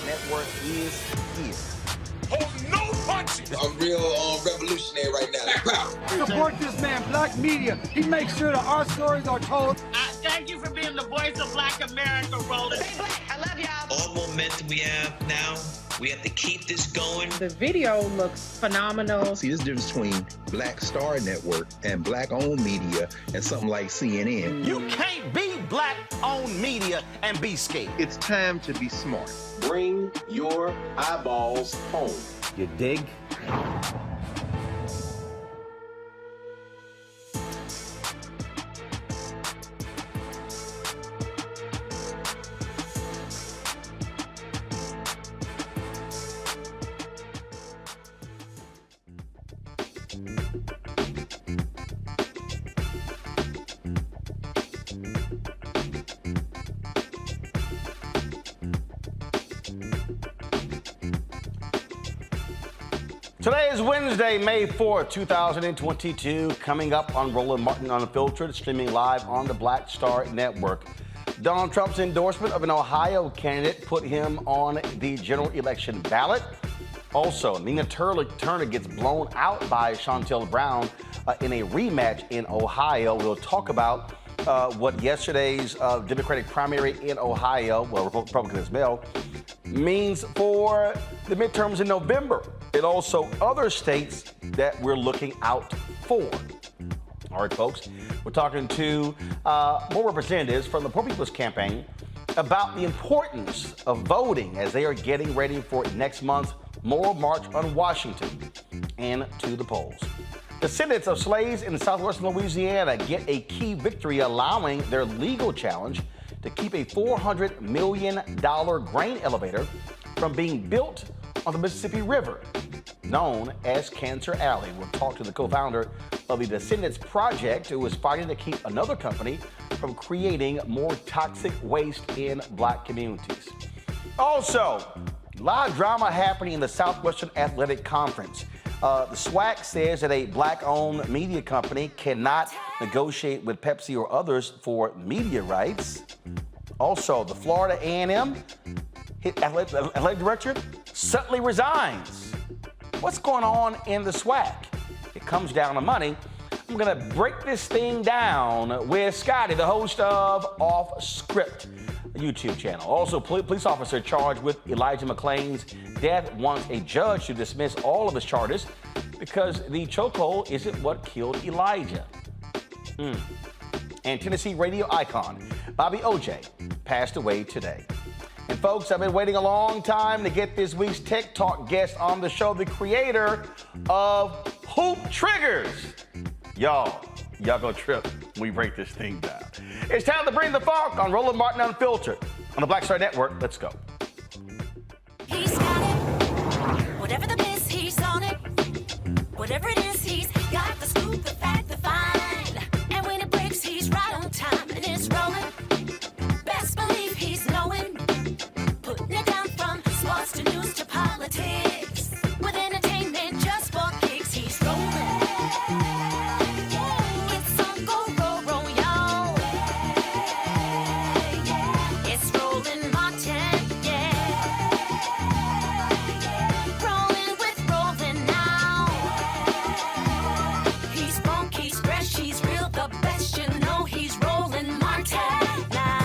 Network is here. Oh, no punches! I'm real revolutionary right now. Support this man, Black Media. He makes sure that our stories are told. Thank you for being the voice of Black America, Roland. Stay black. I love y'all. All momentum we have now, we have to keep this going. The video looks phenomenal. See, there's a difference between Black Star Network and Black-owned media and something like CNN. You can't be Black-owned media and be scared. It's time to be smart. Bring your eyeballs home. You dig? Today is Wednesday, May 4th, 2022. Coming up on Roland Martin Unfiltered, streaming live on the Black Star Network. Donald Trump's endorsement of an Ohio candidate put him on the general election ballot. Also, Nina Turner gets blown out by Shontel Brown in a rematch in Ohio. We'll talk about what yesterday's Democratic primary in Ohio, well, Republican as well, means for the midterms in November, and also other states that we're looking out for. All right, folks, we're talking to more representatives from the Poor People's Campaign about the importance of voting as they are getting ready for next month's Moral March on Washington and to the polls. Descendants of slaves in southwestern Louisiana get a key victory, allowing their legal challenge to keep a $400 million grain elevator from being built on the Mississippi River, known as Cancer Alley. We'll talk to the co-founder of the Descendants Project, who is fighting to keep another company from creating more toxic waste in Black communities. Also, a lot of drama happening in the Southwestern Athletic Conference. The SWAC says that a Black-owned media company cannot negotiate with Pepsi or others for media rights. Also, the Florida A&M athletic director suddenly resigns. What's going on in the SWAC? It comes down to money. I'm going to break this thing down with Scotty, the host of Off Script, a YouTube channel. Also, police officer charged with Elijah McClain's death wants a judge to dismiss all of his charges because the chokehold isn't what killed Elijah. And Tennessee radio icon Bobby OJ passed away today. And folks, I've been waiting a long time to get this week's Tech Talk guest on the show, the creator of Hoop Triggerz. Y'all go trip when we break this thing down. It's time to bring the funk on Roland Martin Unfiltered on the Black Star Network. Let's go. He's got it. Whatever the miss, he's on it. Whatever it is, he's got the scoop, the fact, the find. And when it breaks, he's right on time and it's rolling. Best believe he's knowing. Putting it down from sports to news to politics. With entertainment just for kicks, he's rolling. It's on go, roll, y'all. It's Roland Martin, yeah. Rolling with Roland now. He's funk, he's fresh, he's real, the best, you know he's Roland Martin now.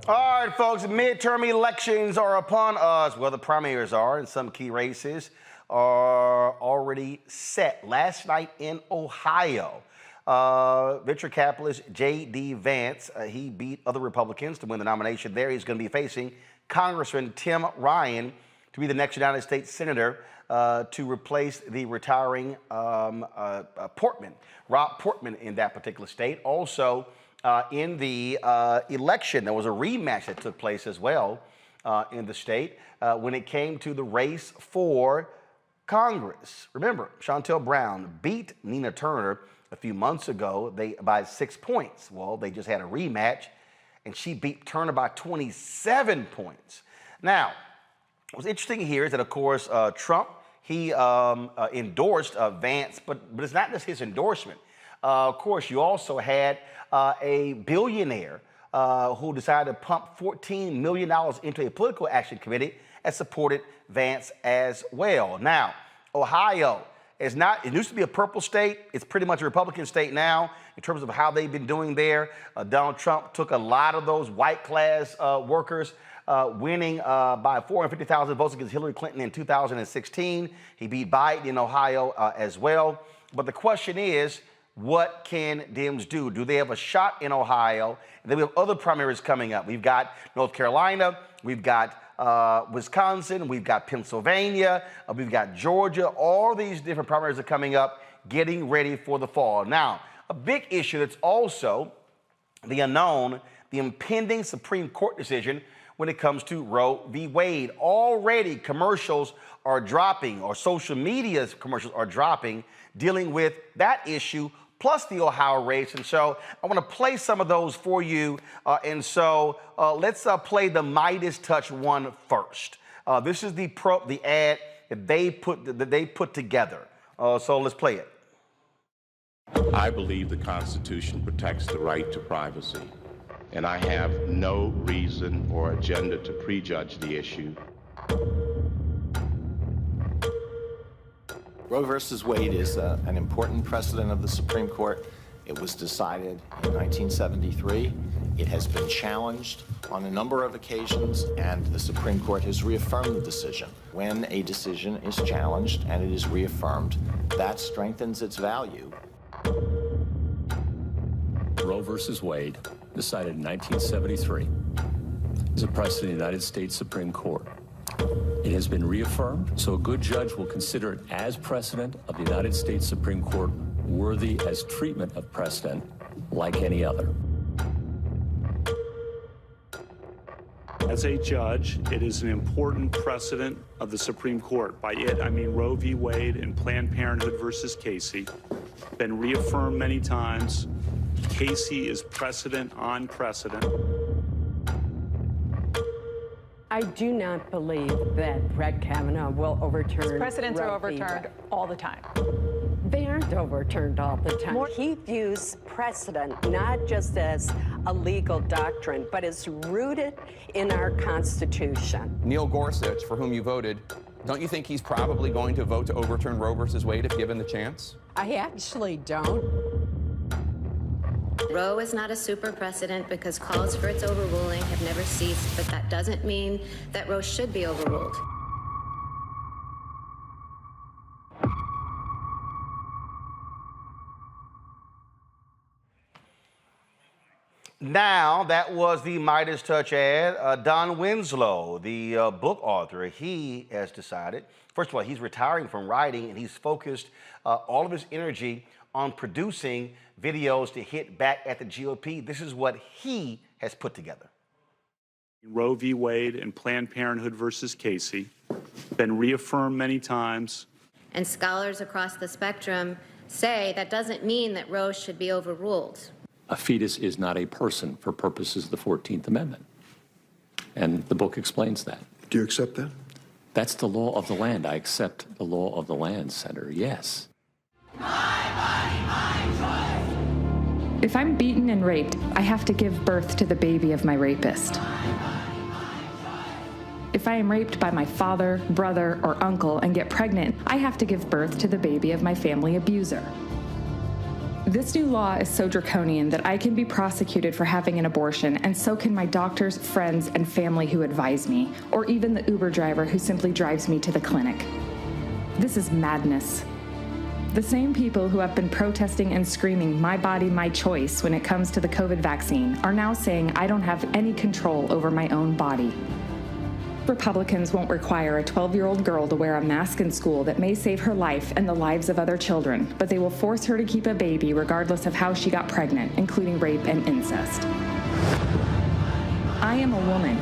All right, folks, midterm elections are upon us. Well, the primaries are, and some key races are already set. Last night in Ohio, venture capitalist J.D. Vance, he beat other Republicans to win the nomination there. He's going to be facing Congressman Tim Ryan to be the next United States Senator to replace the retiring Portman, Rob Portman in that particular state. Also, in the election, there was a rematch that took place as well in the state when it came to the race for Congress. Remember, Shontel Brown beat Nina Turner a few months ago by 6 points. Well, they just had a rematch, and she beat Turner by 27 points. Now, what's interesting here is that, of course, Trump he endorsed Vance, but it's not just his endorsement. Of course, you also had a billionaire who decided to pump $14 million into a political action committee that supported Vance as well. Now, Ohio is not, it used to be a purple state. It's pretty much a Republican state now in terms of how they've been doing there. Donald Trump took a lot of those white class workers, winning by 450,000 votes against Hillary Clinton in 2016. He beat Biden in Ohio as well. But the question is, what can Dems do? Do they have a shot in Ohio? And then we have other primaries coming up. We've got North Carolina, we've got Wisconsin, we've got Pennsylvania, we've got Georgia. All these different primaries are coming up, getting ready for the fall. Now, a big issue that's also the unknown, the impending Supreme Court decision when it comes to Roe v. Wade. Already commercials are dropping, or social media commercials are dropping, dealing with that issue, plus the Ohio race. And so I want to play some of those for you. Let's play the Midas Touch one first. This is the ad that they put together. So let's play it. I believe the Constitution protects the right to privacy, and I have no reason or agenda to prejudge the issue. Roe versus Wade is an important precedent of the Supreme Court. It was decided in 1973. It has been challenged on a number of occasions, and the Supreme Court has reaffirmed the decision. When a decision is challenged and it is reaffirmed, that strengthens its value. Roe versus Wade, decided in 1973, is a precedent of the United States Supreme Court. It has been reaffirmed, so a good judge will consider it as precedent of the United States Supreme Court, worthy as treatment of precedent like any other. As a judge, it is an important precedent of the Supreme Court. By it, I mean Roe v. Wade and Planned Parenthood versus Casey. Been reaffirmed many times. Casey is precedent on precedent. I do not believe that Brett Kavanaugh will overturn. Precedents are overturned all the time. They aren't overturned all the time. He views precedent not just as a legal doctrine, but as rooted in our Constitution. Neil Gorsuch, for whom you voted, don't you think he's probably going to vote to overturn Roe versus Wade if given the chance? I actually don't. Roe is not a super precedent because calls for its overruling have never ceased, but that doesn't mean that Roe should be overruled. Now, that was the Midas Touch ad. Don Winslow, the book author, he has decided, first of all, he's retiring from writing, and he's focused all of his energy on producing videos to hit back at the GOP. This is what he has put together. Roe v. Wade and Planned Parenthood versus Casey. Been reaffirmed many times. And scholars across the spectrum say that doesn't mean that Roe should be overruled. A fetus is not a person for purposes of the 14th Amendment. And the book explains that. Do you accept that? That's the law of the land. I accept the law of the land, Senator, yes. If I'm beaten and raped, I have to give birth to the baby of my rapist. If I am raped by my father, brother, or uncle and get pregnant, I have to give birth to the baby of my family abuser. This new law is so draconian that I can be prosecuted for having an abortion, and so can my doctors, friends, and family who advise me, or even the Uber driver who simply drives me to the clinic. This is madness. The same people who have been protesting and screaming, "My body, my choice," when it comes to the COVID vaccine, are now saying I don't have any control over my own body. Republicans won't require a 12-year-old girl to wear a mask in school that may save her life and the lives of other children, but they will force her to keep a baby regardless of how she got pregnant, including rape and incest. I am a woman,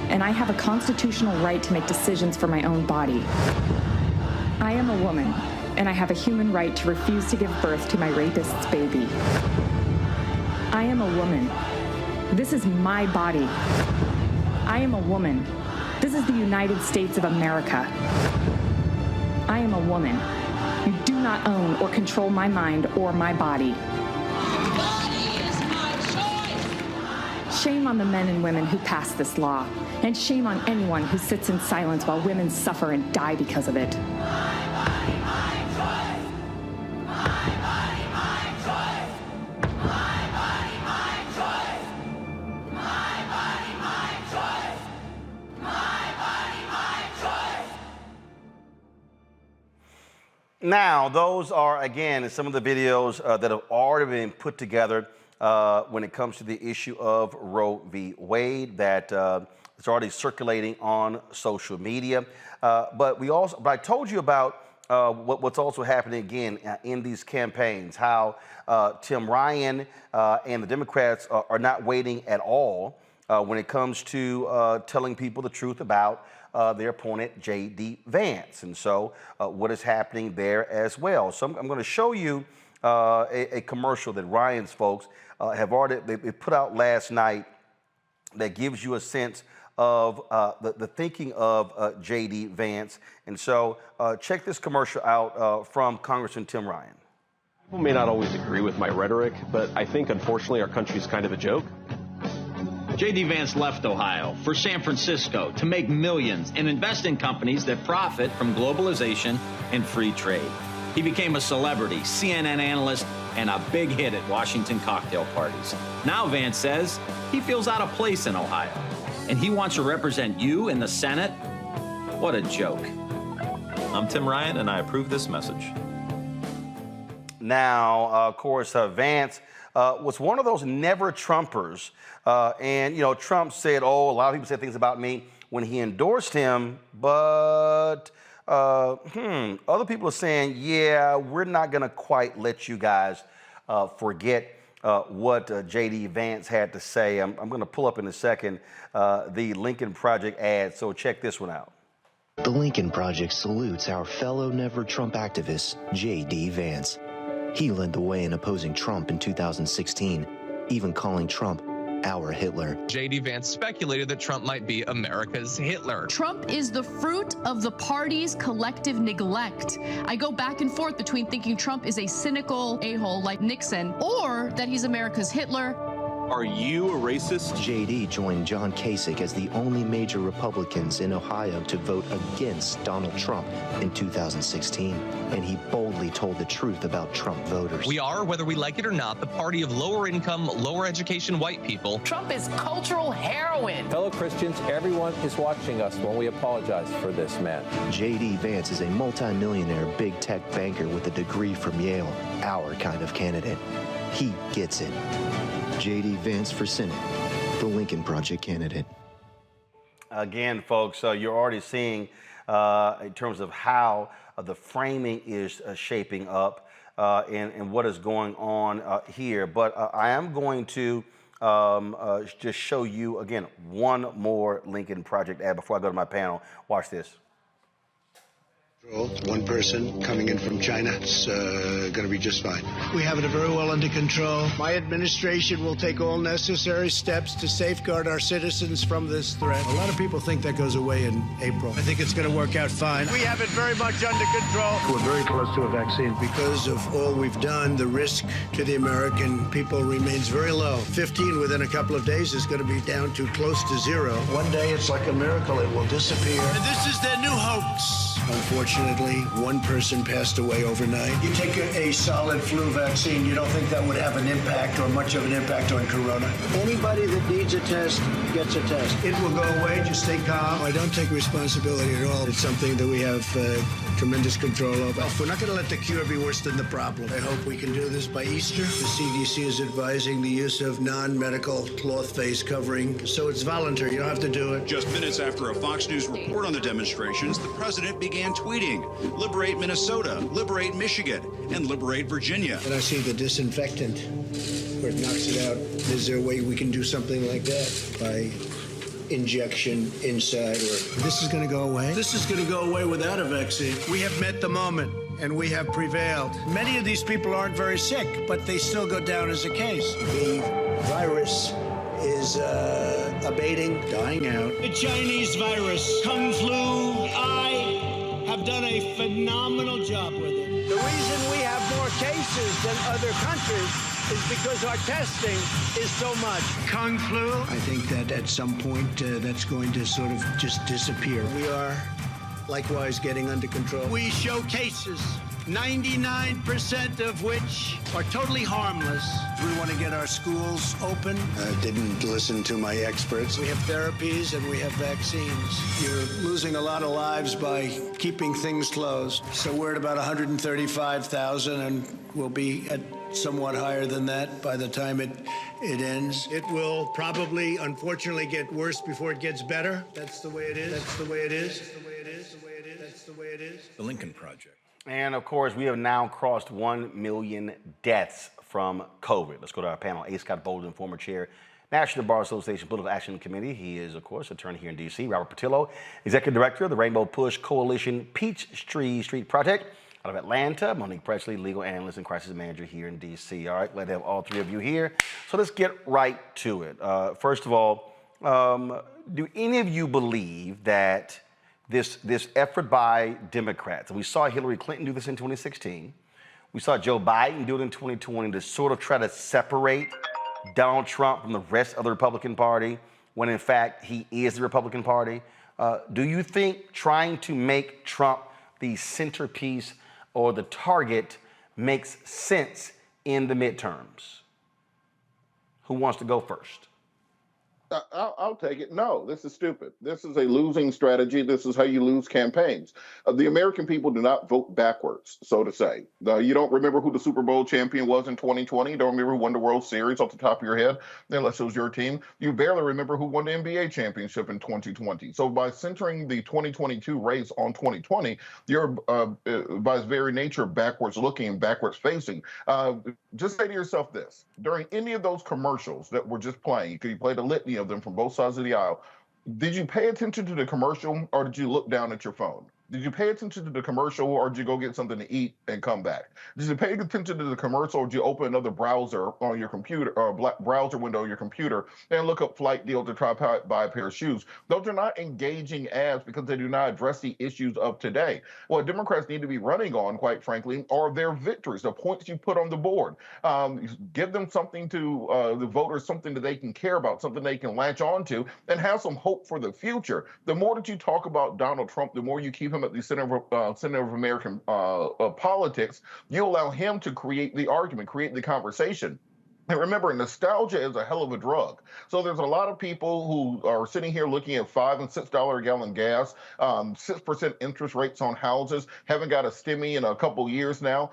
and I have a constitutional right to make decisions for my own body. I am a woman, and I have a human right to refuse to give birth to my rapist's baby. I am a woman. This is my body. I am a woman. This is the United States of America. I am a woman. You do not own or control my mind or my body. Shame on the men and women who passed this law, and shame on anyone who sits in silence while women suffer and die because of it. Now, those are, again, some of the videos that have already been put together when it comes to the issue of Roe v. Wade that is already circulating on social media. But I told you about what's also happening again in these campaigns, how Tim Ryan and the Democrats are not waiting at all when it comes to telling people the truth about their opponent, J.D. Vance. And so what is happening there as well. So I'm going to show you a commercial that Ryan's folks have already they put out last night that gives you a sense of the thinking of J.D. Vance. And so check this commercial out from Congressman Tim Ryan. People may not always agree with my rhetoric, but I think, unfortunately, our country's kind of a joke. J.D. Vance left Ohio for San Francisco to make millions and invest in companies that profit from globalization and free trade. He became a celebrity, CNN analyst, and a big hit at Washington cocktail parties. Now Vance says he feels out of place in Ohio, and he wants to represent you in the Senate? What a joke. I'm Tim Ryan, and I approve this message. Now, of course, Vance was one of those never Trumpers. And, you know, Trump said, oh, a lot of people said things about me when he endorsed him, but other people are saying, yeah, we're not going to quite let you guys forget what J.D. Vance had to say. I'm going to pull up in a second the Lincoln Project ad, so check this one out. The Lincoln Project salutes our fellow never Trump activist, J.D. Vance. He led the way in opposing Trump in 2016, even calling Trump our Hitler. J.D. Vance speculated that Trump might be America's Hitler. Trump is the fruit of the party's collective neglect. I go back and forth between thinking Trump is a cynical a-hole like Nixon or that he's America's Hitler. Are you a racist? J.D. joined John Kasich as the only major Republicans in Ohio to vote against Donald Trump in 2016, and he boldly told the truth about Trump voters. We are, whether we like it or not, the party of lower income, lower education white people. Trump is cultural heroin. Fellow Christians, everyone is watching us when we apologize for this man. J.D. Vance is a multimillionaire big tech banker with a degree from Yale, our kind of candidate. He gets it. J.D. Vance for Senate, the Lincoln Project candidate. Again, folks, you're already seeing in terms of how the framing is shaping up and what is going on here. But I am going to just show you, again, one more Lincoln Project ad before I go to my panel. Watch this. One person coming in from China. It's going to be just fine. We have it very well under control. My administration will take all necessary steps to safeguard our citizens from this threat. A lot of people think that goes away in April. I think it's going to work out fine. We have it very much under control. We're very close to a vaccine. Because of all we've done, the risk to the American people remains very low. 15 within a couple of days is going to be down to close to zero. One day, it's like a miracle. It will disappear. And this is their new hoax. Unfortunately, one person passed away overnight. You take a solid flu vaccine, you don't think that would have an impact or much of an impact on corona? Anybody that needs a test gets a test. It will go away, just stay calm. I don't take responsibility at all. It's something that we have tremendous control over. We're not going to let the cure be worse than the problem. I hope we can do this by Easter. The CDC is advising the use of non-medical cloth face covering, so it's voluntary. You don't have to do it. Just minutes after a Fox News report on the demonstrations, the president began tweeting, "Liberate Minnesota, liberate Michigan, and liberate Virginia." And I see the disinfectant where it knocks it out. Is there a way we can do something like that by injection inside? Or this is going to go away? This is going to go away without a vaccine. We have met the moment, and we have prevailed. Many of these people aren't very sick, but they still go down as a case. The virus is abating, dying out. The Chinese virus, Kung Flu, I have have done a phenomenal job with it. The reason we have more cases than other countries is because our testing is so much. Kung flu, I think that at some point that's going to sort of just disappear. We are likewise getting under control. We show cases, 99% of which are totally harmless. We want to get our schools open. Didn't listen to my experts. We have therapies and we have vaccines. You're losing a lot of lives by keeping things closed. So we're at about 135,000 and we'll be at somewhat higher than that by the time it ends. It will probably, unfortunately, get worse before it gets better. That's the way it is. That's the way it is. That's the way it is. That's the way it is. The Lincoln Project. And of course, we have now crossed 1 million deaths from COVID. Let's go to our panel. A. Scott Bolden, former chair, National Bar Association Political Action Committee. He is, of course, attorney here in D.C. Robert Patillo, executive director of the Rainbow Push Coalition Peachtree Street Project out of Atlanta. Monique Presley, legal analyst and crisis manager here in D.C. All right, glad to have all three of you here. So let's get right to it. First of all, do any of you believe that this effort by Democrats, and we saw Hillary Clinton do this in 2016, we saw Joe Biden do it in 2020 to sort of try to separate Donald Trump from the rest of the Republican Party, when in fact he is the Republican Party. Do you think trying to make Trump the centerpiece or the target makes sense in the midterms? Who wants to go first? I'll take it. No, this is stupid. This is a losing strategy. This is how you lose campaigns. The American people do not vote backwards, so to say. You don't remember who the Super Bowl champion was in 2020. You don't remember who won the World Series off the top of your head, unless it was your team. You barely remember who won the NBA championship in 2020. So by centering the 2022 race on 2020, you're, by its very nature, backwards looking and backwards facing. Just say to yourself this. During any of those commercials that were just playing, you play the litany of them from both sides of the aisle, did you pay attention to the commercial or did you look down at your phone? Did you pay attention to the commercial or did you go get something to eat and come back? Did you pay attention to the commercial or did you open another browser on your computer or browser window on your computer and look up flight deals to try to buy a pair of shoes? Those are not engaging ads because they do not address the issues of today. What Democrats need to be running on, quite frankly, are their victories, the points you put on the board. Give them something to the voters, something that they can care about, something they can latch on to, and have some hope for the future. The more that you talk about Donald Trump, the more you keep him at the center of American politics, you allow him to create the argument, create the conversation. And remember, nostalgia is a hell of a drug. So there's a lot of people who are sitting here looking at $5 and $6 a gallon gas, 6% interest rates on houses, haven't got a stimmy in a couple years now,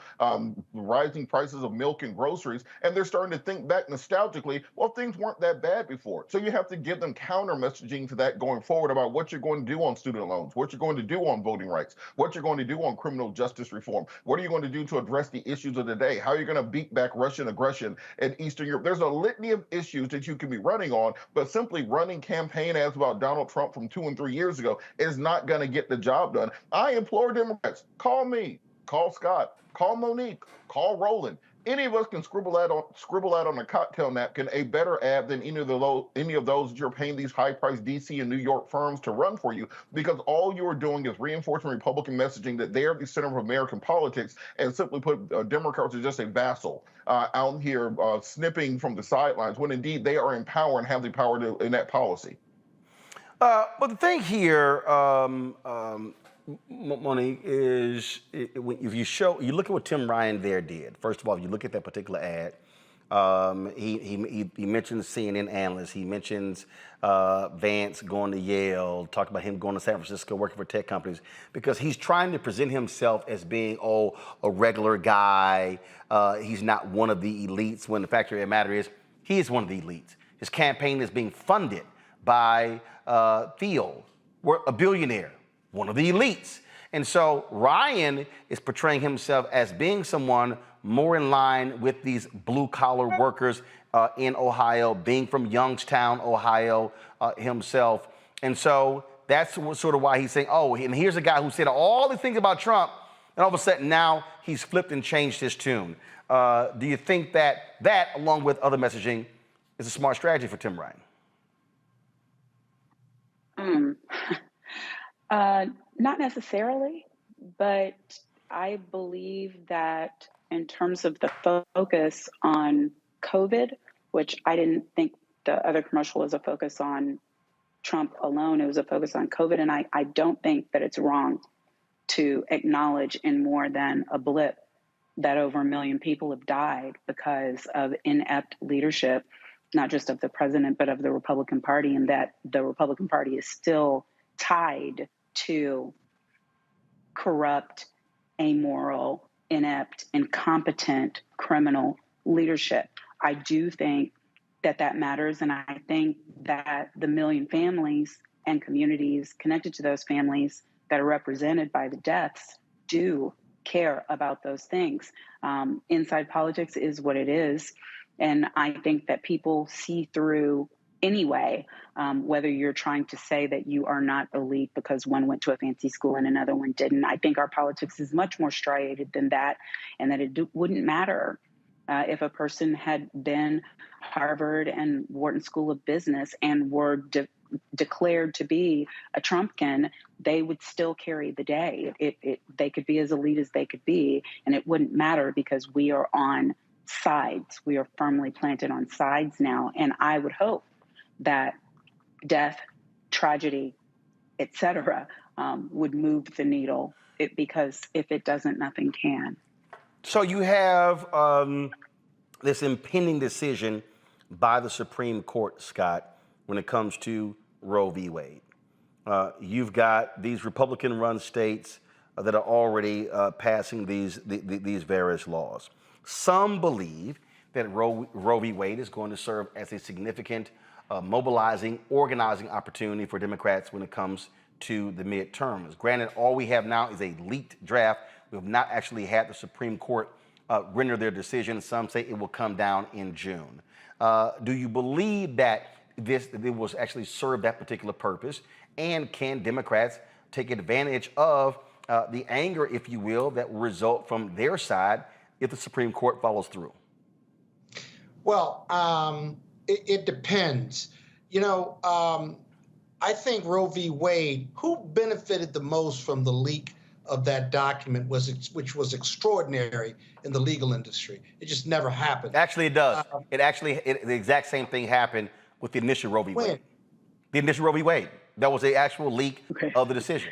rising prices of milk and groceries, and they're starting to think back nostalgically, well, things weren't that bad before. So you have to give them counter messaging to that going forward about what you're going to do on student loans, what you're going to do on voting rights, what you're going to do on criminal justice reform, what are you going to do to address the issues of the day, how are you going to beat back Russian aggression and Eastern Europe. There's a litany of issues that you can be running on, but simply running campaign ads about Donald Trump from 2 and 3 years ago is not going to get the job done. I implore Democrats, call me, call Scott, call Monique, call Roland. Any of us can scribble out on a cocktail napkin a better ad than any of those that you're paying these high-priced D.C. and New York firms to run for you, because all you are doing is reinforcing Republican messaging that they are the center of American politics, and simply put, Democrats are just a vassal out here snipping from the sidelines, when indeed they are in power and have the power to enact policy. But the thing here, Monique, is if you look at what Tim Ryan there did. First of all, if you look at that particular ad, he mentions CNN analysts. He mentions Vance going to Yale, talked about him going to San Francisco, working for tech companies, because he's trying to present himself as being, a regular guy. He's not one of the elites, when the fact of the matter is, he is one of the elites. His campaign is being funded by Theo, a billionaire, one of the elites. And so Ryan is portraying himself as being someone more in line with these blue-collar workers in Ohio, being from Youngstown, Ohio himself. And so that's sort of why he's saying, and here's a guy who said all the things about Trump, and all of a sudden now he's flipped and changed his tune. Do you think that, along with other messaging, is a smart strategy for Tim Ryan? Not necessarily, But I believe that in terms of the focus on COVID, which I didn't think the other commercial was a focus on Trump alone, it was a focus on COVID. And I don't think that it's wrong to acknowledge in more than a blip that over 1 million people have died because of inept leadership, not just of the president, but of the Republican Party, and that the Republican Party is still tied to corrupt, amoral, inept, incompetent criminal leadership. I do think that that matters, and I think that the 1 million families and communities connected to those families that are represented by the deaths do care about those things. Inside politics is what it is, and I think that people see through anyway, whether you're trying to say that you are not elite because one went to a fancy school and another one didn't. I think our politics is much more striated than that, and that it wouldn't matter if a person had been Harvard and Wharton School of Business and were declared to be a Trumpkin, they would still carry the day. They could be as elite as they could be, and it wouldn't matter because we are on sides. We are firmly planted on sides now, and I would hope that death, tragedy, etc., would move the needle, because if it doesn't, nothing can. So you have this impending decision by the Supreme Court, Scott, when it comes to Roe v. Wade. You've got these Republican-run states that are already passing these various laws. Some believe that Roe v. Wade is going to serve as a significant mobilizing, organizing opportunity for Democrats when it comes to the midterms. Granted, all we have now is a leaked draft. We have not actually had the Supreme Court render their decision. Some say it will come down in June. Do you believe that it will actually serve that particular purpose? And can Democrats take advantage of the anger, if you will, that will result from their side if the Supreme Court follows through? Well, it depends. You know, I think Roe v. Wade, who benefited the most from the leak of that document, which was extraordinary in the legal industry. It just never happened. Actually, it does. The exact same thing happened with the initial Roe v. Wade. The initial Roe v. Wade. That was the actual leak of the decision.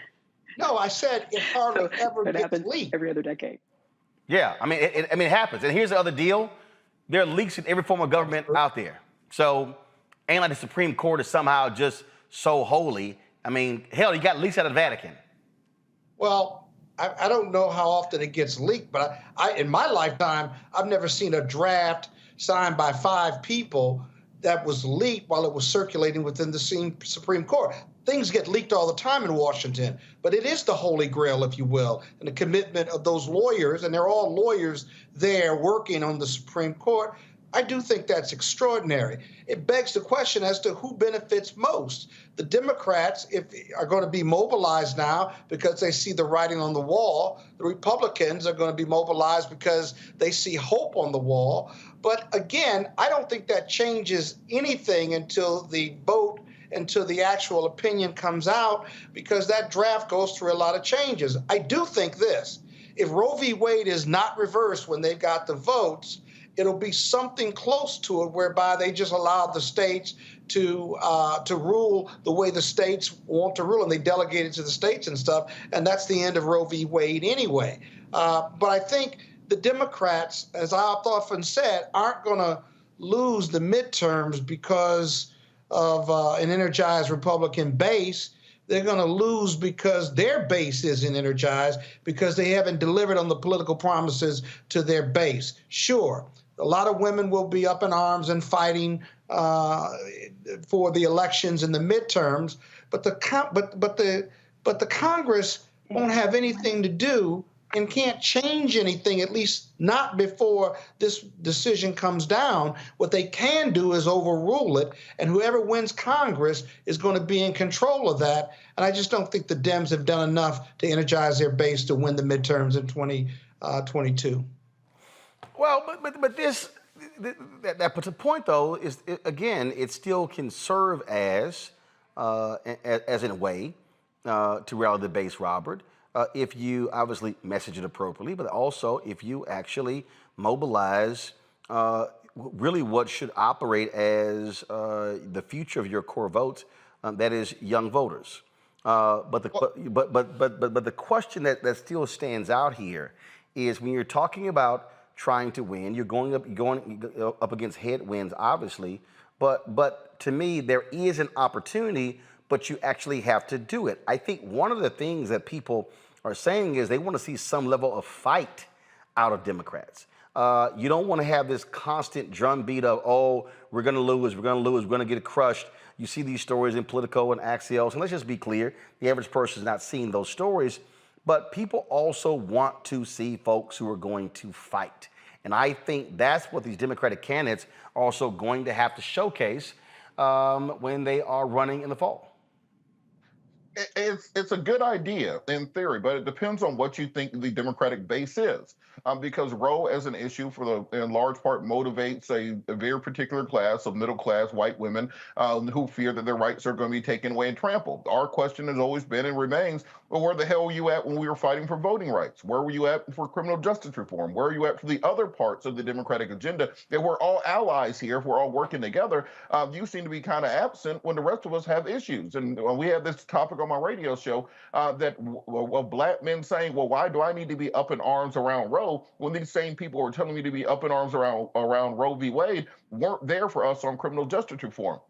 No, I said it hardly ever gets leaked. Every other decade. Yeah, I mean, it happens. And here's the other deal. There are leaks in every form of government out there. So ain't like the Supreme Court is somehow just so holy. I mean, hell, you got leaks out of the Vatican. Well, I don't know how often it gets leaked, but in my lifetime, I've never seen a draft signed by 5 people that was leaked while it was circulating within the Supreme Court. Things get leaked all the time in Washington, but it is the holy grail, if you will, and the commitment of those lawyers, and they're all lawyers there working on the Supreme Court. I do think that's extraordinary. It begs the question as to who benefits most. The Democrats are going to be mobilized now because they see the writing on the wall. The Republicans are going to be mobilized because they see hope on the wall. But again, I don't think that changes anything until the vote, until the actual opinion comes out, because that draft goes through a lot of changes. I do think this: if Roe v. Wade is not reversed when they've got the votes, it'll be something close to it, whereby they just allow the states to rule the way the states want to rule, and they delegate it to the states and stuff. And that's the end of Roe v. Wade anyway. But I think the Democrats, as I've often said, aren't going to lose the midterms because of an energized Republican base. They're going to lose because their base isn't energized, because they haven't delivered on the political promises to their base. Sure, a lot of women will be up in arms and fighting for the elections and the midterms, but the Congress won't have anything to do and can't change anything, at least not before this decision comes down. What they can do is overrule it, and whoever wins Congress is going to be in control of that. And I just don't think the Dems have done enough to energize their base to win the midterms in 2022. Well, but that puts a point, though, is, again, it still can serve as in a way, to rally the base, Robert, if you obviously message it appropriately, but also if you actually mobilize really what should operate as the future of your core votes, that is young voters. But the question that still stands out here is when you're talking about trying to win, you're going up against headwinds, obviously. But to me, there is an opportunity, but you actually have to do it. I think one of the things that people are saying is they want to see some level of fight out of Democrats. You don't want to have this constant drumbeat of, oh, we're going to lose, we're going to get crushed. You see these stories in Politico and Axios, and let's just be clear, the average person is not seeing those stories, but people also want to see folks who are going to fight. And I think that's what these Democratic candidates are also going to have to showcase when they are running in the fall. It's a good idea in theory, but it depends on what you think the Democratic base is. Because Roe as an issue in large part motivates a very particular class of middle class white women who fear that their rights are going to be taken away and trampled. Our question has always been and remains, well, where the hell were you at when we were fighting for voting rights? Where were you at for criminal justice reform? Where are you at for the other parts of the Democratic agenda? That we're all allies here, if we're all working together. You seem to be kind of absent when the rest of us have issues. And we had this topic on my radio show that black men saying, well, why do I need to be up in arms around Roe when these same people who are telling me to be up in arms around Roe v. Wade weren't there for us on criminal justice reform?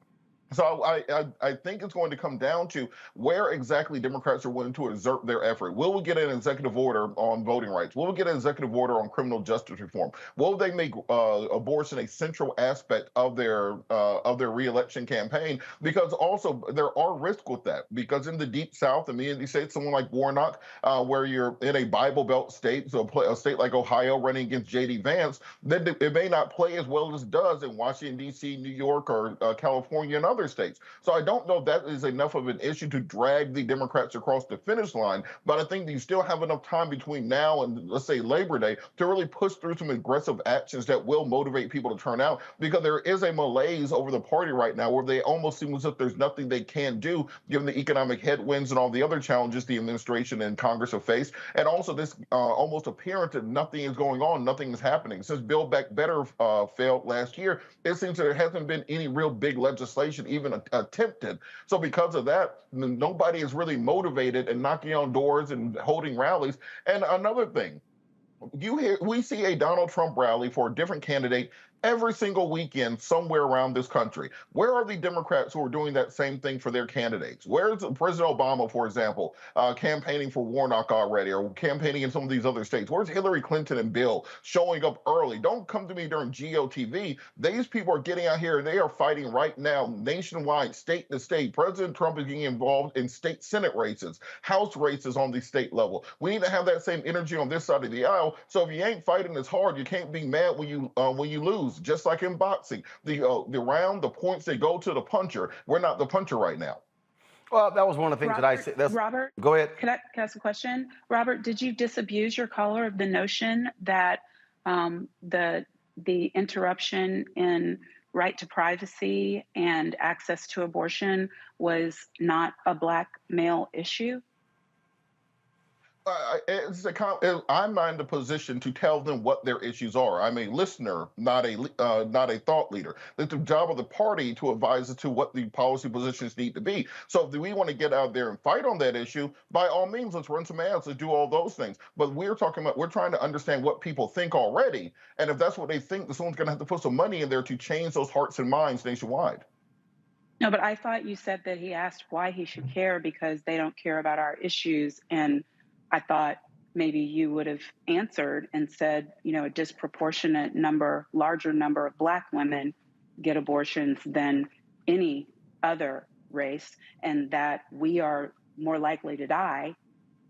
So I think it's going to come down to where exactly Democrats are willing to exert their effort. Will we get an executive order on voting rights? Will we get an executive order on criminal justice reform? Will they make abortion a central aspect of their reelection campaign? Because also there are risks with that. Because in the Deep South, immediately say someone like Warnock, where you're in a Bible Belt state, so a state like Ohio running against J.D. Vance, then it may not play as well as it does in Washington, D.C., New York, or California, and other states. So I don't know if that is enough of an issue to drag the Democrats across the finish line, but I think you still have enough time between now and, let's say, Labor Day to really push through some aggressive actions that will motivate people to turn out, because there is a malaise over the party right now where they almost seem as if there's nothing they can do given the economic headwinds and all the other challenges the administration and Congress have faced, and also this almost appearance that nothing is going on, nothing is happening. Since Build Back Better failed last year, it seems there hasn't been any real big legislation even attempted. So because of that, nobody is really motivated and knocking on doors and holding rallies. And another thing, we see a Donald Trump rally for a different candidate every single weekend somewhere around this country. Where are the Democrats who are doing that same thing for their candidates? Where's President Obama, for example, campaigning for Warnock already, or campaigning in some of these other states? Where's Hillary Clinton and Bill showing up early? Don't come to me during GOTV. These people are getting out here and they are fighting right now nationwide, state to state. President Trump is getting involved in state Senate races, House races on the state level. We need to have that same energy on this side of the aisle. So if you ain't fighting as hard, you can't be mad when you lose. Just like in boxing, the round, the points, they go to the puncher. We're not the puncher right now. Well, that was one of the things that I said. Robert, go ahead. Can I ask a question? Robert, did you disabuse your caller of the notion that the interruption in right to privacy and access to abortion was not a Black male issue? I'm not in the position to tell them what their issues are. I'm a listener, not a thought leader. It's the job of the party to advise us to what the policy positions need to be. So if we want to get out there and fight on that issue, by all means, let's run some ads, let's do all those things. But we're trying to understand what people think already. And if that's what they think, then someone's going to have to put some money in there to change those hearts and minds nationwide. No, but I thought you said that he asked why he should care because they don't care about our issues. And I thought maybe you would have answered and said, a disproportionate larger number of Black women get abortions than any other race, and that we are more likely to die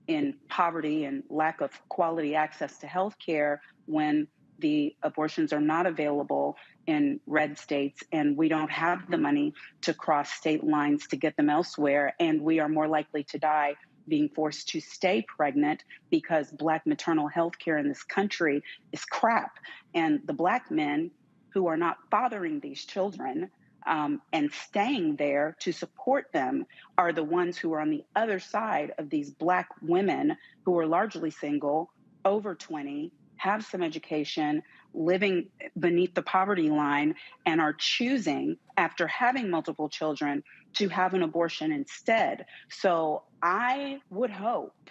in poverty and lack of quality access to health care when the abortions are not available in red states and we don't have the money to cross state lines to get them elsewhere, and we are more likely to die being forced to stay pregnant because Black maternal health care in this country is crap. And the Black men who are not fathering these children and staying there to support them are the ones who are on the other side of these Black women who are largely single, over 20, have some education, living beneath the poverty line, and are choosing, after having multiple children, to have an abortion instead. So I would hope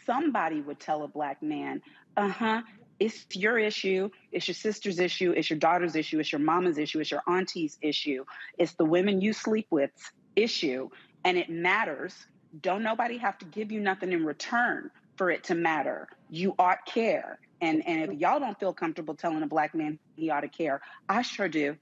somebody would tell a Black man, it's your issue, it's your sister's issue, it's your daughter's issue, it's your mama's issue, it's your auntie's issue, it's the women you sleep with's issue, and it matters. Don't nobody have to give you nothing in return for it to matter. You ought care. And if y'all don't feel comfortable telling a Black man he ought to care, I sure do.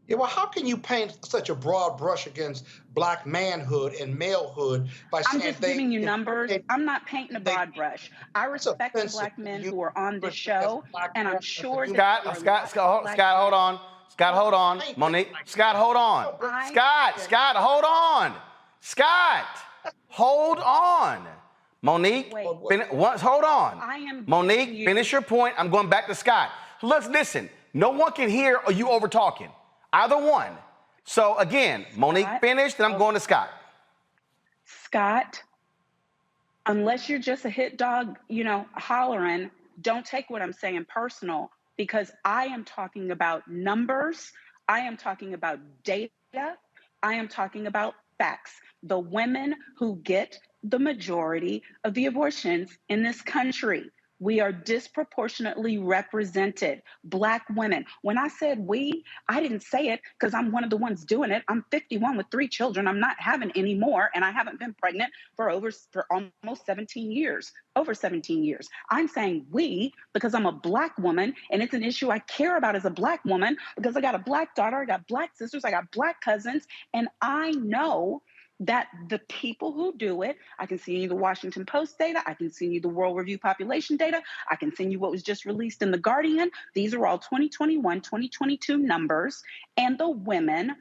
Yeah, well, how can you paint such a broad brush against Black manhood and malehood by saying I'm just giving you numbers. I'm not painting a broad brush. I respect the Black men who are on this show, and I'm sure that Scott, hold on. Scott, hold on. Monique, Scott, hold on. Scott, hold on. Scott, hold on. Monique, hold on. Monique, finish your point. I'm going back to Scott. Listen, no one can hear or you over talking. Either one. So again, Monique finished, and I'm going to Scott. Scott, unless you're just a hit dog, hollering, don't take what I'm saying personal, because I am talking about numbers. I am talking about data. I am talking about facts. The women who get the majority of the abortions in this country. We are disproportionately represented. Black women. When I said we, I didn't say it because I'm one of the ones doing it. I'm 51 with 3 children. I'm not having any more, and I haven't been pregnant for almost 17 years, over 17 years. I'm saying we because I'm a Black woman, and it's an issue I care about as a Black woman because I got a Black daughter, I got Black sisters, I got Black cousins, and I know that the people who do it, I can send you the Washington Post data, I can send you the World Review population data, I can send you what was just released in The Guardian. These are all 2021, 2022 numbers. And the women,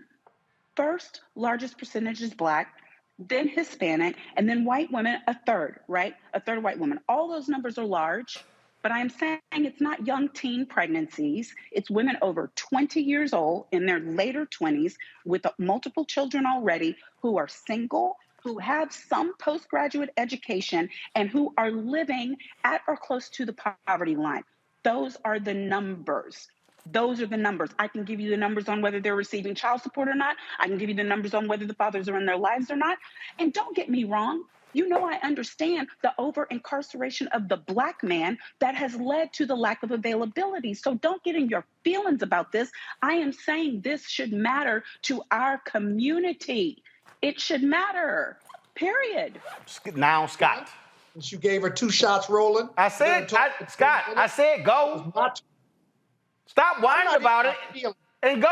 first largest percentage is Black, then Hispanic, and then white women, a third, right? A third white women. All those numbers are large, but I'm saying it's not young teen pregnancies. It's women over 20 years old in their later 20s with multiple children already who are single, who have some postgraduate education, and who are living at or close to the poverty line. Those are the numbers. Those are the numbers. I can give you the numbers on whether they're receiving child support or not. I can give you the numbers on whether the fathers are in their lives or not. And don't get me wrong. I understand the over-incarceration of the Black man that has led to the lack of availability. So don't get in your feelings about this. I am saying this should matter to our community. It should matter, period. Now, Scott. Since you gave her 2 shots, Roland. Scott, I said go. Stop whining about it and go.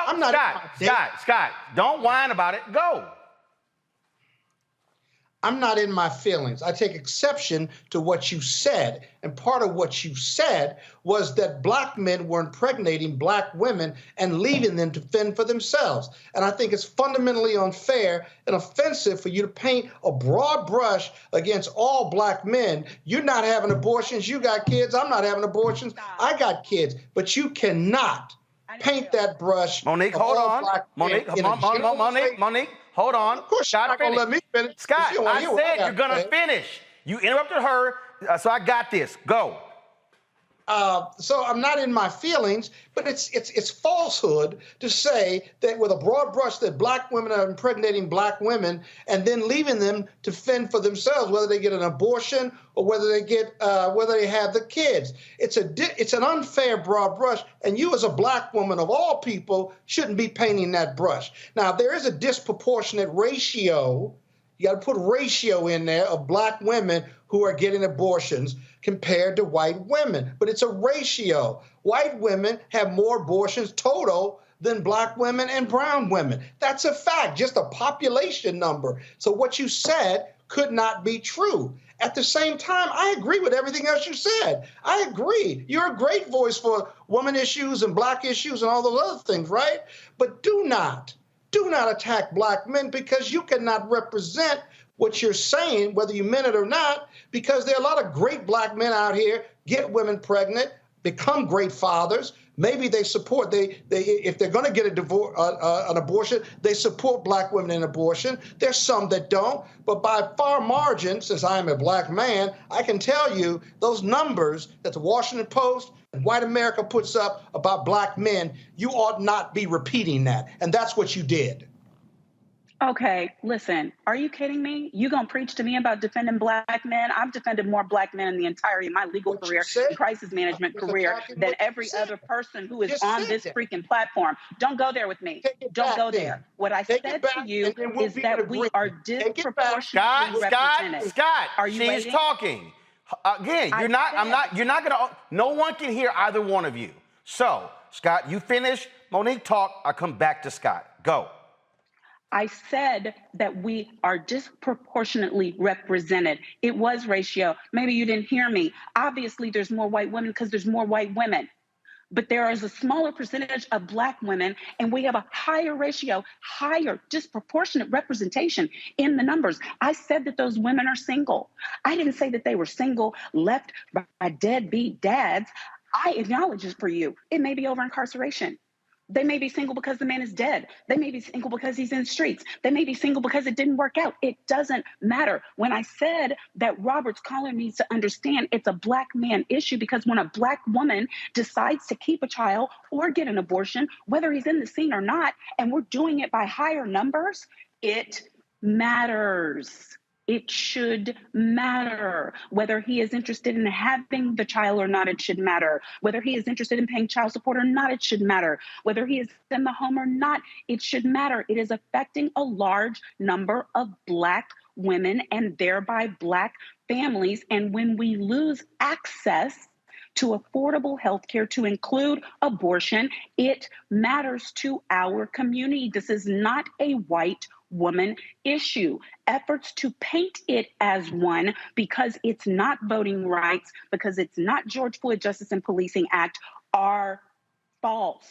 Scott, don't whine about it. Go. I'm not in my feelings. I take exception to what you said. And part of what you said was that Black men were impregnating Black women and leaving them to fend for themselves. And I think it's fundamentally unfair and offensive for you to paint a broad brush against all Black men. You're not having abortions. You got kids. I'm not having abortions. I got kids. But you cannot paint that brush. Monique, hold on. Monique, hold on. Of course, you're not going to let me finish. Scott, I said you're going to finish. You interrupted her, so I got this. Go. So I'm not in my feelings, but it's falsehood to say that with a broad brush that Black women are impregnating Black women and then leaving them to fend for themselves, whether they get an abortion or whether they have the kids. It's an unfair broad brush, and you as a Black woman of all people shouldn't be painting that brush. Now, there is a disproportionate ratio. You got to put ratio in there of Black women who are getting abortions compared to white women. But it's a ratio. White women have more abortions total than Black women and brown women. That's a fact, just a population number. So what you said could not be true. At the same time, I agree with everything else you said. I agree. You're a great voice for woman issues and Black issues and all those other things, right? But do not attack Black men, because you cannot represent what you're saying, whether you meant it or not, because there are a lot of great Black men out here, get women pregnant, become great fathers, Maybe they support, if they're going to get an abortion, they support black women in abortion. There's some that don't, but by far margin, since I am a black man, I can tell you those numbers that the Washington Post and white America puts up about black men, you ought not be repeating that. And that's what you did. Okay, listen, are you kidding me? You gonna preach to me about defending black men? I've defended more black men in the entirety of my legal career and crisis management career than every other person who is on this freaking platform. Don't go there with me. Don't go there. What I said to you is that we are disproportionately represented. Scott, are you she's waiting? talking. Again, you're not gonna, no one can hear either one of you. So, Scott, you finish. Monique talk. I come back to Scott. Go. I said that we are disproportionately represented. It was ratio. Maybe you didn't hear me. Obviously, there's more white women because there's more white women. But there is a smaller percentage of black women, and we have a higher ratio, higher disproportionate representation in the numbers. I said that those women are single. I didn't say that they were single, left by deadbeat dads. I acknowledge it for you. It may be over incarceration. They may be single because the man is dead. They may be single because he's in the streets. They may be single because it didn't work out. It doesn't matter. When I said that Robert's caller needs to understand it's a black man issue, because when a black woman decides to keep a child or get an abortion, whether he's in the scene or not, and we're doing it by higher numbers, it matters. It should matter. Whether he is interested in having the child or not, it should matter. Whether he is interested in paying child support or not, it should matter. Whether he is in the home or not, it should matter. It is affecting a large number of black women and thereby black families. And when we lose access to affordable health care, to include abortion, it matters to our community. This is not a white woman issue. Efforts to paint it as one, because it's not voting rights, because it's not George Floyd Justice and Policing Act, are false.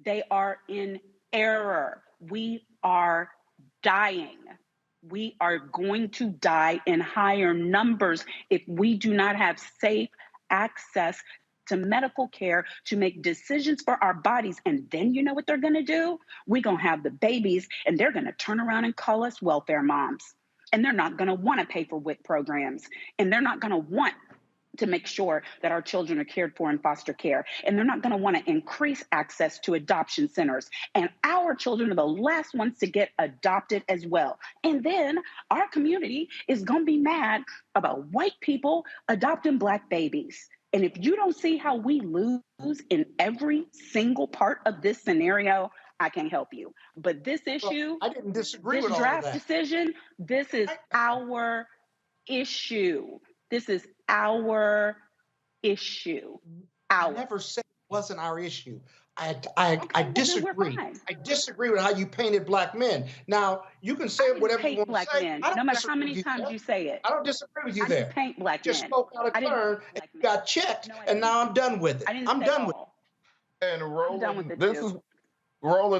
They are in error. We are dying. We are going to die in higher numbers if we do not have safe access to medical care to make decisions for our bodies. And then you know what they're going to do? We're going to have the babies, and they're going to turn around and call us welfare moms. And they're not going to want to pay for WIC programs. And they're not going to want to make sure that our children are cared for in foster care. And they're not going to want to increase access to adoption centers. And our children are the last ones to get adopted as well. And then our community is going to be mad about white people adopting black babies. And if you don't see how we lose in every single part of this scenario, I can't help you. But this issue, I didn't disagree with this all of draft that. decision, this is our issue. This is our issue. I never said it wasn't our issue. I disagree. I disagree with how you painted black men. Now, you can say whatever you want to say. Men, no matter how many times you say it. I don't disagree with you there. Paint black just men. spoke out of turn and you got checked, and now I'm done with it. I'm done with it. And Roland,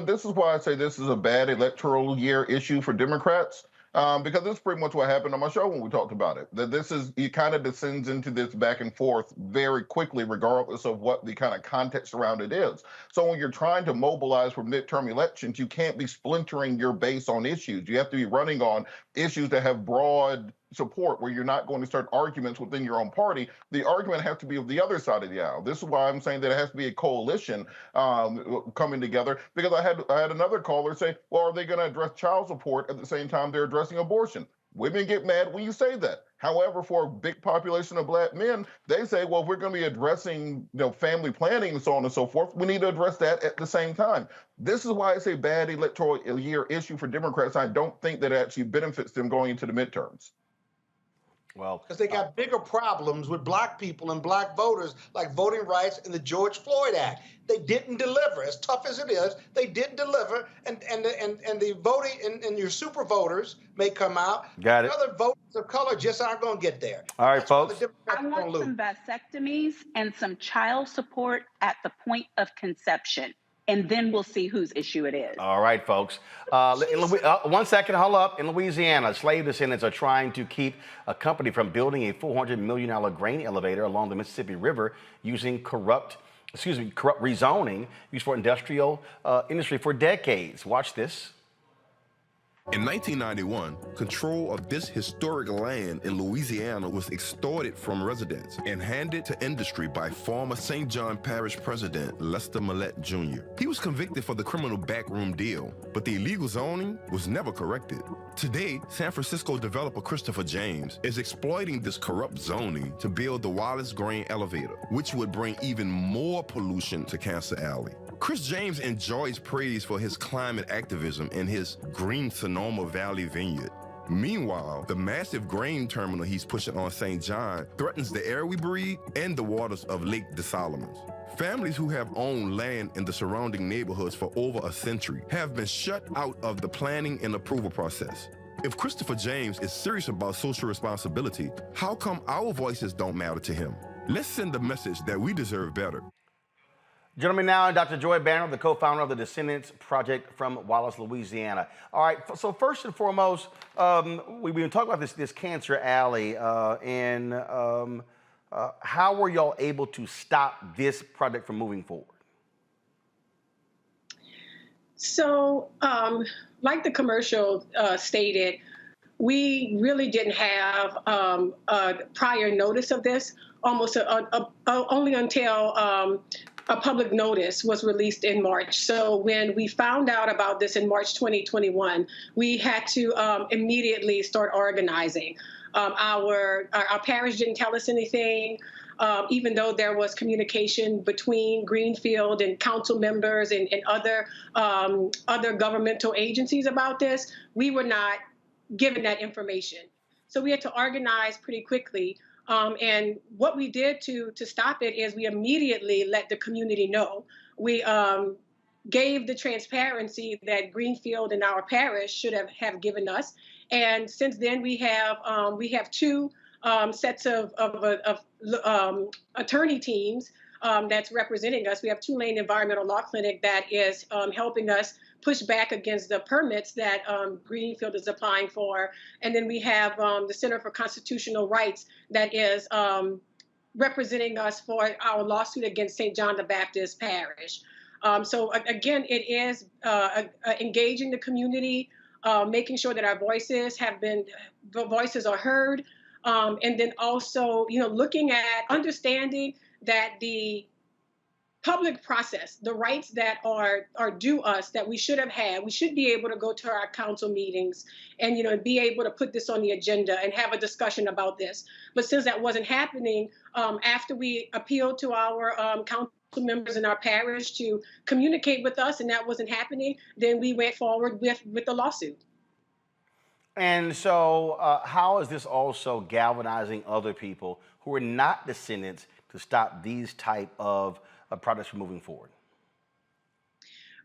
this is why I say this is a bad electoral year issue for Democrats. Because this is pretty much what happened on my show when we talked about it. That it kind of descends into this back and forth very quickly, regardless of what the kind of context around it is. So when you're trying to mobilize for midterm elections, you can't be splintering your base on issues. You have to be running on issues that have broad support, where you're not going to start arguments within your own party. The argument has to be of the other side of the aisle. This is why I'm saying that it has to be a coalition coming together, because I had another caller say, well, are they going to address child support at the same time they're addressing abortion? Women get mad when you say that. However, for a big population of black men, they say, well, if we're going to be addressing family planning and so on and so forth, we need to address that at the same time. This is why it's a bad electoral year issue for Democrats. I don't think that it actually benefits them going into the midterms. Well, because they got bigger problems with black people and black voters, like voting rights and the George Floyd Act. They didn't deliver. As tough as it is, they didn't deliver. And the voting and your super voters may come out. Got it. Other voters of color just aren't going to get there. All right, folks. I want some vasectomies and some child support at the point of conception. And then we'll see whose issue it is. All right, folks. 1 second, hold up. In Louisiana, slave descendants are trying to keep a company from building a $400 million grain elevator along the Mississippi River using corrupt corrupt rezoning used for industrial industry for decades. Watch this. In 1991, control of this historic land in Louisiana was extorted from residents and handed to industry by former St. John Parish President Lester Millett Jr. He was convicted for the criminal backroom deal, but the illegal zoning was never corrected. Today, San Francisco developer Christopher James is exploiting this corrupt zoning to build the Wallace Grain elevator, which would bring even more pollution to Cancer Alley. Chris James enjoys praise for his climate activism and his green Sonoma Valley vineyard. Meanwhile, the massive grain terminal he's pushing on St. John threatens the air we breathe and the waters of Lake des Solomons. Families who have owned land in the surrounding neighborhoods for over a century have been shut out of the planning and approval process. If Christopher James is serious about social responsibility, how come our voices don't matter to him? Let's send a message that we deserve better. Gentlemen, now Dr. Joy Banner, the co-founder of the Descendants Project from Wallace, Louisiana. All right, so first and foremost, we've been talking about this Cancer Alley, and how were y'all able to stop this project from moving forward? So, like the commercial stated, we really didn't have prior notice of this, almost only until a public notice was released in March. So when we found out about this in March 2021, we had to immediately start organizing. Our parish didn't tell us anything, even though there was communication between Greenfield and council members and other governmental agencies about this. We were not given that information. So we had to organize pretty quickly. And what we did to stop it is we immediately let the community know. We gave the transparency that Greenfield and our parish should have given us. And since then, we have two sets of attorney teams that's representing us. We have Tulane Environmental Law Clinic that is helping us push back against the permits that Greenfield is applying for. And then we have the Center for Constitutional Rights that is representing us for our lawsuit against St. John the Baptist Parish. So again, it is engaging the community, making sure that our voices are heard. And then also, looking at understanding that the public process, the rights that are due us, that we should have had, we should be able to go to our council meetings and, be able to put this on the agenda and have a discussion about this. But since that wasn't happening, after we appealed to our council members in our parish to communicate with us and that wasn't happening, then we went forward with the lawsuit. And so how is this also galvanizing other people who are not descendants to stop these type of projects from moving forward?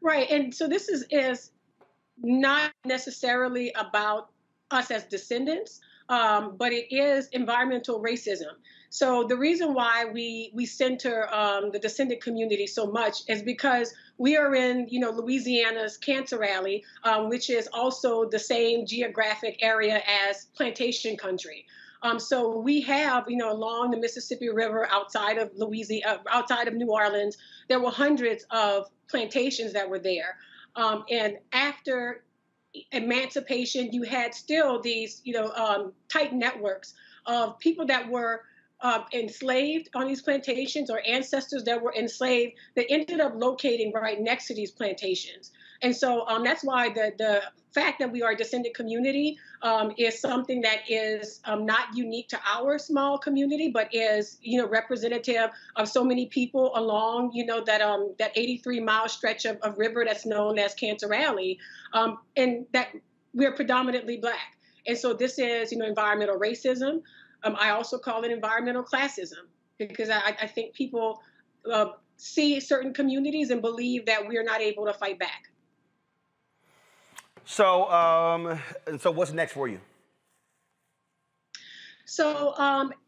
Right, and so this is not necessarily about us as descendants, but it is environmental racism. So the reason why we center the descendant community so much is because we are in, Louisiana's Cancer Alley, which is also the same geographic area as plantation country. So we have, along the Mississippi River outside of Louisiana, outside of New Orleans, there were hundreds of plantations that were there. And after emancipation, you had still these, tight networks of people that were enslaved on these plantations or ancestors that were enslaved that ended up locating right next to these plantations. And so that's why the fact that we are a descendant community is something that is not unique to our small community, but is, representative of so many people along, that 83-mile stretch of river that's known as Cancer Alley, and that we're predominantly Black. And so this is, environmental racism. I also call it environmental classism because I think people see certain communities and believe that we're not able to fight back. So, and so what's next for you? So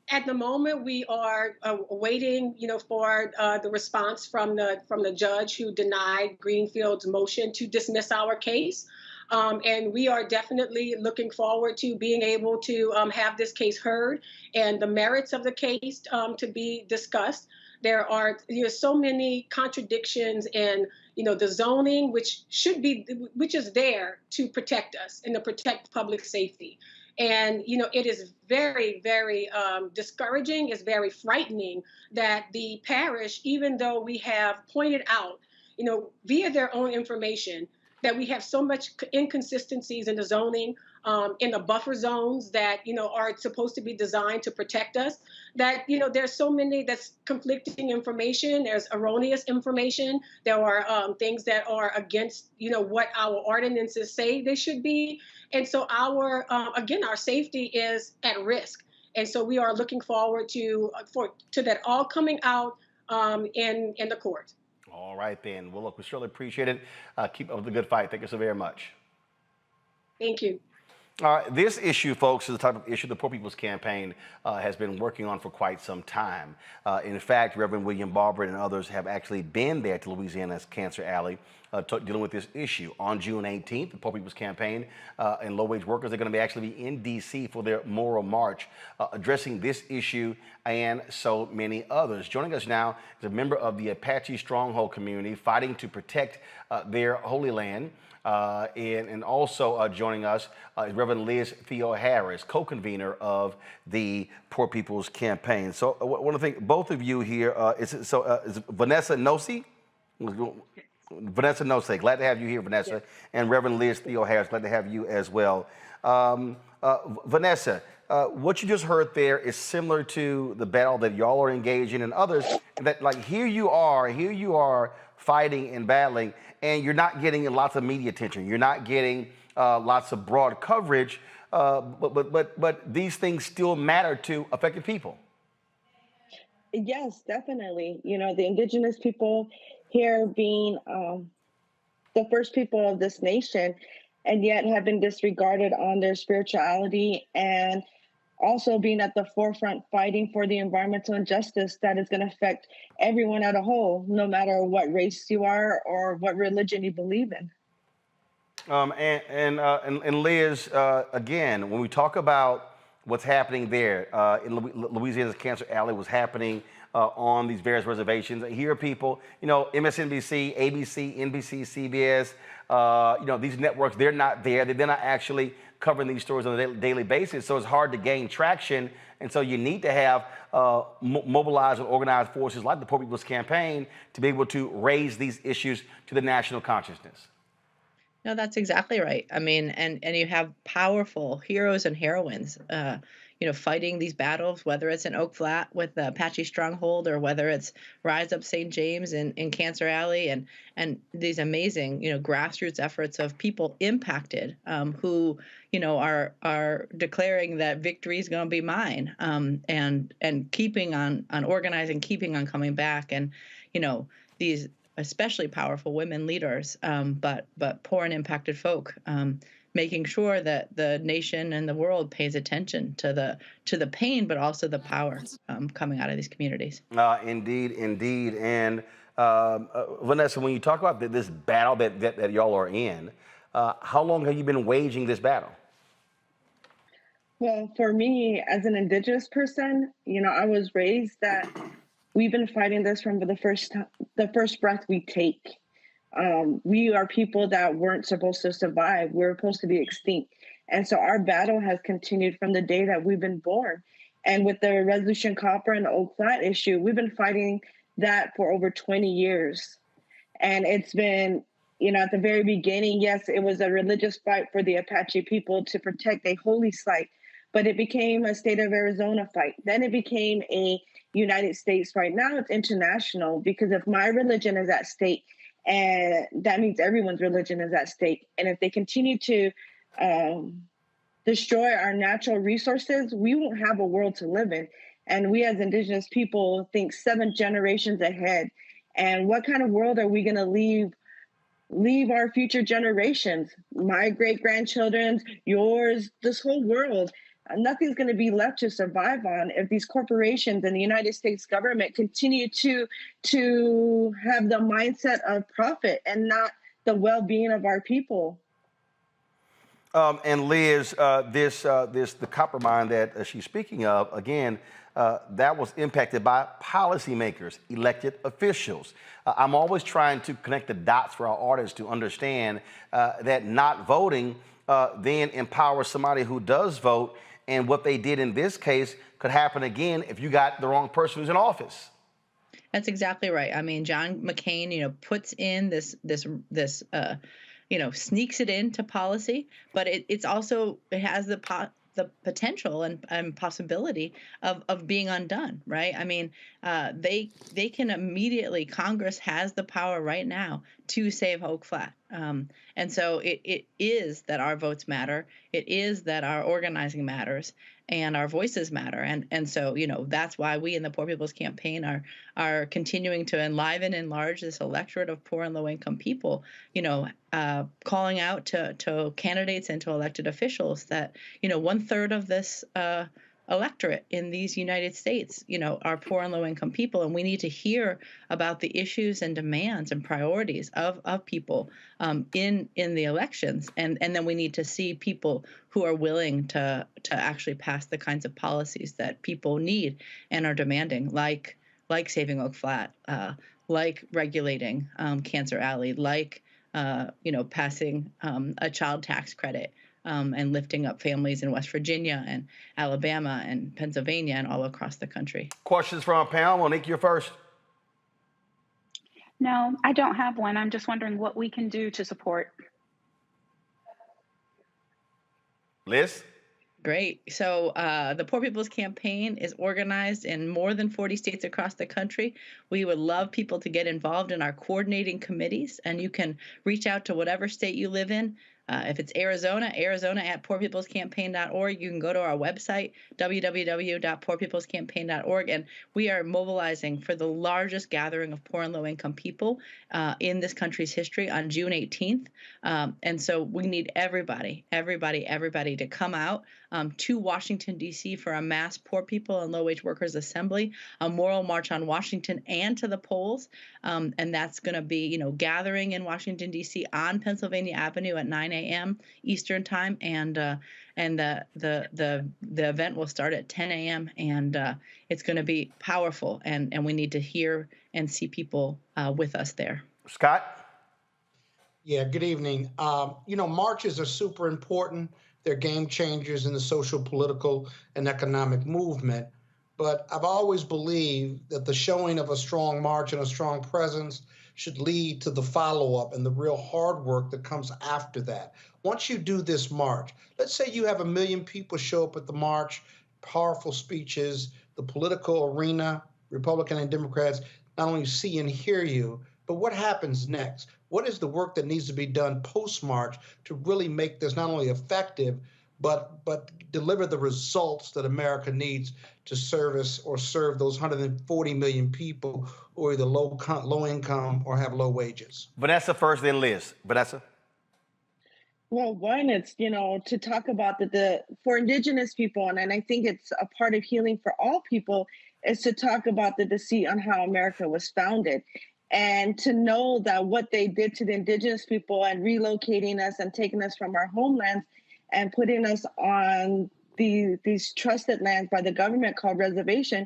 at the moment, we are waiting, for the response from the judge who denied Greenfield's motion to dismiss our case. And we are definitely looking forward to being able to have this case heard and the merits of the case to be discussed. There are so many contradictions in the zoning, which is there to protect us and to protect public safety. And it is very, very discouraging. It's very frightening that the parish, even though we have pointed out, via their own information, that we have so much inconsistencies in the zoning, in the buffer zones that are supposed to be designed to protect us, that there's so many that's conflicting information. There's erroneous information. There are things that are against what our ordinances say they should be, and so our safety is at risk. And so we are looking forward to that all coming out in the court. All right, then. Well, look, we certainly appreciate it. Keep up the good fight. Thank you so very much. Thank you. All right, this issue, folks, is the type of issue the Poor People's Campaign has been working on for quite some time. In fact, Reverend William Barber and others have actually been there to Louisiana's Cancer Alley dealing with this issue. On June 18th, the Poor People's Campaign and low-wage workers are going to actually be in D.C. for their Moral March, addressing this issue and so many others. Joining us now is a member of the Apache Stronghold community fighting to protect their holy land. And also joining us is Reverend Liz Theo-Harris, co-convener of the Poor People's Campaign. So I want to thank both of you here. Is Vanessa Nosey? Vanessa Nosey, glad to have you here, Vanessa. Yes. And Reverend Liz Theo-Harris, glad to have you as well. Vanessa, what you just heard there is similar to the battle that y'all are engaged in and others, that like here you are fighting and battling, and you're not getting lots of media attention. You're not getting lots of broad coverage, but these things still matter to affected people. Yes, definitely. The indigenous people here being the first people of this nation, and yet have been disregarded on their spirituality, and also being at the forefront fighting for the environmental injustice that is going to affect everyone as a whole, no matter what race you are or what religion you believe in. And Liz, again, when we talk about what's happening there in Louisiana's Cancer Alley, was happening on these various reservations. Here are people, MSNBC, ABC, NBC, CBS, these networks, they're not there. They're not actually covering these stories on a daily basis, so it's hard to gain traction. And so you need to have mobilized and organized forces like the Poor People's Campaign to be able to raise these issues to the national consciousness. No, that's exactly right. I mean, and you have powerful heroes and heroines, fighting these battles, whether it's in Oak Flat with the Apache Stronghold or whether it's Rise Up St. James in Cancer Alley, and these amazing, grassroots efforts of people impacted who, are declaring that victory is going to be mine, and keeping on organizing, keeping on coming back, and these especially powerful women leaders, but poor and impacted folk, making sure that the nation and the world pays attention to the pain, but also the power coming out of these communities. Indeed. And Vanessa, when you talk about this battle that y'all are in, how long have you been waging this battle? Well, for me, as an Indigenous person, I was raised that we've been fighting this from the first breath we take. We are people that weren't supposed to survive. We're supposed to be extinct. And so our battle has continued from the day that we've been born. And with the Resolution Copper and the Oak Flat issue, we've been fighting that for over 20 years. And it's been, at the very beginning, yes, it was a religious fight for the Apache people to protect a holy site, but it became a state of Arizona fight. Then it became a United States fight. Now it's international, because if my religion is at stake, and that means everyone's religion is at stake. And if they continue to destroy our natural resources, we won't have a world to live in. And we as Indigenous people think 7 generations ahead. And what kind of world are we going to leave our future generations? My great-grandchildren's, yours, this whole world. Nothing's going to be left to survive on if these corporations and the United States government continue to have the mindset of profit and not the well-being of our people. And Liz, the copper mine that she's speaking of, again, that was impacted by policymakers, elected officials. I'm always trying to connect the dots for our audience to understand that not voting then empowers somebody who does vote, and what they did in this case could happen again if you got the wrong person who's in office. That's exactly right. I mean, John McCain, puts in this sneaks it into policy, but it also has the potential and possibility of being undone, right? I mean, they can immediately, Congress has the power right now to save Oak Flat. And so it is that our votes matter. It is that our organizing matters and our voices matter. And so, that's why we in the Poor People's Campaign are continuing to enlarge this electorate of poor and low income people, calling out to candidates and to elected officials that, 1/3 of this electorate in these United States, are poor and low income people. And we need to hear about the issues and demands and priorities of people in the elections. And then we need to see people who are willing to actually pass the kinds of policies that people need and are demanding, like saving Oak Flat, like regulating Cancer Alley, like passing a child tax credit, and lifting up families in West Virginia and Alabama and Pennsylvania and all across the country. Questions from our panel. Monique, you're first. No, I don't have one. I'm just wondering what we can do to support. Liz? Great. So the Poor People's Campaign is organized in more than 40 states across the country. We would love people to get involved in our coordinating committees, and you can reach out to whatever state you live in. If it's Arizona at poorpeoplescampaign.org. You can go to our website, www.poorpeoplescampaign.org, and we are mobilizing for the largest gathering of poor and low-income people in this country's history on June 18th. And so we need everybody to come out to Washington, D.C. for a mass Poor People and Low-Wage Workers Assembly, a moral march on Washington and to the polls. And that's going to be, gathering in Washington, D.C. on Pennsylvania Avenue at 9 a.m. Eastern time, and the event will start at 10 a.m. and it's going to be powerful, and we need to hear and see people with us there. Scott? Yeah, good evening. Marches are super important. They're game changers in the social, political, and economic movement. But I've always believed that the showing of a strong march and a strong presence should lead to the follow-up and the real hard work that comes after that. Once you do this march, let's say you have 1 million people show up at the march, powerful speeches, the political arena, Republican and Democrats, not only see and hear you, but what happens next? What is the work that needs to be done post-march to really make this not only effective, but deliver the results that America needs to service or serve those 140 million people who are either low income or have low wages? Vanessa first, then Liz. Vanessa? Well, one, it's, to talk about for Indigenous people, and I think it's a part of healing for all people, is to talk about the deceit on how America was founded. And to know that what they did to the Indigenous people and relocating us and taking us from our homelands and putting us on these trusted lands by the government called reservation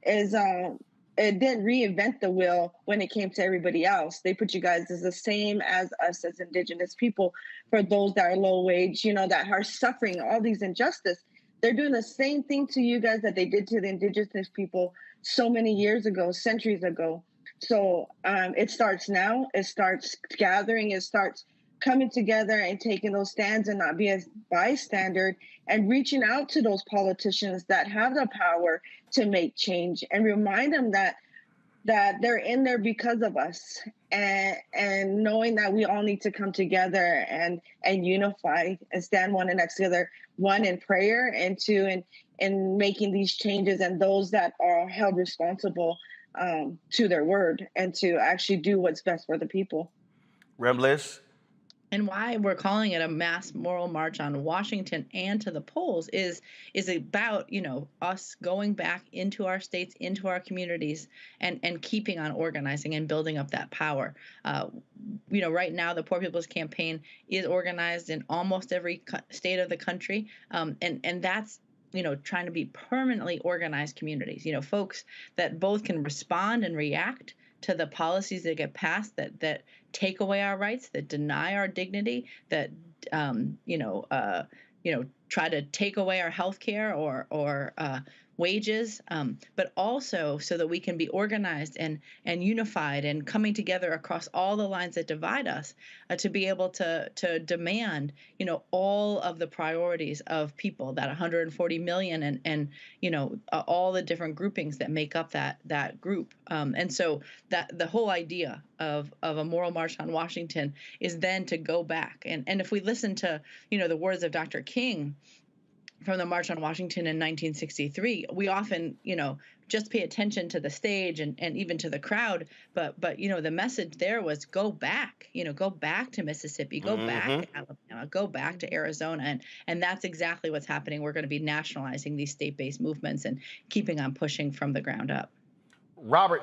is it didn't reinvent the wheel when it came to everybody else. They put you guys as the same as us as Indigenous people. For those that are low wage, that are suffering all these injustice, they're doing the same thing to you guys that they did to the Indigenous people so many years ago, centuries ago. So it starts now. It starts gathering. It starts coming together and taking those stands and not be a bystander, and reaching out to those politicians that have the power to make change and remind them that they're in there because of us, and knowing that we all need to come together and unify and stand one next together, one in prayer and two in making these changes, and those that are held responsible to their word and to actually do what's best for the people. Liz? And why we're calling it a mass moral march on Washington and to the polls is about, us going back into our states, into our communities, and keeping on organizing and building up that power. Right now the Poor People's Campaign is organized in almost every state of the country, and that's trying to be permanently organized communities. Folks that both can respond and react to the policies that get passed that take away our rights, that deny our dignity, that try to take away our health care or wages, but also so that we can be organized and unified and coming together across all the lines that divide us to be able to demand, all of the priorities of people, that 140 million and all the different groupings that make up that group. And so that the whole idea of a moral march on Washington is then to go back. And if we listen to, the words of Dr. King from the March on Washington in 1963, we often, just pay attention to the stage and even to the crowd. But the message there was go back, go back to Mississippi, go back to Alabama, go back to Arizona. And that's exactly what's happening. We're going to be nationalizing these state-based movements and keeping on pushing from the ground up. Robert.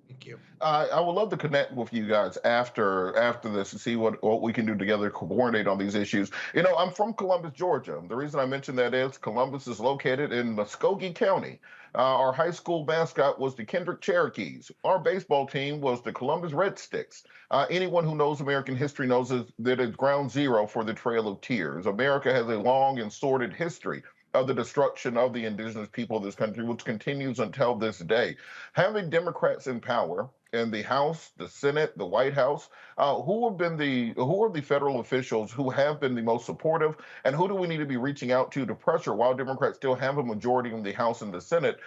Thank you. I would love to connect with you guys after this and see what we can do together to coordinate on these issues. I'm from Columbus, Georgia. The reason I mention that is Columbus is located in Muskogee County. Our high school mascot was the Kendrick Cherokees. Our baseball team was the Columbus Red Sticks. Anyone who knows American history knows that it's ground zero for the Trail of Tears. America has a long and sordid history of the destruction of the indigenous people of this country, which continues until this day. Having Democrats in power in the House, the Senate, the White House, who are the federal officials who have been the most supportive, and who do we need to be reaching out to pressure while Democrats still have a majority in the House and the Senate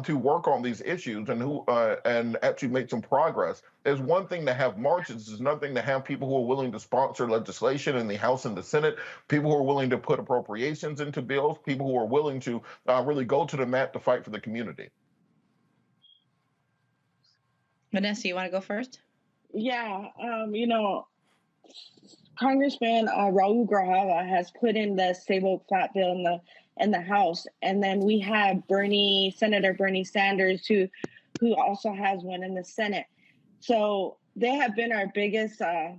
to work on these issues and actually make some progress? There's one thing to have marches. It's another thing to have people who are willing to sponsor legislation in the House and the Senate, people who are willing to put appropriations into bills, people who are willing to really go to the mat to fight for the community. Vanessa, you want to go first? Yeah, Congressman Raul Grijalva has put in the Sable Flat bill in the House, and then we have Senator Bernie Sanders, who also has one in the Senate. So they have been our biggest, I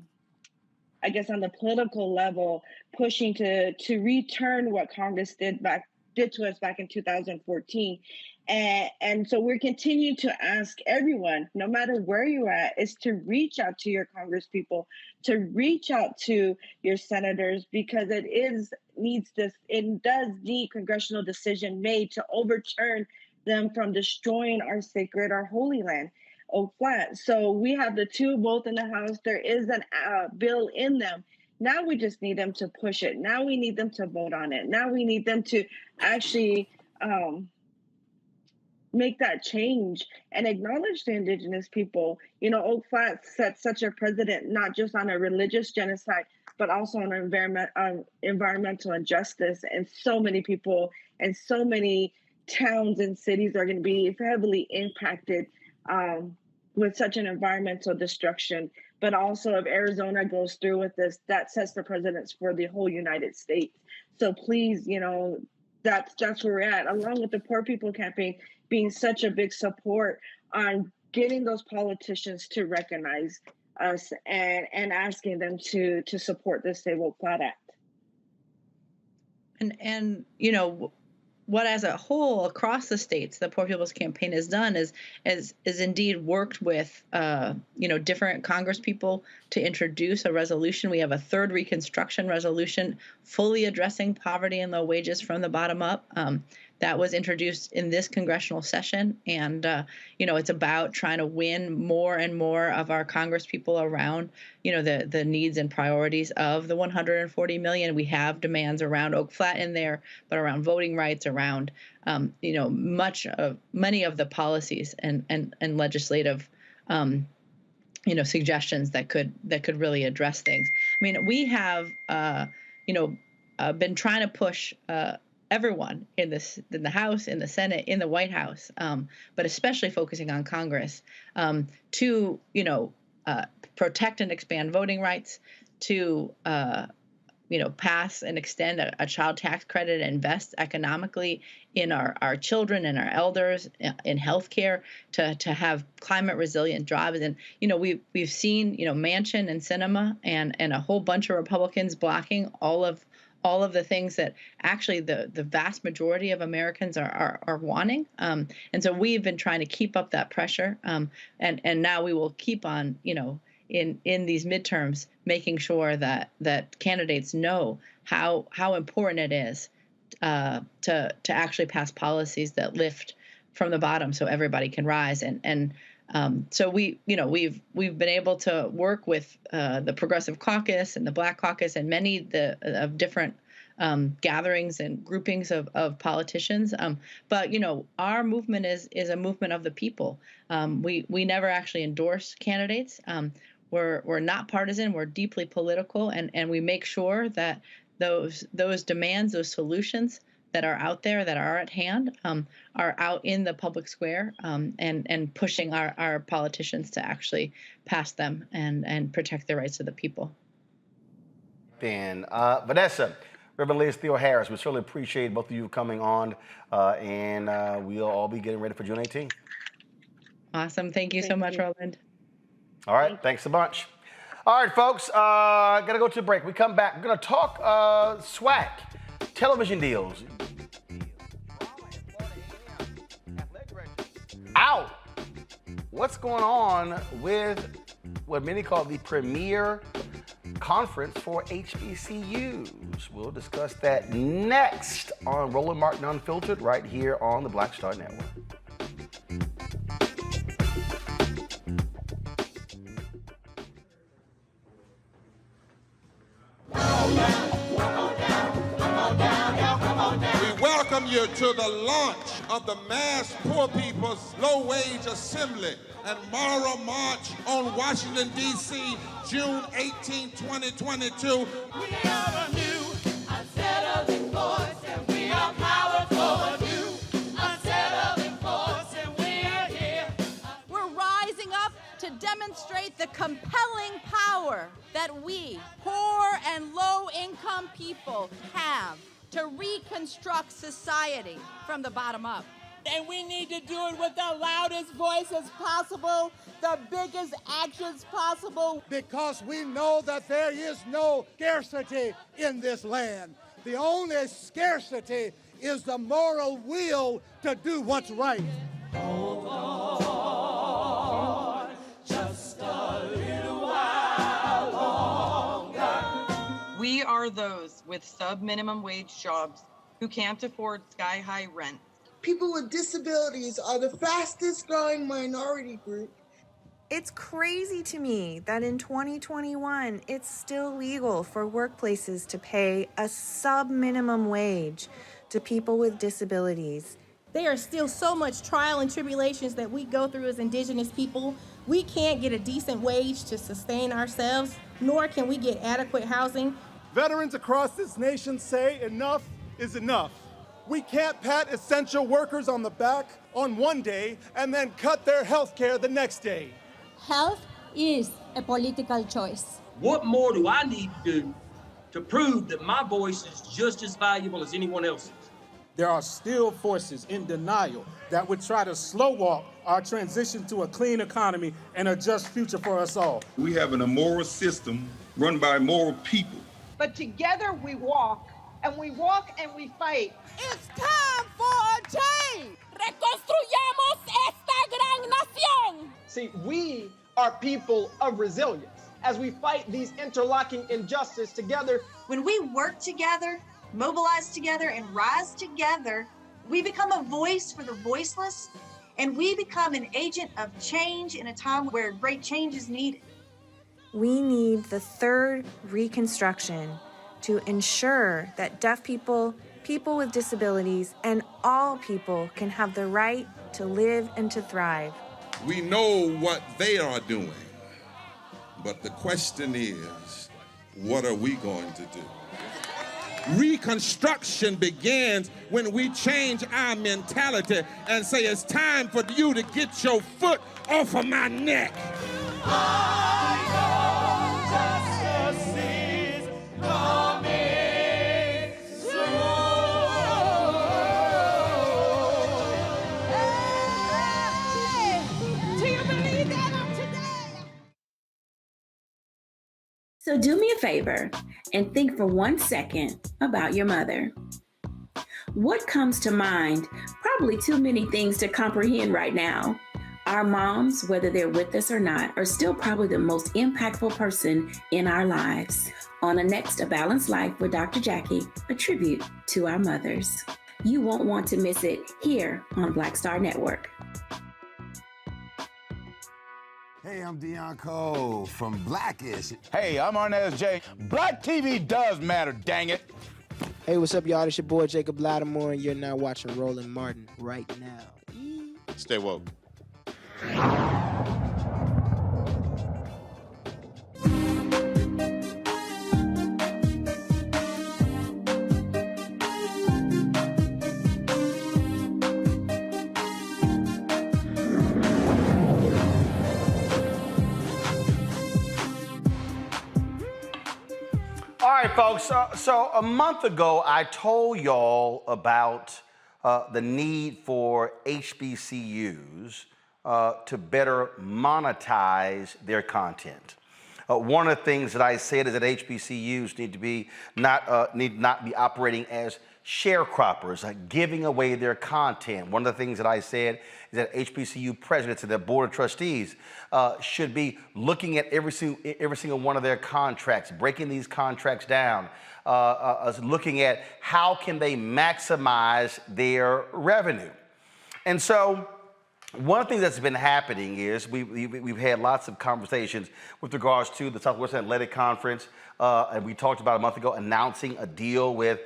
guess, on the political level, pushing to return what Congress did to us back in 2014. And so we're continuing to ask everyone, no matter where you're at, is to reach out to your congresspeople, to reach out to your senators, because it does need congressional decision made to overturn them from destroying our holy land, Oak Flat. So we have the two both in the House. There is a bill in them. Now we just need them to push it. Now we need them to vote on it. Now we need them to actually make that change and acknowledge the indigenous people. Oak Flat set such a precedent, not just on a religious genocide, but also on environmental injustice. And so many people and so many towns and cities are going to be heavily impacted with such an environmental destruction. But also, if Arizona goes through with this, that sets the precedence for the whole United States. So please, that's where we're at, along with the Poor People Campaign being such a big support on getting those politicians to recognize us and asking them to support the Sable Flat Act. And what as a whole across the states the Poor People's Campaign has done is indeed worked with different congresspeople to introduce a resolution. We have a third Reconstruction resolution fully addressing poverty and low wages from the bottom up. That was introduced in this congressional session, and it's about trying to win more and more of our congresspeople around the needs and priorities of the 140 million. We have demands around Oak Flat in there, but around voting rights, around many of the policies and legislative suggestions that could really address things. I mean, we have been trying to push everyone in the House, in the Senate, in the White House, but especially focusing on Congress, to protect and expand voting rights, to pass and extend a child tax credit and invest economically in our children and our elders, in healthcare, to have climate resilient jobs. And we've seen Manchin and Sinema and a whole bunch of Republicans blocking all of the things that actually the vast majority of Americans are wanting. And so we've been trying to keep up that pressure. And now we will keep on, in these midterms, making sure that candidates know how important it is to actually pass policies that lift from the bottom so everybody can rise. So we've been able to work with the Progressive Caucus and the Black Caucus and many of different gatherings and groupings of politicians. But our movement is a movement of the people. We never actually endorse candidates. We're not partisan. We're deeply political, and we make sure that those demands, those solutions that are out there, that are at hand, are out in the public square, and pushing our politicians to actually pass them and protect the rights of the people. And Vanessa, Reverend Liz Theo Harris, we certainly appreciate both of you coming on, and we'll all be getting ready for June 18th. Awesome. Thank you so much, Roland. All right. Thanks a bunch. All right, folks, got to go to the break. We come back. We're going to talk SWAC, television deals. Ow! What's going on with what many call the premier conference for HBCUs? We'll discuss that next on Roland Martin Unfiltered right here on the Black Star Network. We welcome you to the launch of the Mass Poor People's Low Wage Assembly and Moral March on Washington, D.C., June 18, 2022. We are a new, unsettling force, and we are powerful. New, unsettling force, and we are here. We're rising up to demonstrate the compelling power that we, poor and low-income people, have to reconstruct society from the bottom up. And we need to do it with the loudest voices possible, the biggest actions possible. Because we know that there is no scarcity in this land. The only scarcity is the moral will to do what's right. Hold on, just a little while longer. We are those with sub-minimum wage jobs who can't afford sky-high rent. People with disabilities are the fastest growing minority group. It's crazy to me that in 2021, it's still legal for workplaces to pay a sub-minimum wage to people with disabilities. There are still so much trial and tribulations that we go through as Indigenous people. We can't get a decent wage to sustain ourselves, nor can we get adequate housing. Veterans across this nation say enough is enough. We can't pat essential workers on the back on one day and then cut their health care the next day. Health is a political choice. What more do I need to do to prove that my voice is just as valuable as anyone else's? There are still forces in denial that would try to slow walk our transition to a clean economy and a just future for us all. We have an immoral system run by immoral people. But together we walk, and we walk and we fight. It's time for a change! Reconstruyamos esta gran nación! See, we are people of resilience. As we fight these interlocking injustices together. When we work together, mobilize together, and rise together, we become a voice for the voiceless, and we become an agent of change in a time where great change is needed. We need the third reconstruction to ensure that deaf people, people with disabilities, and all people can have the right to live and to thrive. We know what they are doing, but the question is, what are we going to do? Reconstruction begins when we change our mentality and say it's time for you to get your foot off of my neck. I know just a So do me a favor and think for 1 second about your mother. What comes to mind? Probably too many things to comprehend right now. Our moms, whether they're with us or not, are still probably the most impactful person in our lives. On the next A Balanced Life with Dr. Jackie, a tribute to our mothers. You won't want to miss it here on Black Star Network. Hey, I'm Deion Cole from Blackish. Hey, I'm Arnez J. Black TV does matter, dang it. Hey, what's up, y'all? It's your boy Jacob Lattimore, and you're now watching Roland Martin right now. Stay woke. All right, folks. So a month ago, I told y'all about the need for HBCUs to better monetize their content. One of the things that I said is that HBCUs need to be need not be operating as sharecroppers, giving away their content. One of the things that I said is that HBCU presidents and their board of trustees should be looking at every single one of their contracts, breaking these contracts down, looking at how can they maximize their revenue. And so one of the things that's been happening is we've had lots of conversations with regards to the Southwestern Athletic Conference, and we talked about a month ago announcing a deal with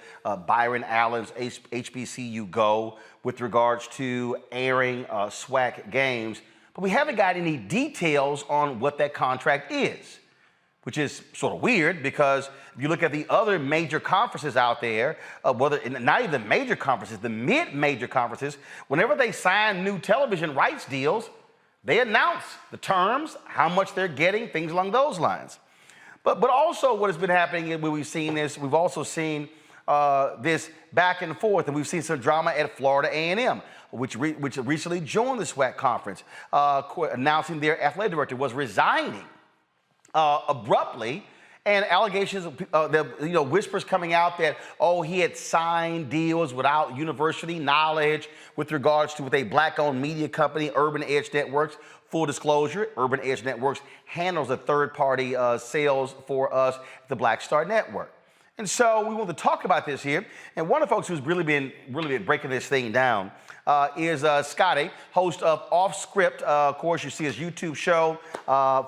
Byron Allen's HBCU Go with regards to airing SWAC games, but we haven't got any details on what that contract is, which is sort of weird because if you look at the other major conferences out there, not even the major conferences, the mid-major conferences, whenever they sign new television rights deals, they announce the terms, how much they're getting, things along those lines. But also what has been happening when we've seen this, we've also seen this back and forth, and we've seen some drama at Florida A&M, which recently joined the SWAC conference, announcing their athletic director was resigning abruptly, and allegations, whispers coming out that, he had signed deals without university knowledge with regards to with a black-owned media company, Urban Edge Networks. Full disclosure, Urban Edge Networks handles the third-party sales for us, the Black Star Network. And so we want to talk about this here. And one of the folks who's really been breaking this thing down is Scotty, host of Off Script. Of course, you see his YouTube show.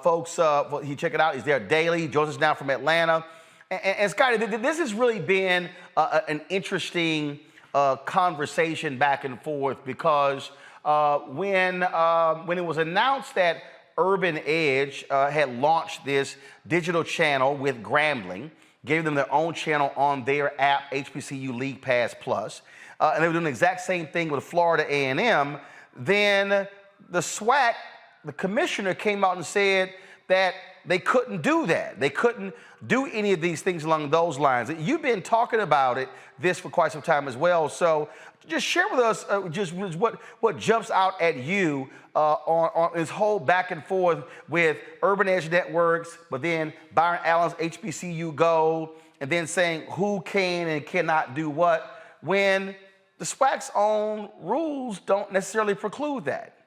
Folks, you check it out. He's there daily. He joins us now from Atlanta. And Scotty, this has really been an interesting conversation back and forth because when it was announced that Urban Edge had launched this digital channel with Grambling, gave them their own channel on their app, HBCU League Pass Plus, and they were doing the exact same thing with Florida A&M, then the SWAC, the commissioner, came out and said that they couldn't do that. They couldn't do any of these things along those lines. You've been talking about this for quite some time as well. So just share with us just what jumps out at you on this whole back and forth with Urban Edge Networks, but then Byron Allen's HBCU Go, and then saying who can and cannot do what when the SWAC's own rules don't necessarily preclude that.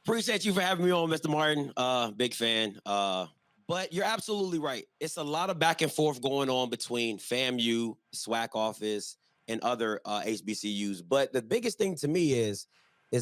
Appreciate you for having me on, Mr. Martin. Big fan. But you're absolutely right. It's a lot of back and forth going on between FAMU, SWAC office, and other HBCUs. But the biggest thing to me is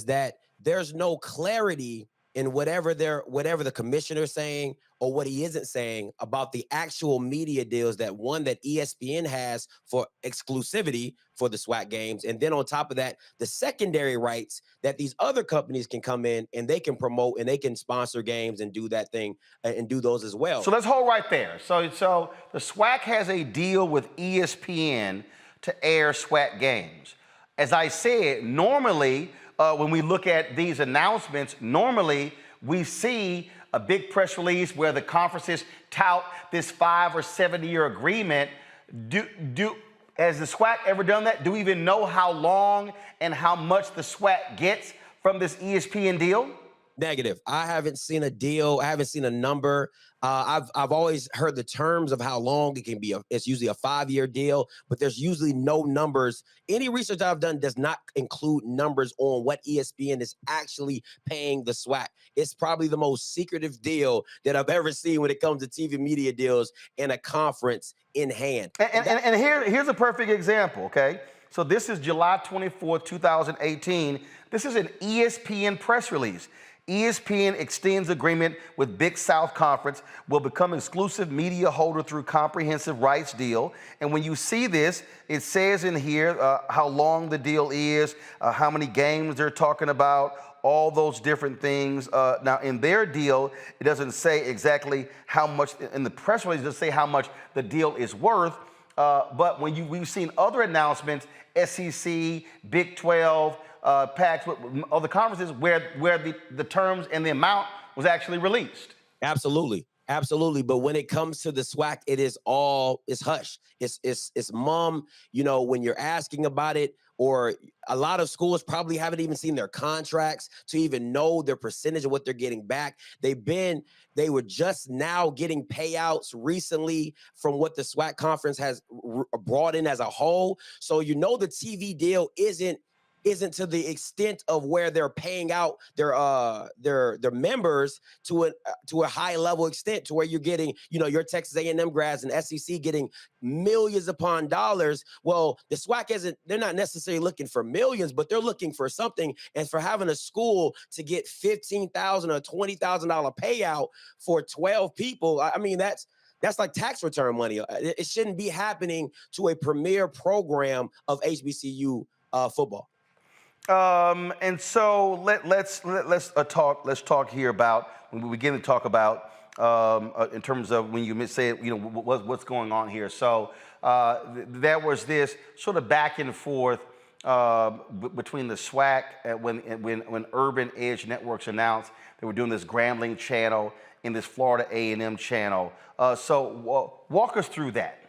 that there's no clarity in whatever the commissioner's saying or what he isn't saying about the actual media deals that ESPN has for exclusivity for the SWAC games. And then on top of that, the secondary rights that these other companies can come in and they can promote and they can sponsor games and do that thing and do those as well. So let's hold right there. So the SWAC has a deal with ESPN to air SWAC games. As I said, normally, when we look at these announcements, normally we see a big press release where the conferences tout this 5 or 7 year agreement. Has the SWAC ever done that? Do we even know how long and how much the SWAC gets from this ESPN deal? Negative. I haven't seen a deal. I haven't seen a number. I've always heard the terms of how long it can be. It's usually a 5-year deal, but there's usually no numbers. Any research I've done does not include numbers on what ESPN is actually paying the SWAC. It's probably the most secretive deal that I've ever seen when it comes to TV media deals and a conference in hand. And here's a perfect example, okay? So this is July 24th, 2018. This is an ESPN press release. ESPN extends agreement with Big South Conference, will become exclusive media holder through comprehensive rights deal. And when you see this, it says in here how long the deal is, how many games they're talking about, all those different things. Now, in their deal, it doesn't say exactly how much, in the press release, it doesn't say how much the deal is worth. But when we've seen other announcements, SEC, Big 12, PACs, other conferences where the terms and the amount was actually released. Absolutely. Absolutely. But when it comes to the SWAC, it's hush. It's mum, when you're asking about it, or a lot of schools probably haven't even seen their contracts to even know their percentage of what they're getting back. They were just now getting payouts recently from what the SWAC conference has brought in as a whole. So the TV deal isn't to the extent of where they're paying out their members to a high level extent, to where you're getting, your Texas A&M grads and SEC getting millions upon dollars. Well, the SWAC they're not necessarily looking for millions, but they're looking for something. And for having a school to get $15,000 or $20,000 payout for 12 people, I mean, that's like tax return money. It shouldn't be happening to a premier program of HBCU football. And so let's talk here about, when we begin to talk about in terms of when you say what's going on here. So there was this sort of back and forth between the SWAC when Urban Edge Networks announced they were doing this Grambling channel and this Florida A&M channel. So walk us through that.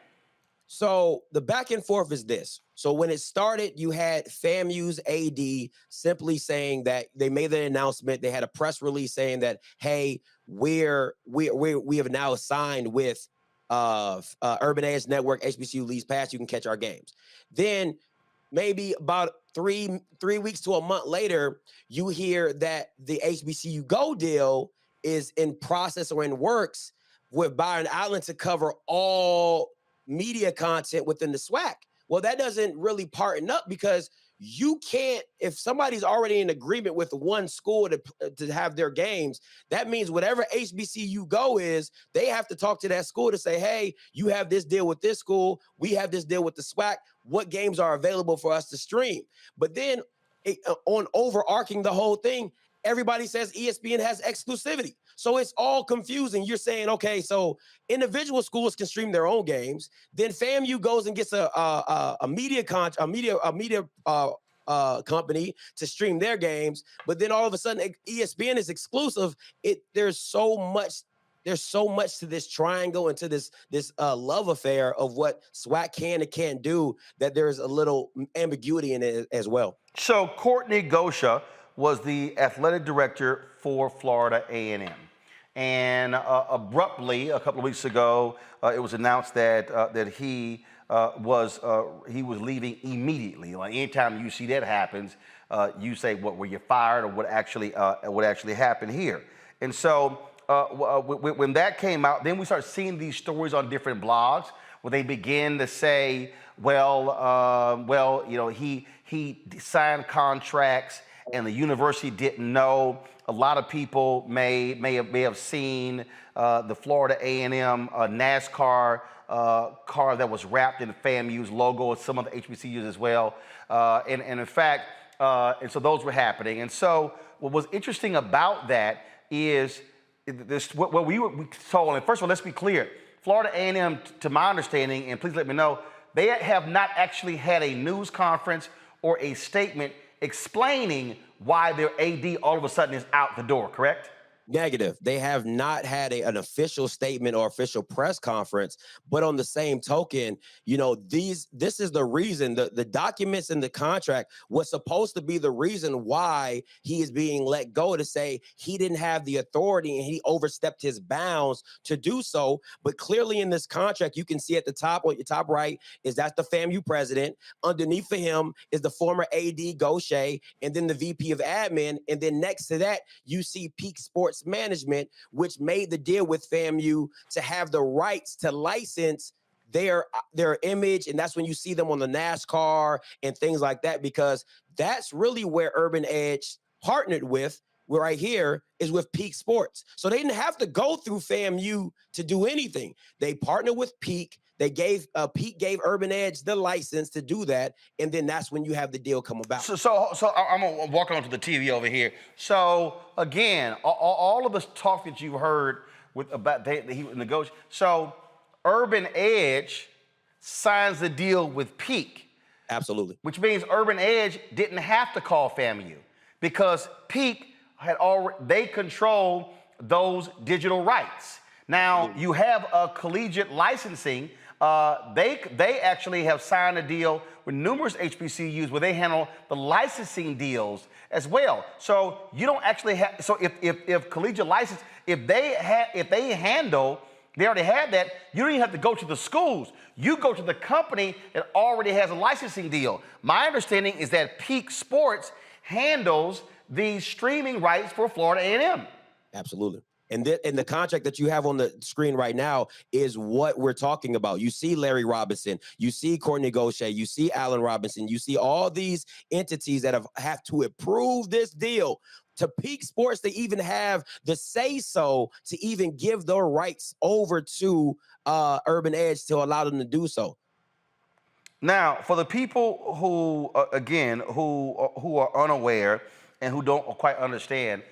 So the back and forth is this. So when it started, you had FAMU's AD simply saying that they made the announcement. They had a press release saying that, hey, we have now signed with Urban Edge Network, HBCU Leagues Pass. You can catch our games. Then maybe about three weeks to a month later, you hear that the HBCU Go deal is in process or in works with Byron Allen to cover all media content within the SWAC. Well, that doesn't really partner up, because you can't, if somebody's already in agreement with one school to have their games, that means whatever HBCU Go is, they have to talk to that school to say, hey, you have this deal with this school, we have this deal with the SWAC, what games are available for us to stream? But then on overarching the whole thing, everybody says ESPN has exclusivity. So it's all confusing. You're saying, okay, so individual schools can stream their own games. Then FAMU goes and gets a media company to stream their games. But then all of a sudden, ESPN is exclusive. There's so much to this triangle and to this love affair of what SWAC can and can't do, that there's a little ambiguity in it as well. So Courtney Gosha was the athletic director for Florida A&M. And abruptly, a couple of weeks ago, it was announced that he was leaving immediately. Like, anytime you see that happens, you say, "What, were you fired, or what actually happened here?" And so when that came out, then we start seeing these stories on different blogs where they begin to say, he signed contracts and the university didn't know. A lot of people may have seen the Florida A&M NASCAR car that was wrapped in FAMU's logo, and some of the HBCUs as well. And in fact, and so those were happening. And so what was interesting about that is this, what we saw. And first of all, let's be clear. Florida A&M, to my understanding, and please let me know, they have not actually had a news conference or a statement explaining why their AD all of a sudden is out the door, correct? Negative. They have not had an official statement or official press conference. But on the same token, you know, this is the reason the documents in the contract was supposed to be the reason why he is being let go, to say he didn't have the authority and he overstepped his bounds to do so. But clearly in this contract, you can see at the top, on your top right, is that's the FAMU president. Underneath of him is the former AD Gaucher, and then the VP of admin. And then next to that, you see Peak Sports Management, which made the deal with FAMU to have the rights to license their image. And that's when you see them on the NASCAR and things like that, because that's really where Urban Edge partnered with. Where right here is with Peak Sports. So they didn't have to go through FAMU to do anything. They partnered with Peak. They gave Peak gave Urban Edge the license to do that, and then that's when you have the deal come about. So I'm gonna walk onto the TV over here. So again, all of the talk that you've heard about he negotiate. So Urban Edge signs the deal with Peak. Absolutely. Which means Urban Edge didn't have to call FAMU because Peak had already, they control those digital rights. Now you have a collegiate licensing. They actually have signed a deal with numerous HBCUs where they handle the licensing deals as well. So you don't actually have. So if collegiate license, if they handle, they already have that. You don't even have to go to the schools. You go to the company that already has a licensing deal. My understanding is that Peak Sports handles the streaming rights for Florida A&M. Absolutely. And the contract that you have on the screen right now is what we're talking about. You see Larry Robinson, you see Courtney Gaucher, you see Allen Robinson, you see all these entities that have to approve this deal to Peak Sports to even have the say-so to even give their rights over to Urban Edge to allow them to do so. Now, for the people who, again, who are unaware and who don't quite understand,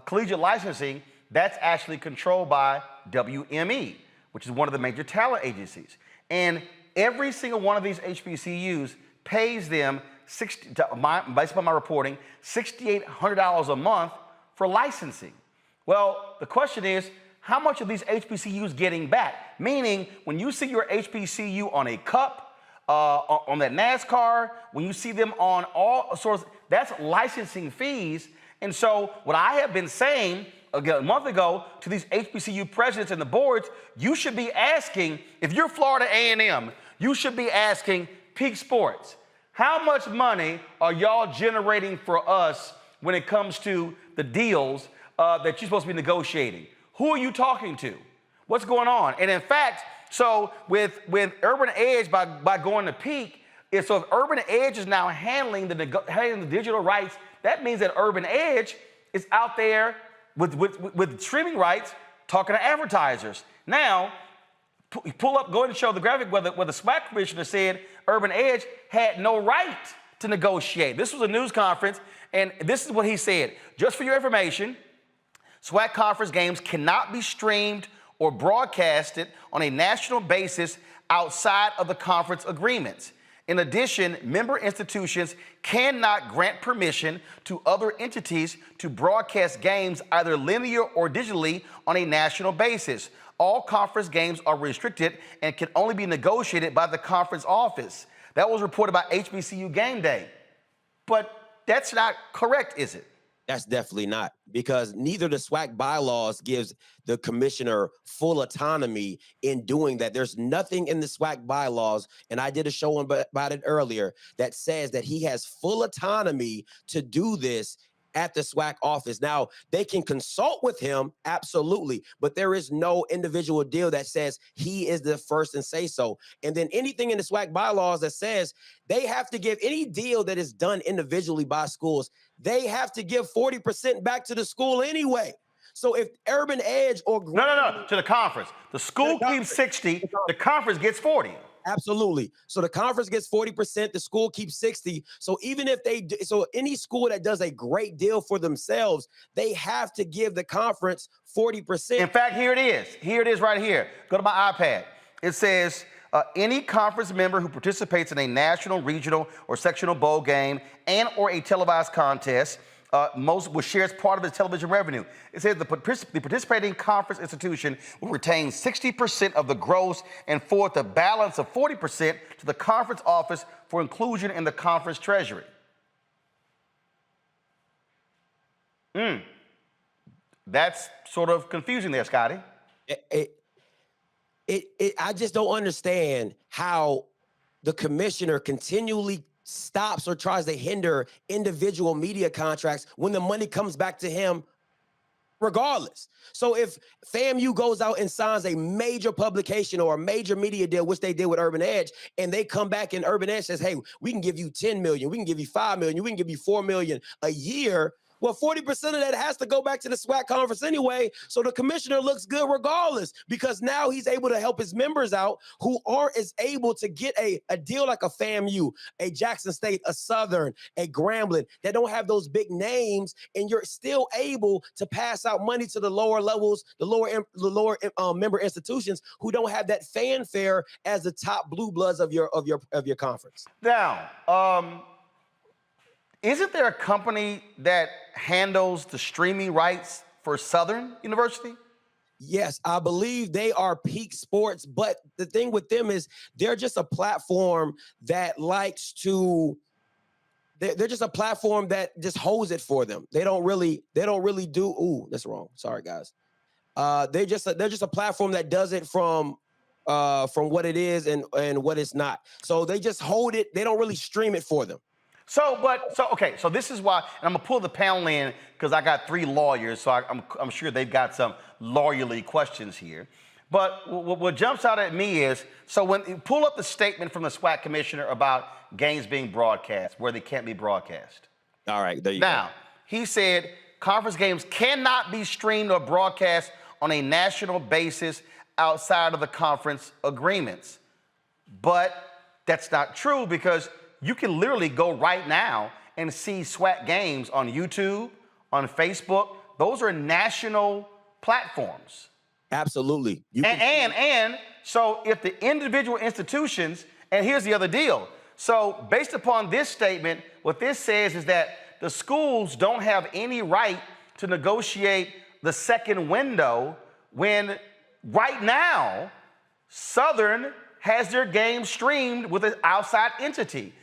collegiate licensing, that's actually controlled by WME, which is one of the major talent agencies. And every single one of these HBCUs pays them, based upon my reporting, $6,800 a month for licensing. Well, the question is, how much are these HBCUs getting back? Meaning, when you see your HBCU on a cup, on that NASCAR, when you see them on all sorts, that's licensing fees. And so what I have been saying again, a month ago to these HBCU presidents and the boards, you should be asking, if you're Florida A&M, you should be asking Peak Sports, how much money are y'all generating for us when it comes to the deals that you're supposed to be negotiating? Who are you talking to? What's going on? And in fact, so with Urban Edge, by going to Peak, so if Urban Edge is now handling the digital rights, that means that Urban Edge is out there with streaming rights talking to advertisers. Now, pull up, go ahead and show the graphic where the SWAC commissioner said Urban Edge had no right to negotiate. This was a news conference, and this is what he said. Just for your information, SWAC conference games cannot be streamed or broadcasted on a national basis outside of the conference agreements. In addition, member institutions cannot grant permission to other entities to broadcast games either linear or digitally on a national basis. All conference games are restricted and can only be negotiated by the conference office. That was reported by HBCU Game Day. But that's not correct, is it? That's definitely not, because neither the SWAC bylaws gives the commissioner full autonomy in doing that. There's nothing in the SWAC bylaws, and I did a show about it earlier, that says that he has full autonomy to do this at the SWAC office. Now, they can consult with him, absolutely, but there is no individual deal that says he is the first and say so. And then anything in the SWAC bylaws that says they have to give any deal that is done individually by schools, they have to give 40% back to the school anyway. So if Urban Edge or... No, to the conference. The school keeps 60, the conference gets 40. Absolutely. So the conference gets 40%, the school keeps 60. So even if so any school that does a great deal for themselves, they have to give the conference 40%. In fact, here it is. Here it is right here. Go to my iPad. It says, any conference member who participates in a national, regional, or sectional bowl game and or a televised contest will share as part of its television revenue. It says the participating conference institution will retain 60% of the gross and forward the balance of 40% to the conference office for inclusion in the conference treasury. That's sort of confusing there, Scotty. I just don't understand how the commissioner continually stops or tries to hinder individual media contracts when the money comes back to him regardless. So if FAMU goes out and signs a major publication or a major media deal, which they did with Urban Edge, and they come back and Urban Edge says, hey, we can give you 10 million, we can give you 5 million, we can give you 4 million a year. Well, 40% of that has to go back to the SWAC conference anyway. So the commissioner looks good regardless, because now he's able to help his members out who aren't as able to get a deal like a FAMU, a Jackson State, a Southern, a Grambling, that don't have those big names, and you're still able to pass out money to the lower levels, the lower member institutions who don't have that fanfare as the top blue bloods of your conference. Now, isn't there a company that handles the streaming rights for Southern University? Yes, I believe they are Peak Sports, but the thing with them is they're just a platform that likes to. They're just a platform that just holds it for them. They don't really do. Ooh, that's wrong. Sorry, guys. They're just a platform that does it from what it is and what it's not. So they just hold it. They don't really stream it for them. So this is why, and I'm gonna pull the panel in because I got 3 lawyers, so I'm sure they've got some lawyerly questions here. But what jumps out at me is, so when you pull up the statement from the SWAC commissioner about games being broadcast where they can't be broadcast. All right, there you go. Now, he said conference games cannot be streamed or broadcast on a national basis outside of the conference agreements. But that's not true, because you can literally go right now and see SWAC games on YouTube, on Facebook. Those are national platforms. Absolutely. And so if the individual institutions, and here's the other deal. So based upon this statement, what this says is that the schools don't have any right to negotiate the second window when right now Southern has their game streamed with an outside entity.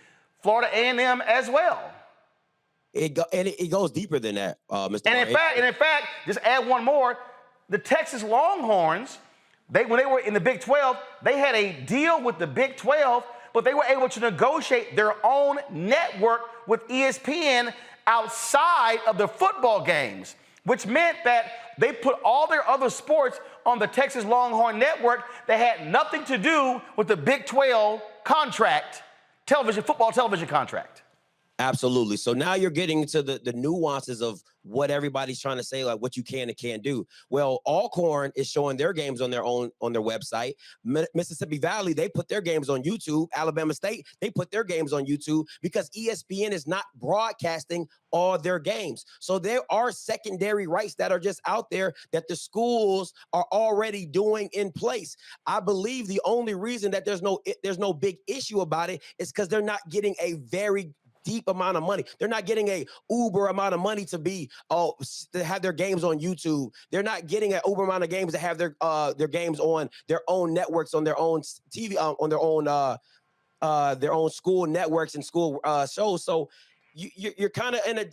Florida A&M as well. It goes deeper than that, Mr. And in fact, just add one more. The Texas Longhorns, when they were in the Big 12, they had a deal with the Big 12, but they were able to negotiate their own network with ESPN outside of the football games, which meant that they put all their other sports on the Texas Longhorn network that had nothing to do with the Big 12 contract. Football television contract. Absolutely. So now you're getting into the nuances of what everybody's trying to say, like what you can and can't do. Well, Alcorn is showing their games on their website. Mississippi Valley, they put their games on YouTube. Alabama State, they put their games on YouTube because ESPN is not broadcasting all their games. So there are secondary rights that are just out there that the schools are already doing in place. I believe the only reason that there's no big issue about it is because they're not getting a very deep amount of money. They're not getting a uber amount of money to have their games on YouTube. They're not getting an uber amount of games to have their games on their own networks, on their own TV, on their own school networks and school shows. So you're kind of in a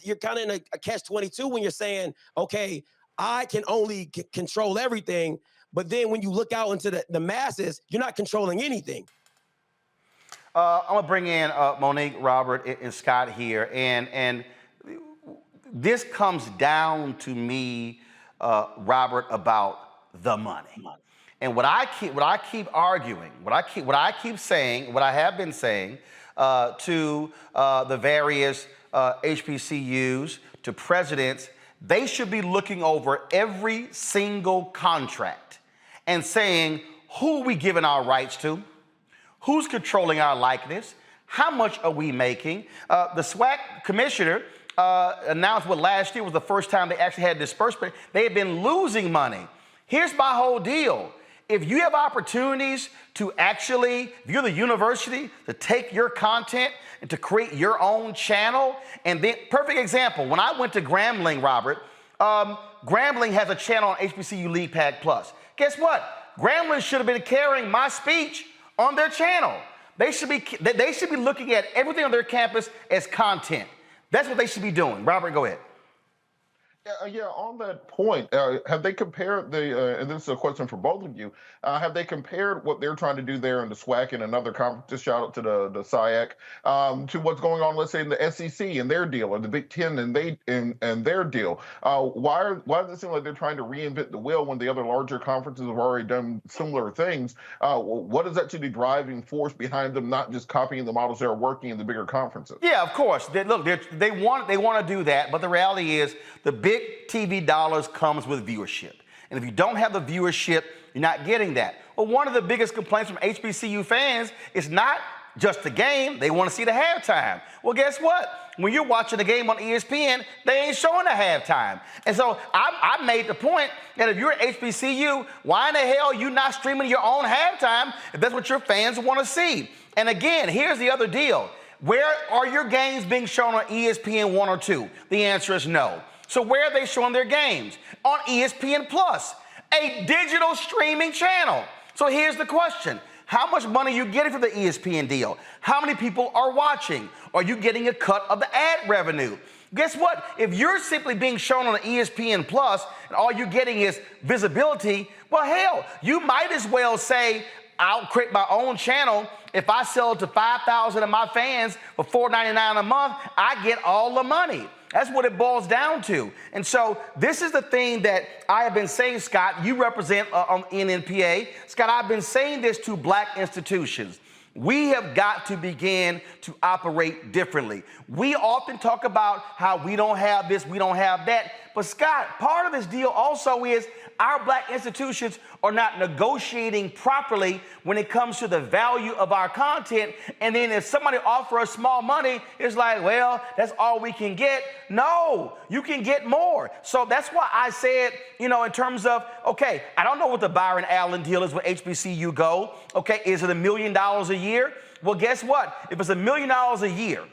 catch-22 when you're saying, okay, I can only control everything, but then when you look out into the masses, you're not controlling anything. I'm gonna bring in Monique, Robert, and Scott here, and this comes down to me, Robert, about the money. And what I keep arguing, what I keep saying, what I have been saying to the various HBCUs, to presidents, they should be looking over every single contract and saying, who are we giving our rights to? Who's controlling our likeness? How much are we making? The SWAC commissioner announced last year was the first time they actually had disbursement. They had been losing money. Here's my whole deal. if you have opportunities to actually, if you're the university, to take your content and to create your own channel, and then, perfect example, when I went to Grambling, Robert, Grambling has a channel on HBCU League Pack Plus. Guess what? Grambling should have been carrying my speech on their channel. They should be looking at everything on their campus as content. That's what they should be doing. Robert, go ahead. Yeah, on that point, have they compared and this is a question for both of you, have they compared what they're trying to do there in the SWAC and another conference, just shout out to the SIAC, to what's going on, let's say, in the SEC and their deal, or the Big Ten and their deal? Why does it seem like they're trying to reinvent the wheel when the other larger conferences have already done similar things? What is actually the driving force behind them not just copying the models that are working in the bigger conferences? Yeah, of course. They want to do that, but the reality is the big TV dollars comes with viewership. And if you don't have the viewership, you're not getting that. Well, one of the biggest complaints from HBCU fans is not just the game, they want to see the halftime. Well, guess what? When you're watching the game on ESPN, they ain't showing the halftime. And so I made the point that if you're at HBCU, why in the hell are you not streaming your own halftime if that's what your fans want to see? And again, here's the other deal. Where are your games being shown on ESPN 1 or 2? The answer is no. So where are they showing their games? On ESPN Plus, a digital streaming channel. So here's the question. How much money are you getting from the ESPN deal? How many people are watching? Are you getting a cut of the ad revenue? Guess what? If you're simply being shown on ESPN Plus and all you're getting is visibility, well, hell, you might as well say, I'll create my own channel. If I sell it to 5,000 of my fans for $4.99 a month, I get all the money. That's what it boils down to. And so this is the thing that I have been saying, Scott, you represent on NNPA. Scott, I've been saying this to black institutions. We have got to begin to operate differently. We often talk about how we don't have this, we don't have that. But Scott, part of this deal also is our black institutions are not negotiating properly when it comes to the value of our content. And then if somebody offers us small money, it's like, well, that's all we can get. No, you can get more. So that's why I said, in terms of, okay, I don't know what the Byron Allen deal is with HBCU Go. Okay, is it $1 million a year? Well, guess what? If it's $1 million a year,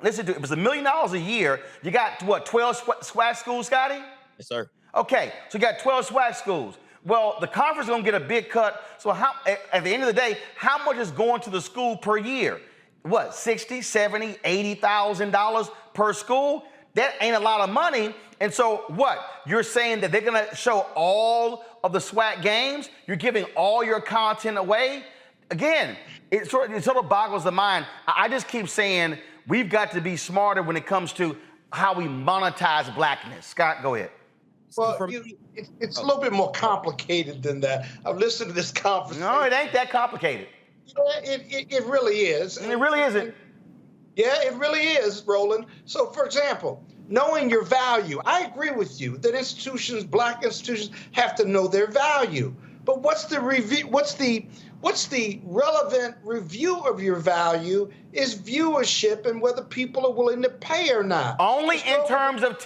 listen to it, if it's $1 million a year, you got, what, 12 SWAC schools, Scotty? Yes, sir. Okay, so you got 12 SWAC schools. Well, the conference is going to get a big cut. So at the end of the day, how much is going to the school per year? What, $60,000, $70,000, $80,000 per school? That ain't a lot of money. And so what? You're saying that they're going to show all of the SWAC games? You're giving all your content away? Again, it sort of boggles the mind. I just keep saying we've got to be smarter when it comes to how we monetize blackness. Scott, go ahead. Well, it's a little bit more complicated than that. I've listened to this conversation. No, it ain't that complicated. Yeah, it really is. It really isn't. Yeah, it really is, Roland. So, for example, knowing your value. I agree with you that institutions, black institutions, have to know their value. But what's the review? What's the relevant review of your value is viewership and whether people are willing to pay or not. Only in terms of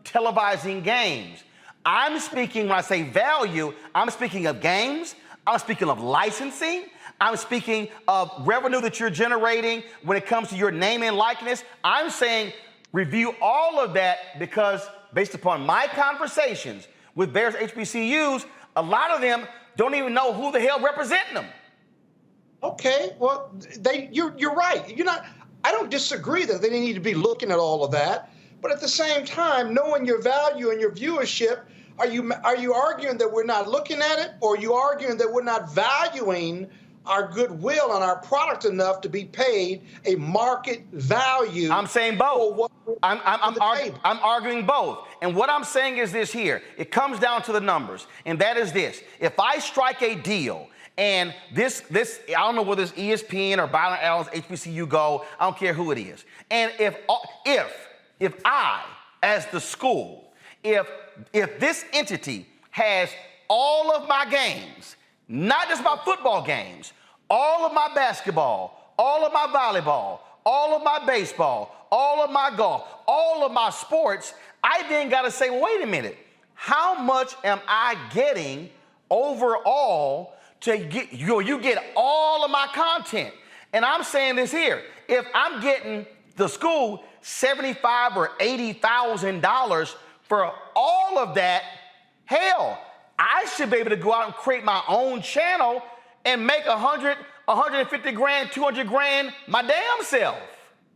televising games. I'm speaking, when I say value, I'm speaking of games, I'm speaking of licensing, I'm speaking of revenue that you're generating when it comes to your name and likeness. I'm saying review all of that because based upon my conversations with various HBCUs, a lot of them don't even know who the hell representing them. Okay, well, you're right. I don't disagree that they need to be looking at all of that. But at the same time, knowing your value and your viewership, are you arguing that we're not looking at it, or are you arguing that we're not valuing our goodwill and our product enough to be paid a market value? I'm saying both. I'm arguing both. And what I'm saying is this here. It comes down to the numbers, and that is this. If I strike a deal, and this I don't know whether it's ESPN or Byron Allen's HBCU Go, I don't care who it is. And if I, as the school, if this entity has all of my games, not just my football games, all of my basketball, all of my volleyball, all of my baseball, all of my golf, all of my sports, I then got to say, well, wait a minute, how much am I getting overall to get you get all of my content. And I'm saying this here: if I'm getting the school $75,000 or $80,000 for all of that, hell, I should be able to go out and create my own channel and make 100, 150 grand, 200 grand my damn self.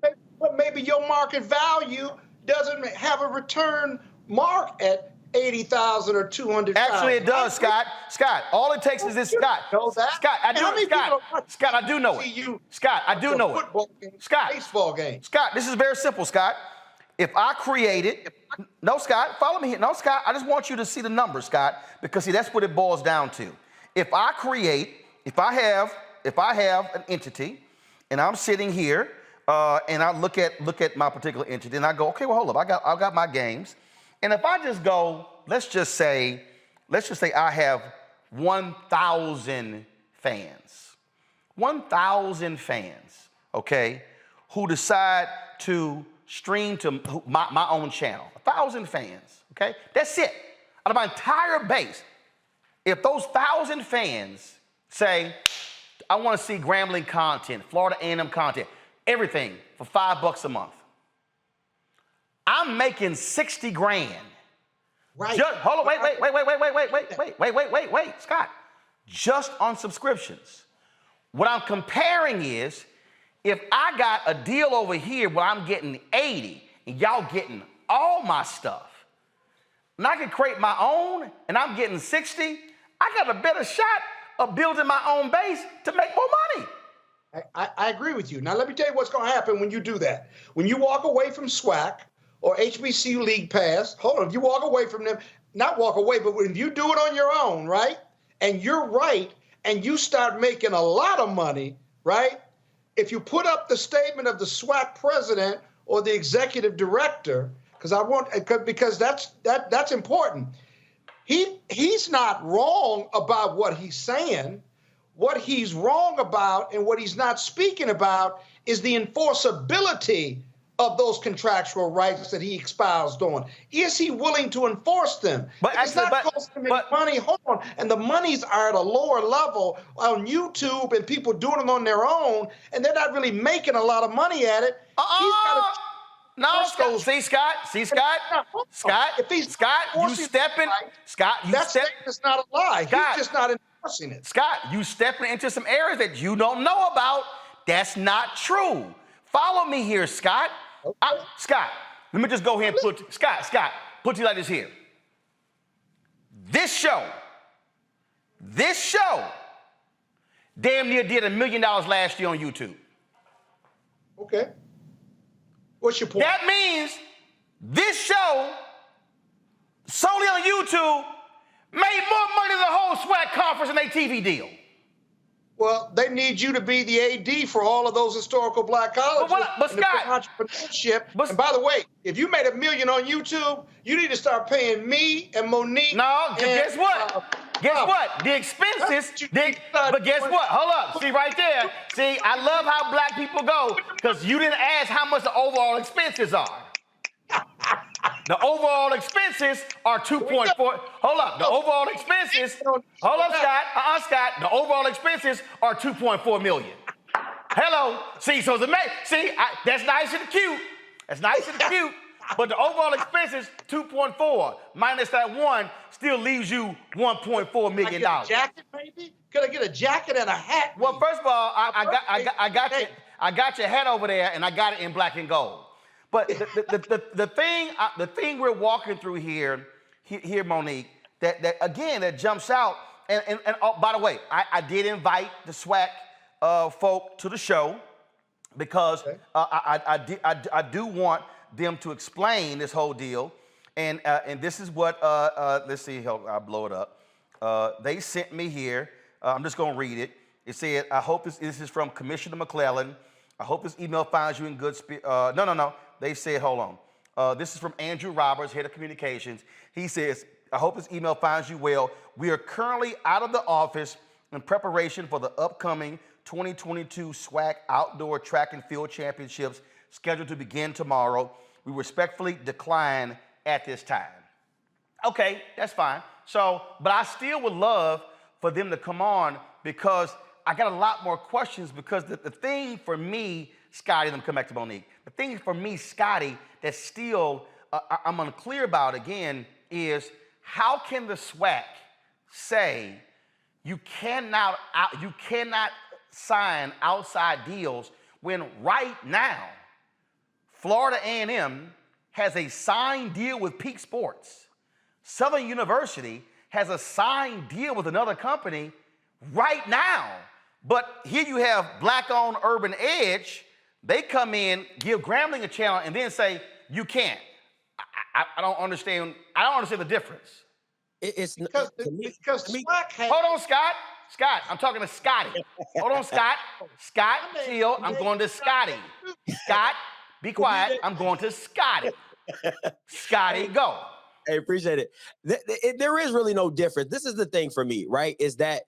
But maybe your market value doesn't have a return mark at 80,000 or 200,000. Actually, it does, Scott. Scott, all it takes is this, Scott. Know that? Scott, I do. Scott, I do know it. Scott, I do know it. Scott, baseball game. Scott, this is very simple, Scott. If I created, no, Scott, follow me here. No, Scott, I just want you to see the numbers, Scott, because see, that's what it boils down to. If I have an entity, and I'm sitting here, and I look at my particular entity, and I go, okay, well, hold up, I got my games. And if I just go, let's just say I have 1,000 fans. 1,000 fans, okay, who decide to stream to my own channel. 1,000 fans, okay? That's it. Out of my entire base, if those 1,000 fans say, I want to see Grambling content, Florida A&M content, everything for $5 a month, I'm making 60 grand. Right. Hold on, wait, Scott. Just on subscriptions. What I'm comparing is, if I got a deal over here where I'm getting 80 and y'all getting all my stuff, and I can create my own and I'm getting 60, I got a better shot of building my own base to make more money. I agree with you. Now, let me tell you what's going to happen when you do that. When you walk away from SWAC or HBCU League Pass, hold on, if you walk away from them, not walk away, but when you do it on your own, right, and you're right, and you start making a lot of money, right, if you put up the statement of the SWAC president or the executive director, because that's important. He's not wrong about what he's saying. What he's wrong about and what he's not speaking about is the enforceability of those contractual rights that he espoused on. Is he willing to enforce them? But it's not costing him any money. Hold on. And the monies are at a lower level on YouTube and people doing them on their own, and they're not really making a lot of money at it. No, see, Scott, you stepping. That statement's not a lie. Scott, he's just not enforcing it. Scott, you stepping into some areas that you don't know about. That's not true. Follow me here, Scott. Okay. Scott, let me just go ahead and put you like this here. This show, damn near did $1 million last year on YouTube. Okay. What's your point? That means this show, solely on YouTube, made more money than the whole SWAC conference and their TV deal. Well, they need you to be the AD for all of those historical black colleges. But Scott, entrepreneurship. And by the way, if you made $1 million on YouTube, you need to start paying me and Monique. No, guess what? Guess what? The expenses. But guess what? Hold up. See right there. See, I love how black people go because you didn't ask how much the overall expenses are. The overall expenses are 2.4. Hold up. The overall expenses. Hold up, Scott. Scott. The overall expenses are 2.4 million. Hello. See, so it's amazing. See, that's nice and cute. That's nice and cute. But the overall expenses 2.4 minus that 1 still leaves you $1.4 million. Could I get a jacket, maybe? Could I get a jacket and a hat? Well, first of all, I got your hat over there, and I got it in black and gold. But the thing we're walking through here, Monique, that jumps out. And by the way, I did invite the SWAC folk to the show because I do want them to explain this whole deal. And this is what let's see. I'll blow it up. They sent me here. I'm just gonna read it. It said, "I hope this is from Commissioner McClellan. I hope this email finds you in good spirit." No. They said, hold on. This is from Andrew Roberts, head of communications. He says, "I hope this email finds you well. We are currently out of the office in preparation for the upcoming 2022 SWAC Outdoor Track and Field Championships scheduled to begin tomorrow. We respectfully decline at this time." Okay, that's fine. So, but I still would love for them to come on because I got a lot more questions because the thing for me, Scotty, let me come back to Monique. The thing for me, Scotty, that's still I'm unclear about again is how can the SWAC say you cannot sign outside deals when right now Florida A&M has a signed deal with Peak Sports. Southern University has a signed deal with another company right now. But here you have Black-owned Urban Edge. They come in, give Grambling a channel, and then say, you can't. I don't understand. I don't understand the difference. Because SWAC has... Hold on, Scott. Scott, I'm talking to Scotty. Hold on, Scott. Scott, chill. I'm going to Scotty. Scott, be quiet. I'm going to Scotty. Scotty, go. Hey, appreciate it. There is really no difference. This is the thing for me, right? Is that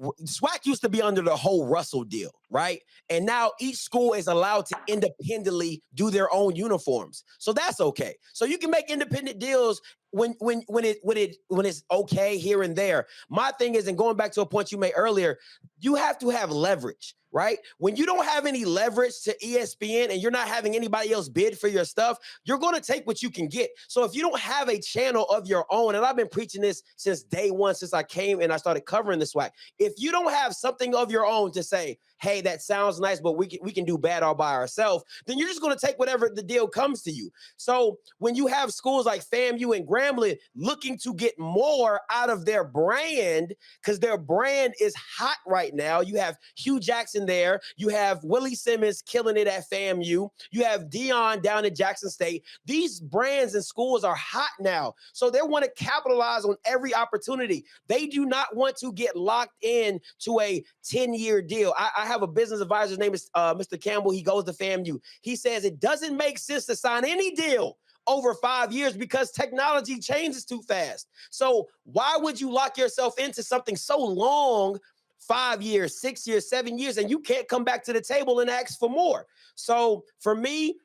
SWAC used to be under the whole Russell deal, right? And now each school is allowed to independently do their own uniforms. So that's okay. So you can make independent deals when it's okay here and there. My thing is, and going back to a point you made earlier, you have to have leverage, right? When you don't have any leverage to ESPN and you're not having anybody else bid for your stuff, you're going to take what you can get. So if you don't have a channel of your own, and I've been preaching this since day one, since I came and I started covering the SWAC, if you don't have something of your own to say, hey, that sounds nice, but we can do bad all by ourselves, then you're just going to take whatever the deal comes to you. So when you have schools like FAMU and Grambling looking to get more out of their brand, because their brand is hot right now, you have Hugh Jackson there, you have Willie Simmons killing it at FAMU, you have Dion down at Jackson State. These brands and schools are hot now. So they want to capitalize on every opportunity. They do not want to get locked in to a 10-year deal. I have a business advisor, his name is Mr. Campbell. He goes to FAMU. He says it doesn't make sense to sign any deal over 5 years because technology changes too fast. So why would you lock yourself into something so long, 5 years, 6 years, 7 years, and you can't come back to the table and ask for more? So for me,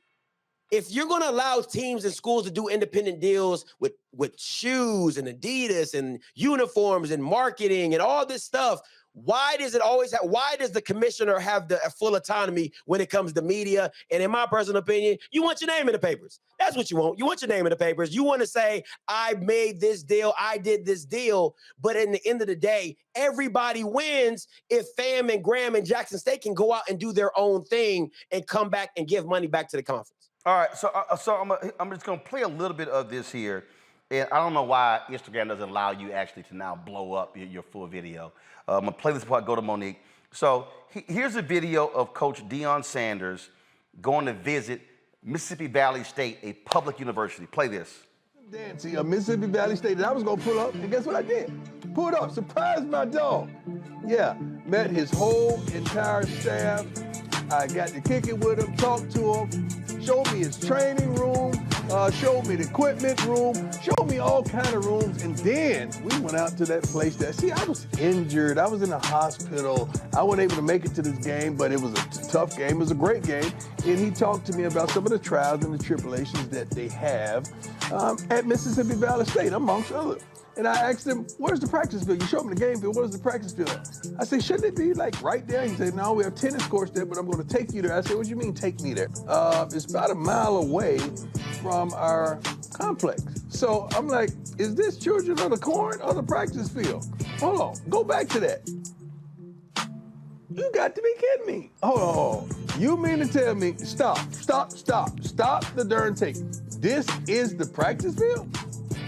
if you're going to allow teams and schools to do independent deals with shoes and Adidas and uniforms and marketing and all this stuff, why does it always have, why does the commissioner have the full autonomy when it comes to media? And in my personal opinion, you want your name in the papers. That's what you want. You want your name in the papers. You want to say, I made this deal, I did this deal. But in the end of the day, everybody wins if FAM and Graham and Jackson State can go out and do their own thing and come back and give money back to the conference. All right, so I'm just going to play a little bit of this here. And I don't know why Instagram doesn't allow you actually to now blow up your full video. I'm going to play this before I go to Monique. So here's a video of Coach Deion Sanders going to visit Mississippi Valley State, a public university. Play this. Dancy of Mississippi Valley State that I was going to pull up, and guess what I did? Pulled up, surprised my dog. Yeah, met his whole entire staff. I got to kick it with him, talk to him, showed me his training room, showed me the equipment room, showed me all kind of rooms, and then we went out to that place that, see, I was injured, I was in the hospital, I wasn't able to make it to this game, but it was a tough game, it was a great game, and he talked to me about some of the trials and the tribulations that they have at Mississippi Valley State, amongst others. And I asked him, where's the practice field? You showed me the game field, where's the practice field at? I said, shouldn't it be like right there? He said, no, we have tennis courts there, but I'm gonna take you there. I said, what do you mean take me there? It's about a mile away from our complex. So I'm like, is this Children of the Corn or the practice field? Hold on, go back to that. You got to be kidding me. Hold on, you mean to tell me, stop the darn tape. This is the practice field?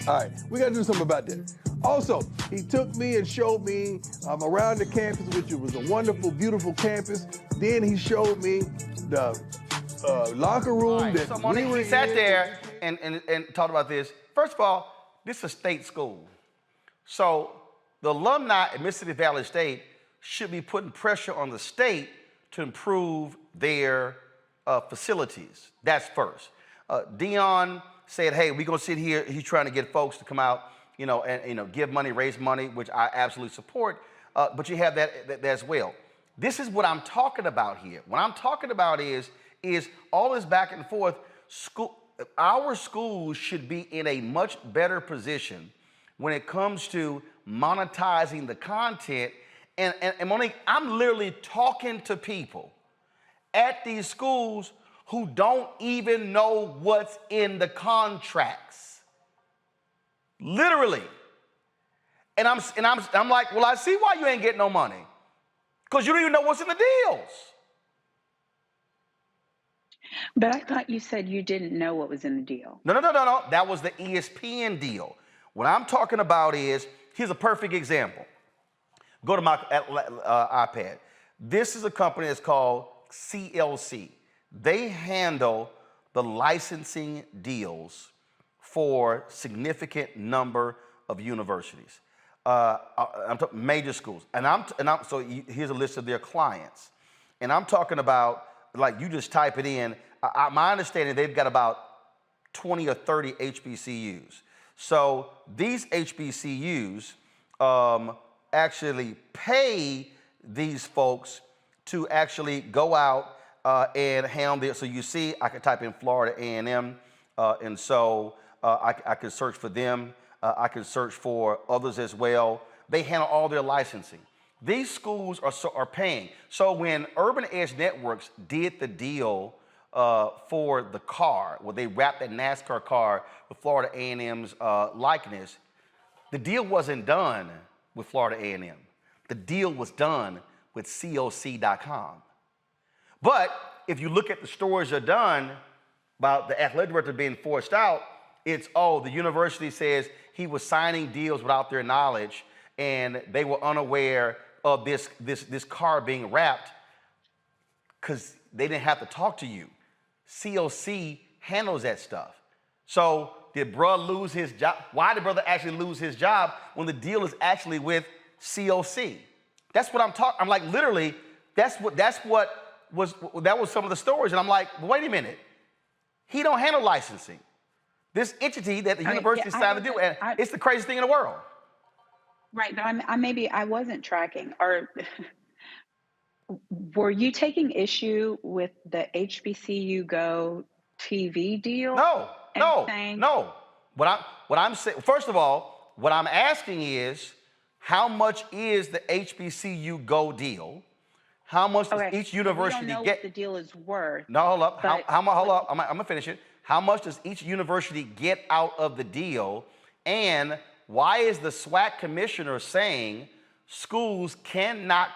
All right, we got to do something about that. Also, he took me and showed me around the campus, which was a wonderful, beautiful campus. Then he showed me the locker room that so Monique, we sat there and talked about this. First of all, this is a state school. So the alumni at Mississippi Valley State should be putting pressure on the state to improve their facilities. That's first. Deion said, hey, we're going to sit here. He's trying to get folks to come out, and give money, raise money, which I absolutely support. But you have that as well. This is what I'm talking about here. What I'm talking about is all this back and forth. Our schools should be in a much better position when it comes to monetizing the content. And Monique, I'm literally talking to people at these schools who don't even know what's in the contracts. Literally. And I'm like, well, I see why you ain't getting no money. Because you don't even know what's in the deals. But I thought you said you didn't know what was in the deal. No. That was the ESPN deal. What I'm talking about is, here's a perfect example. Go to my iPad. This is a company that's called CLC. They handle the licensing deals for significant number of universities. I'm talking major schools. So here's a list of their clients. And I'm talking about, like, you just type it in. My understanding, they've got about 20 or 30 HBCUs. So these HBCUs actually pay these folks to actually go out and handle it. So you see, I could type in Florida A&M, and so I could search for them. I could search for others as well. They handle all their licensing. These schools are paying. So when Urban Edge Networks did the deal for the car, where they wrapped that NASCAR car with Florida A&M's likeness, the deal wasn't done with Florida A&M. The deal was done with COC.com. But if you look at the stories that are done about the athletic director being forced out, it's, oh, the university says he was signing deals without their knowledge, and they were unaware of this car being wrapped because they didn't have to talk to you. COC handles that stuff. So did brother lose his job? Why did brother actually lose his job when the deal is actually with COC? That's what I'm talking. I'm like, literally, that was some of the stories. And I'm like, wait a minute. He don't handle licensing. This entity that the university signed to do, and it's the craziest thing in the world. Right, but I wasn't tracking. Or were you taking issue with the HBCU Go TV deal? No. What I'm saying, first of all, what I'm asking is, how much is the HBCU Go deal? How much does each university we don't know get? What the deal is worth. No, hold up. Hold up. I'm gonna finish it. How much does each university get out of the deal? And why is the SWAC commissioner saying schools cannot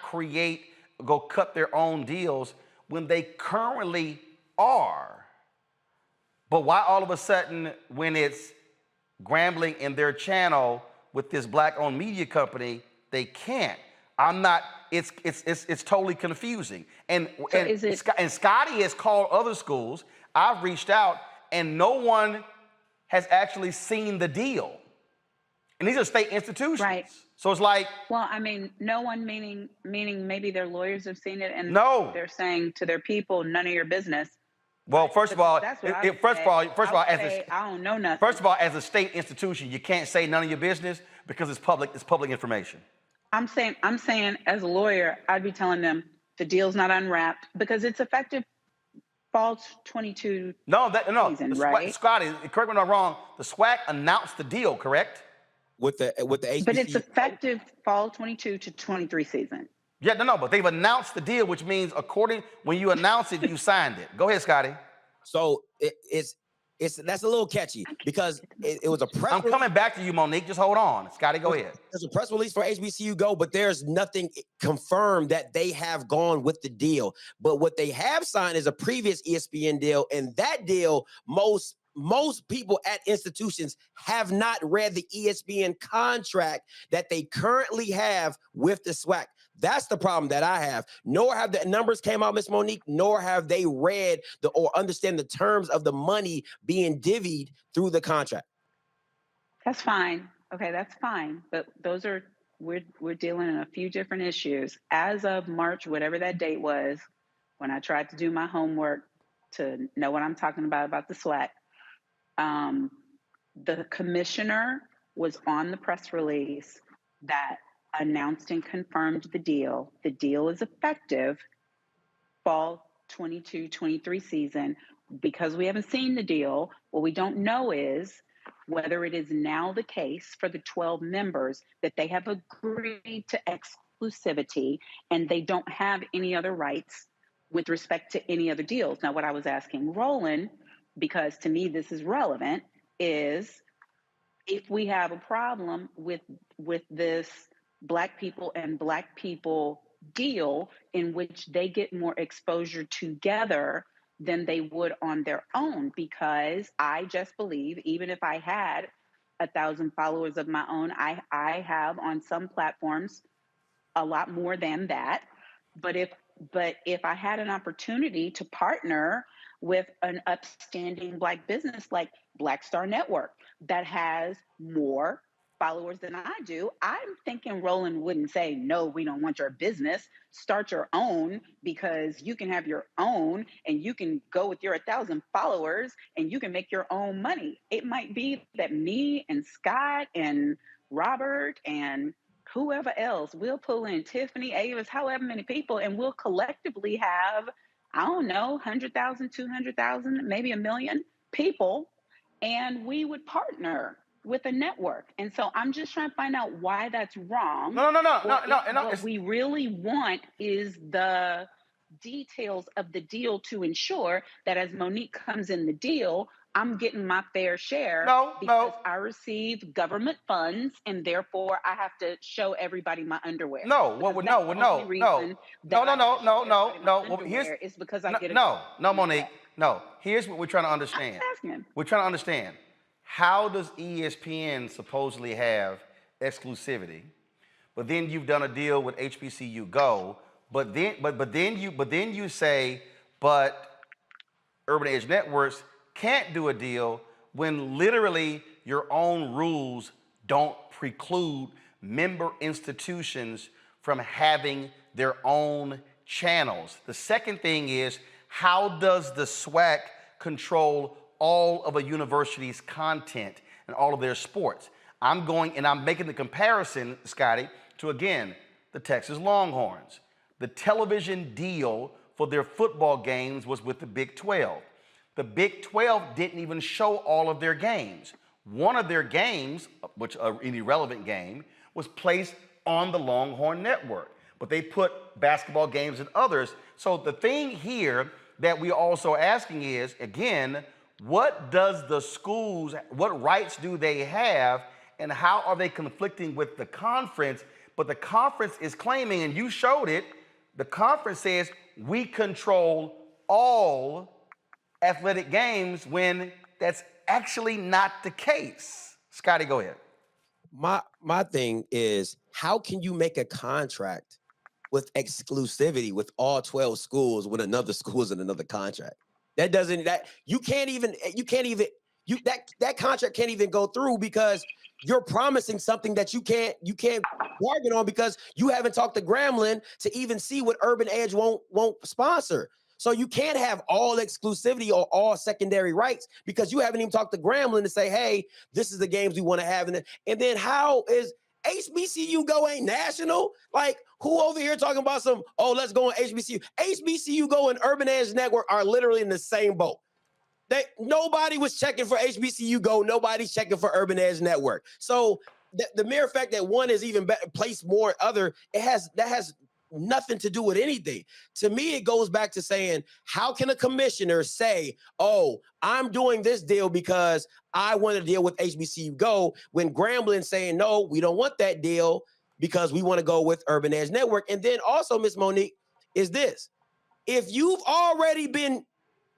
go cut their own deals when they currently are? But why all of a sudden, when it's Grambling in their channel with this black-owned media company, they can't? It's totally confusing. And Scotty has called other schools. I've reached out, and no one has actually seen the deal. And these are state institutions. Right. So it's like... Well, I mean, no one meaning maybe their lawyers have seen it, and they're saying to their people, none of your business. Well, first of all, I don't know nothing. First of all, as a state institution, you can't say none of your business because it's public information. I'm saying as a lawyer, I'd be telling them the deal's not unwrapped because it's effective fall 22 season, right? Scotty, correct me if I'm wrong, the SWAC announced the deal, correct? With the HBCU. But it's effective fall 22 to 23 season. Yeah, no, but they've announced the deal, which means when you announce it, you signed it. Go ahead, Scotty. So that's a little catchy because it was a press release. I'm coming back to you, Monique. Just hold on. Scotty, go ahead. There's a press release for HBCU Go, but there's nothing confirmed that they have gone with the deal. But what they have signed is a previous ESPN deal, and that deal, most people at institutions have not read the ESPN contract that they currently have with the SWAC. That's the problem that I have. Nor have the numbers came out, Miss Monique, nor have they read or understand the terms of the money being divvied through the contract. That's fine. Okay, that's fine. But we're dealing in a few different issues. As of March, whatever that date was, when I tried to do my homework to know what I'm talking about the SWAC, the commissioner was on the press release that announced and confirmed the deal. The deal is effective fall 22-23 season. Because we haven't seen the deal, what we don't know is whether it is now the case for the 12 members that they have agreed to exclusivity and they don't have any other rights with respect to any other deals. Now, what I was asking Roland, because to me this is relevant, is if we have a problem with this Black people and Black people deal in which they get more exposure together than they would on their own, because I just believe, even if I had 1,000 followers of my own, I have on some platforms a lot more than that. But if I had an opportunity to partner with an upstanding Black business like Black Star Network that has more followers than I do, I'm thinking Roland wouldn't say, no, we don't want your business. Start your own, because you can have your own and you can go with your 1,000 followers and you can make your own money. It might be that me and Scott and Robert and whoever else, we'll pull in Tiffany, Avis, however many people, and we'll collectively have, I don't know, 100,000, 200,000, maybe 1 million people, and we would partner with a network. And so I'm just trying to find out why that's wrong. No. What we really want is the details of the deal to ensure that as Monique comes in the deal, I'm getting my fair share because I receive government funds and therefore I have to show everybody my underwear. No. It's because I get Monique. No. Here's what we're trying to understand. We're trying to understand. How does ESPN supposedly have exclusivity, but then you've done a deal with HBCU Go, but then you say, but Urban Edge Networks can't do a deal when literally your own rules don't preclude member institutions from having their own channels. The second thing is, how does the SWAC control all of a university's content and all of their sports? I'm making the comparison, Scotty, to, again, the Texas Longhorns. The television deal for their football games was with the Big 12. The Big 12 didn't even show all of their games. One of their games, which an irrelevant game, was placed on the Longhorn Network, but they put basketball games and others. So the thing here that we're also asking is, again, what does the schools, what rights do they have, and how are they conflicting with the conference? But the conference is claiming, and you showed it, the conference says we control all athletic games when that's actually not the case. Scotty, go ahead. My thing is, how can you make a contract with exclusivity with all 12 schools when another school is in another contract? That contract can't even go through because you're promising something that you can't bargain on because you haven't talked to Grambling to even see what Urban Edge won't sponsor. So you can't have all exclusivity or all secondary rights because you haven't even talked to Grambling to say, hey, this is the games we want to have. And then how is HBCU Go ain't national? Like, who over here talking about let's go on HBCU? HBCU Go and Urban Edge Network are literally in the same boat. Nobody was checking for HBCU Go. Nobody's checking for Urban Edge Network. So the mere fact that one is even placed more other, that has nothing to do with anything. To me, it goes back to saying, how can a commissioner say, oh, I'm doing this deal because I want to deal with HBCU Go, when Grambling saying, no, we don't want that deal because we want to go with Urban Edge Network. And then also, Miss Monique, is this: if you've already been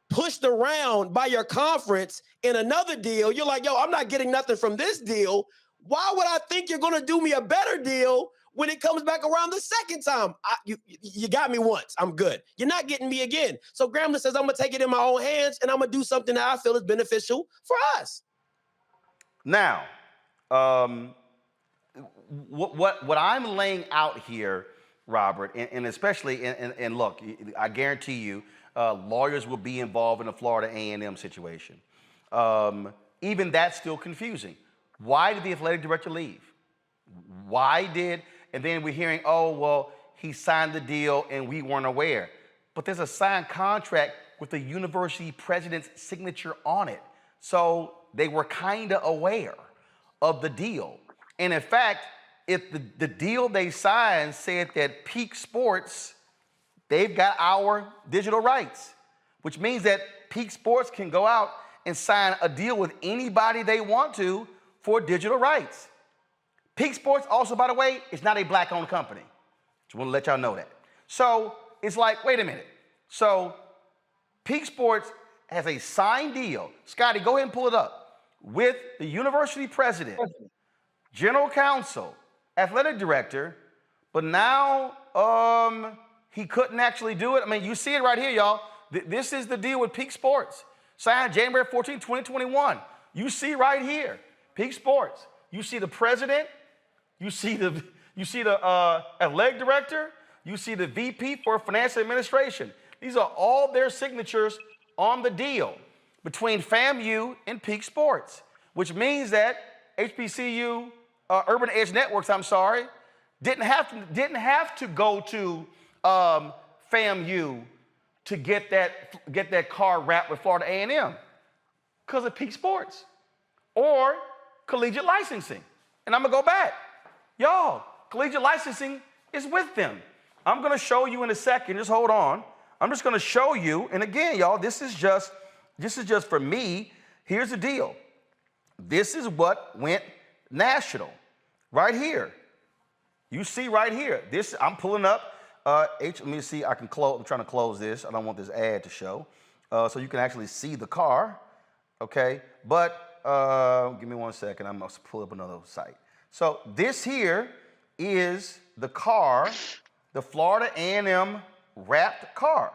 pushed around by your conference in another deal, you're like, yo, I'm not getting nothing from this deal. Why would I think you're going to do me a better deal when it comes back around the second time? You got me once. I'm good. You're not getting me again. So Grambling says, I'm going to take it in my own hands and I'm going to do something that I feel is beneficial for us. Now, what I'm laying out here, Robert, and especially, and look, I guarantee you, lawyers will be involved in the Florida A&M situation. Even that's still confusing. Why did the athletic director leave? And then we're hearing, oh, well, he signed the deal and we weren't aware. But there's a signed contract with the university president's signature on it. So they were kind of aware of the deal. And in fact, if the deal they signed said that Peak Sports, they've got our digital rights, which means that Peak Sports can go out and sign a deal with anybody they want to for digital rights. Peak Sports also, by the way, is not a black-owned company. Just want to let y'all know that. So it's like, wait a minute. So Peak Sports has a signed deal. Scotty, go ahead and pull it up. With the university president, general counsel, athletic director, but now he couldn't actually do it. I mean, you see it right here, y'all. This is the deal with Peak Sports. Signed January 14, 2021. You see right here, Peak Sports. You see the president. You see the athletic director. You see the VP for Financial Administration. These are all their signatures on the deal between FAMU and Peak Sports, which means that HBCU, Urban Edge Networks, didn't have to go to FAMU to get that car wrapped with Florida A&M because of Peak Sports or collegiate licensing. And I'm gonna go back. Y'all, collegiate licensing is with them. I'm gonna show you in a second, just hold on. I'm just gonna show you, and again, y'all, this is just for me. Here's the deal. This is what went national, right here. You see right here, this, I'm pulling up, let me see, I can close, I'm trying to close this. I don't want this ad to show. So you can actually see the car, okay? But give me 1 second, I'm gonna pull up another site. So this here is the car, the Florida A&M wrapped car,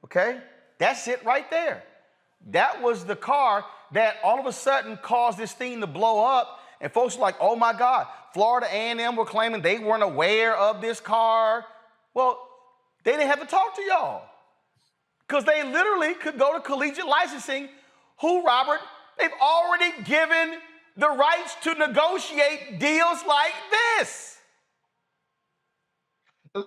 okay? That's it right there. That was the car that all of a sudden caused this thing to blow up, and folks were like, oh my God, Florida A&M were claiming they weren't aware of this car. Well, they didn't have to talk to y'all because they literally could go to collegiate licensing, who, Robert, they've already given the rights to negotiate deals like this.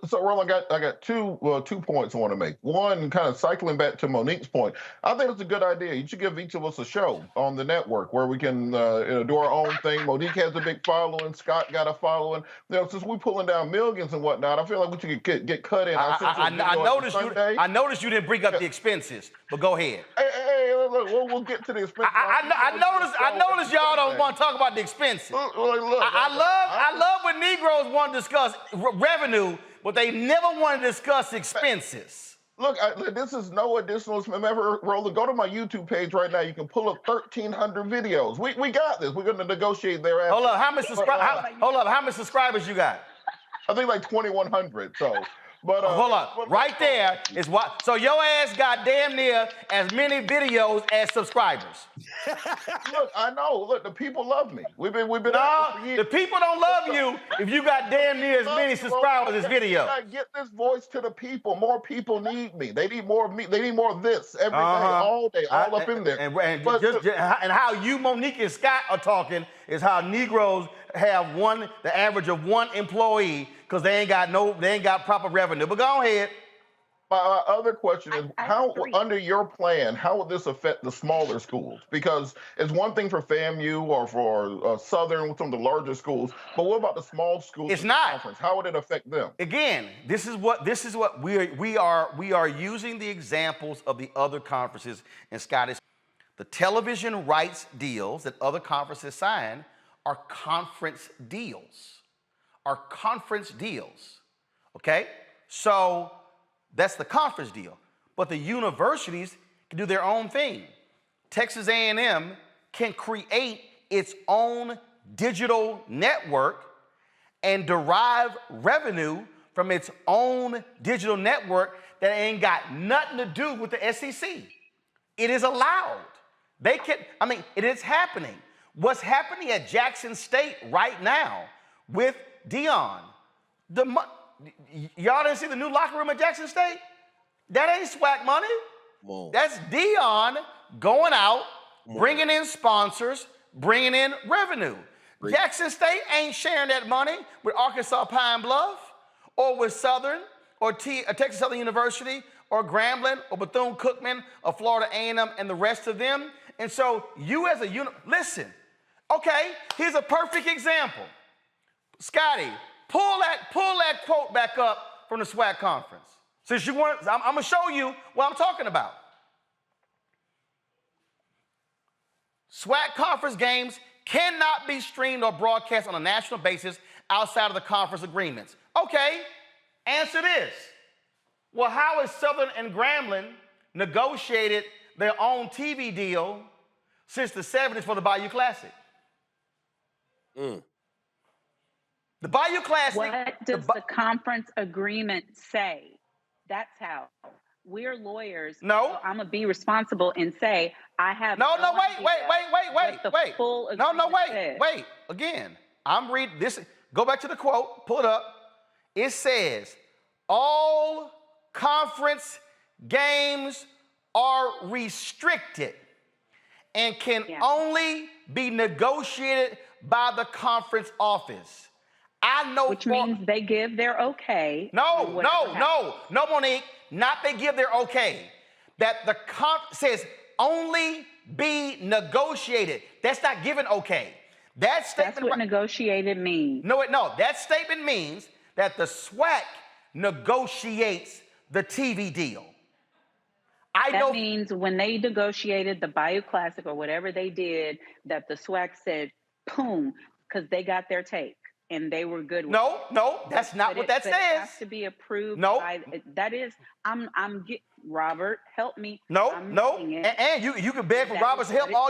So, Roland, I got two points I want to make. One, kind of cycling back to Monique's point, I think it's a good idea. You should give each of us a show on the network where we can do our own thing. Monique has a big following. Scott got a following. Since we're pulling down millions and whatnot, I feel like we should get cut in. I noticed you didn't bring up the expenses, but go ahead. Hey, look, we'll get to the expenses. I noticed y'all don't want to talk about the expenses. I love when Negroes want to discuss revenue, but they never want to discuss expenses. Look, this is no additional. Remember, Roland, go to my YouTube page right now. You can pull up 1,300 videos. We got this. We're going to negotiate thereafter. Hold up, how many subscribers you got? I think like 2,100. So. But, hold on, right there is what. So your ass got damn near as many videos as subscribers. Look, I know. Look, the people love me. We've been. No, the people don't love you if you got damn near as many subscribers as videos. I get this voice to the people. More people need me. They need more of me. They need more of this every day, all day, all up in there. And how you, Monique, and Scott are talking is how Negroes have the average of one employee because they ain't got proper revenue. But go ahead. My other question is, how, under your plan, how would this affect the smaller schools? Because it's one thing for FAMU or for Southern, some of the larger schools, but what about the small schools? It's not. Conference? How would it affect them? Again, this is what we are using the examples of the other conferences, and Scott is the television rights deals that other conferences sign are conference deals. Okay? So that's the conference deal. But the universities can do their own thing. Texas A&M can create its own digital network and derive revenue from its own digital network that ain't got nothing to do with the SEC. It is allowed. It is happening. What's happening at Jackson State right now with Dion, y'all didn't see the new locker room at Jackson State? That ain't SWAC money. Whoa. That's Dion going out, bringing in sponsors, bringing in revenue. Jackson State ain't sharing that money with Arkansas Pine Bluff or with Southern or Texas Southern University or Grambling or Bethune-Cookman or Florida A&M and the rest of them. And so you as a listen, okay, here's a perfect example. Scotty, pull that quote back up from the SWAC conference. Since you want, I'm gonna show you what I'm talking about. SWAC conference games cannot be streamed or broadcast on a national basis outside of the conference agreements. Okay, answer this. Well, how has Southern and Grambling negotiated their own TV deal since the 70s for the Bayou Classic? The Bayou Classic. What does the conference agreement say? That's how. We're lawyers. No. So I'm going to be responsible and say, I have wait. Again, I'm reading this. Go back to the quote, pull it up. It says, all conference games are restricted and can only be negotiated by the conference office. I know. Which means they give their okay. No, Monique. Not they give their okay. That the says only be negotiated. That's not given okay. That statement. That's what negotiated means. No. That statement means that the SWAC negotiates the TV deal. That means when they negotiated the Bayou Classic or whatever they did, that the SWAC said, boom, because they got their take. And they were good with it. No, that's not what that says. It has to be approved by, that is, Robert, help me. No. And you can beg for Robert's help all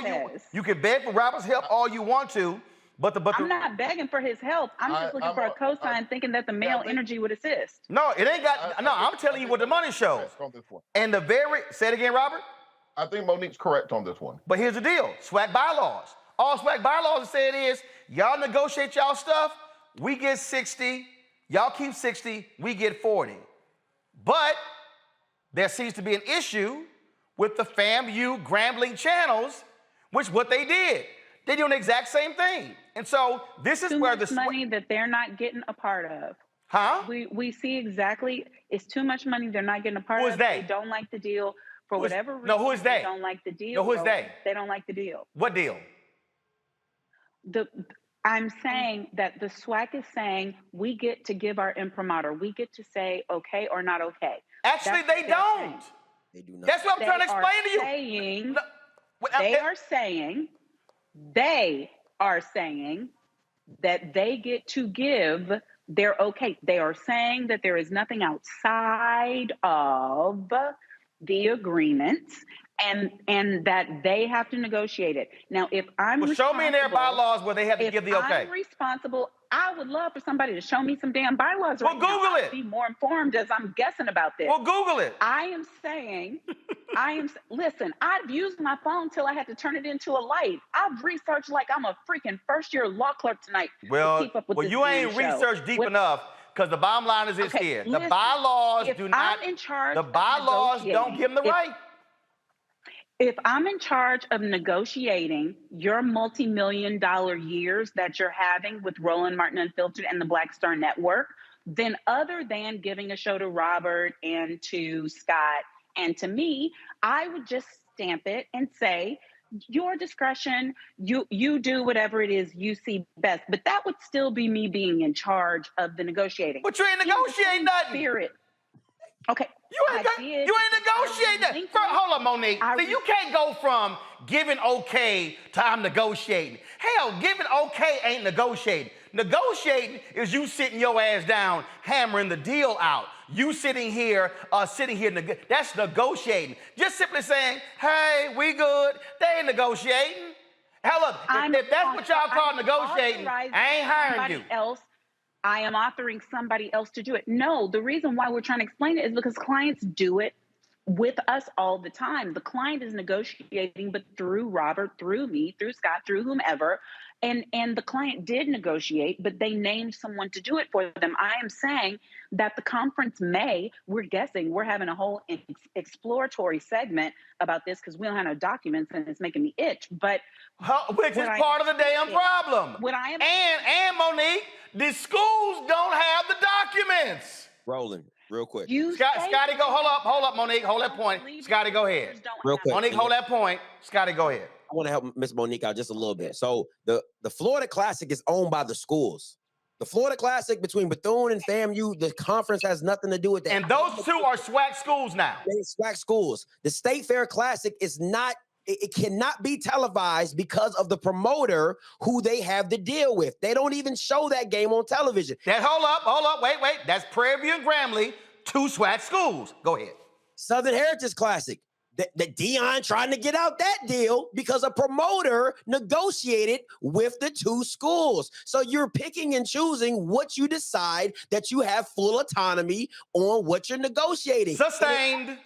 you can beg for Robert's help all you want to, but I'm not begging for his help. I'm just looking for a cosign thinking that the male energy would assist. No, it ain't got, I'm telling you what the money shows. And say it again, Robert? I think Monique's correct on this one. But here's the deal, SWAC bylaws. All SWAC bylaws say it is, y'all negotiate y'all stuff, we get 60, y'all keep 60, we get 40. But there seems to be an issue with the FAMU Grambling channels, which what they did. They're doing the exact same thing. And so this is where the money that they're not getting a part of. Huh? We see exactly, it's too much money they're not getting a part of. Who is they? They don't like the deal for whatever reason. No, who is they? They don't like the deal. No, who is they? They don't like the deal. What deal? I'm saying that the SWAC is saying we get to give our imprimatur. We get to say okay or not okay. Actually, they don't. They do not. That's what I'm trying to explain to you. They are saying that they get to give their okay. They are saying that there is nothing outside of the agreements and that they have to negotiate it. Now, if I'm show me in their bylaws where they have to give the okay. If I'm responsible, I would love for somebody to show me some damn bylaws right now. Well, Google it. I'd be more informed as I'm guessing about this. Well, Google it. I am saying, listen, I've used my phone till I had to turn it into a light. I've researched like I'm a freaking first-year law clerk tonight to keep up with this you ain't researched deep enough. Because the bottom line is here. Listen, the bylaws do not. I'm in charge. The bylaws don't give them the right. If I'm in charge of negotiating your multi-million-dollar years that you're having with Roland Martin Unfiltered and the Black Star Network, then other than giving a show to Robert and to Scott and to me, I would just stamp it and say, your discretion, you do whatever it is you see best. But that would still be me being in charge of the negotiating. But you ain't negotiating nothing. Spirit. Okay. You ain't negotiating nothing. Hold on, Monique. See, you can't go from giving okay to I'm negotiating. Hell, giving okay ain't negotiating. Negotiating is you sitting your ass down, hammering the deal out. You sitting here, that's negotiating. Just simply saying, hey, we good. They ain't negotiating. Hell, look, if that's what y'all call negotiating, I ain't hiring you. I am authoring somebody else to do it. No, the reason why we're trying to explain it is because clients do it with us all the time. The client is negotiating, but through Robert, through me, through Scott, through whomever. And the client did negotiate, but they named someone to do it for them. I am saying that the conference we're guessing, we're having a whole exploratory segment about this because we don't have no documents and it's making me itch. But which is part of the damn problem. And Monique, the schools don't have the documents. Roland, Real quick. Scotty, go. Hold up, Monique. Hold that point. Scotty, go ahead. Real quick. Monique, hold that point. Scotty, go ahead. I want to help Miss Monique out just a little bit. So the Florida Classic is owned by the schools. The Florida Classic between Bethune and FAMU, the conference has nothing to do with that. And those two are SWAC schools now. They're SWAC schools. The State Fair Classic is not. It cannot be televised because of the promoter who they have to deal with. They don't even show that game on television. Hold up, wait. That's Prairie View and Grambling, two SWAC schools. Go ahead. Southern Heritage Classic. The Dion trying to get out that deal because a promoter negotiated with the two schools. So you're picking and choosing what you decide that you have full autonomy on what you're negotiating. Sustained.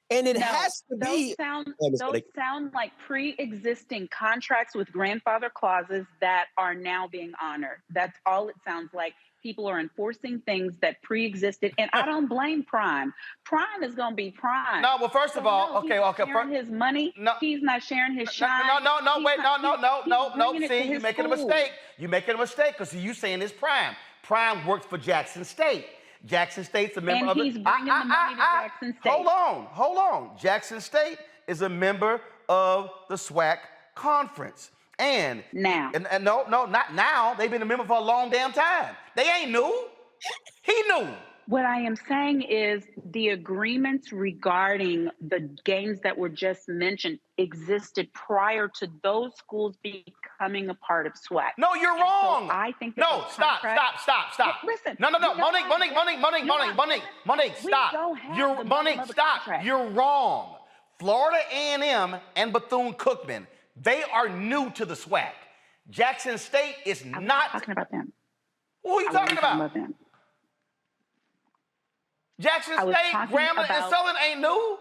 And it has to be. Those sound like pre-existing contracts with grandfather clauses that are now being honored. That's all it sounds like. People are enforcing things that pre-existed, and I don't blame Prime. Prime is going to be Prime. No, well, first of all, he's not sharing his money. No, he's not sharing his shine. No. See, you're making a mistake. You're making a mistake because you saying it's Prime. Prime works for Jackson State. Jackson State's a member of it. And he's bringing the money to Jackson State. Hold on. Jackson State is a member of the SWAC conference. And now. And no, not now. They've been a member for a long damn time. They ain't new. He knew. What I am saying is the agreements regarding the games that were just mentioned existed prior to those schools becoming a part of SWAC. No, you're wrong. So I think no, stop. Listen. No. Monique, stop. Monique, stop. You're wrong. Florida A&M and Bethune-Cookman, they are new to the SWAC. Jackson State is not talking about them. Who are you talking about? Jackson State, Grambling, and Southern ain't new.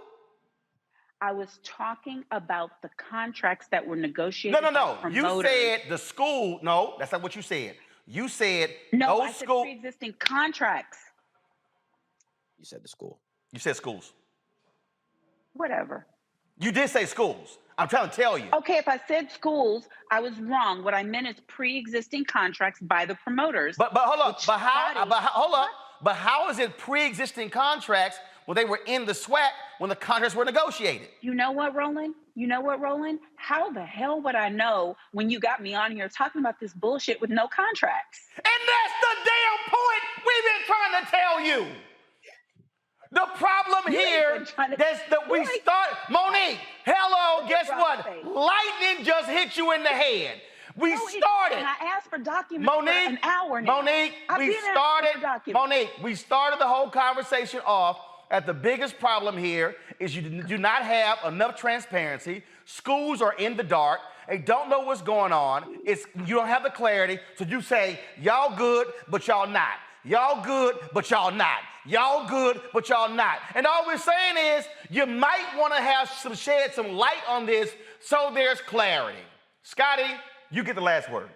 I was talking about the contracts that were negotiated. No. You said the school. No, that's not what you said. You said I said pre-existing contracts. You said the school. You said schools. Whatever. You did say schools. I'm trying to tell you. Okay, if I said schools, I was wrong. What I meant is pre-existing contracts by the promoters. But hold up. But how is it pre-existing contracts when they were in the SWAC when the contracts were negotiated? You know what, Roland? How the hell would I know when you got me on here talking about this bullshit with no contracts? And that's the damn point we've been trying to tell you. The problem here is that we start. Monique, hello, guess what? Lightning just hit you in the head. We started. And I asked for documents for an hour now. Monique, we started the whole conversation off at the biggest problem here is you do not have enough transparency. Schools are in the dark. They don't know what's going on. You don't have the clarity. So you say, y'all good, but y'all not. Y'all good, but y'all not. Y'all good, but y'all not. And all we're saying is you might want to shed some light on this so there's clarity. Scotty, you get the last word.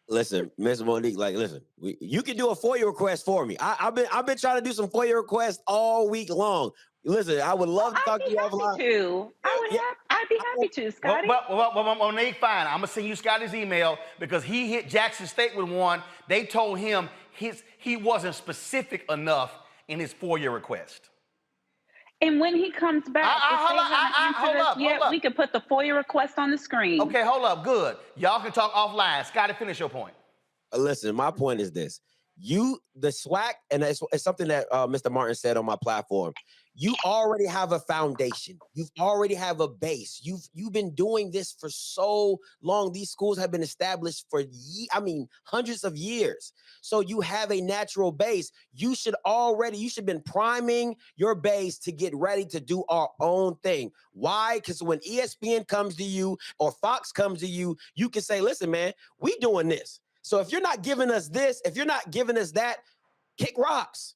Listen, Miss Monique, you can do a FOIA request for me. I've been trying to do some FOIA requests all week long. Listen, I would love to talk to you offline. I'd be happy to, Scotty. Well, Monique, fine. I'm gonna send you Scotty's email because he hit Jackson State with one. They told him he wasn't specific enough in his FOIA request. And when he comes back, we can put the FOIA request on the screen. Okay, hold up. Good. Y'all can talk offline. Scotty, finish your point. Listen, my point is this. The SWAC, and it's something that Mr. Martin said on my platform, you already have a foundation. You already have a base. You've been doing this for so long. These schools have been established for hundreds of years. So you have a natural base. You should been priming your base to get ready to do our own thing. Why? Because when ESPN comes to you or Fox comes to you, you can say, listen, man, we doing this. So if you're not giving us this, if you're not giving us that, kick rocks.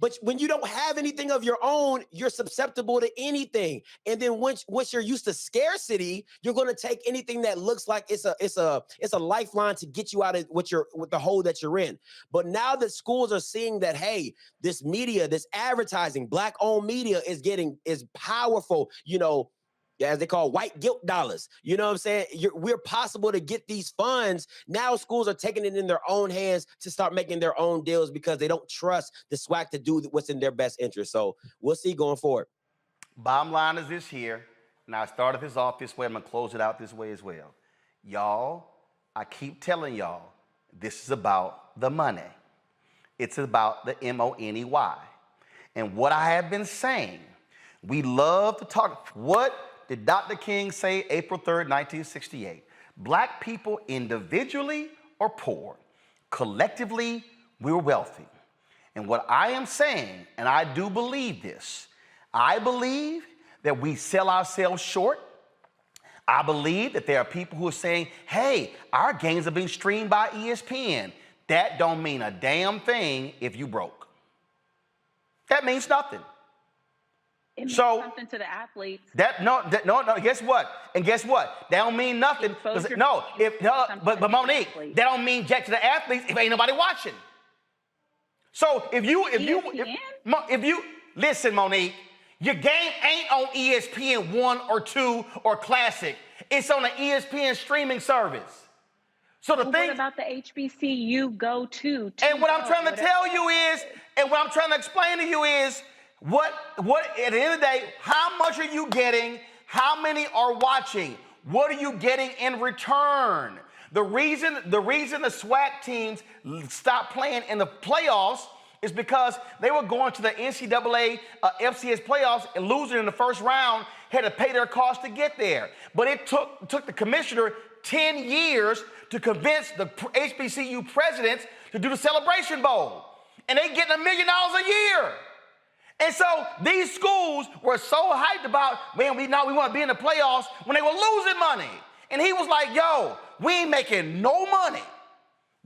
But when you don't have anything of your own, you're susceptible to anything. And then once you're used to scarcity, you're going to take anything that looks like it's a lifeline to get you out of with the hole that you're in. But now that schools are seeing that, hey, this media, this advertising, Black-owned media is powerful, as they call white guilt dollars. You know what I'm saying? We're possible to get these funds. Now schools are taking it in their own hands to start making their own deals because they don't trust the SWAC to do what's in their best interest. So we'll see going forward. Bottom line is this here, and I started this off this way. I'm going to close it out this way as well. Y'all, I keep telling y'all, this is about the money. It's about the M-O-N-E-Y. And what I have been saying, we love to talk. What did Dr. King say April 3rd, 1968? Black people individually are poor. Collectively, we're wealthy. And what I am saying, and I do believe this, I believe that we sell ourselves short. I believe that there are people who are saying, hey, our games are being streamed by ESPN. That don't mean a damn thing if you broke. That means nothing. It means something to the athletes. No, guess what? And guess what? That don't mean nothing. But Monique, that don't mean jack to the athletes if ain't nobody watching. So if you listen, Monique, your game ain't on ESPN 1 or 2 or Classic. It's on the ESPN streaming service. So the thing what about the HBCU go to? And what I'm trying to tell you is, and what I'm trying to explain to you is, what at the end of the day, how much are you getting? How many are watching? What are you getting in return? The reason the SWAC teams stopped playing in the playoffs is because they were going to the NCAA FCS playoffs and losing in the first round, had to pay their cost to get there. But it took the commissioner 10 years to convince the HBCU presidents to do the Celebration Bowl. And they getting $1 million a year. And so these schools were so hyped about, man, we want to be in the playoffs when they were losing money. And he was like, yo, we ain't making no money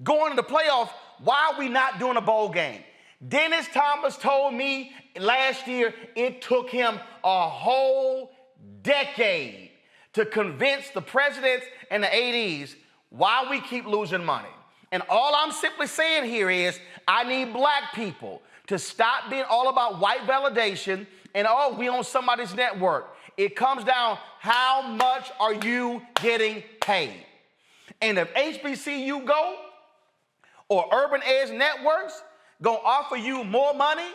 going to the playoffs. Why are we not doing a bowl game? Dennis Thomas told me last year it took him a whole decade to convince the presidents and the ADs why we keep losing money. And all I'm simply saying here is I need black people to stop being all about white validation and, oh, we on somebody's network. It comes down, how much are you getting paid? And if HBCU Go or Urban Edge Networks gonna offer you more money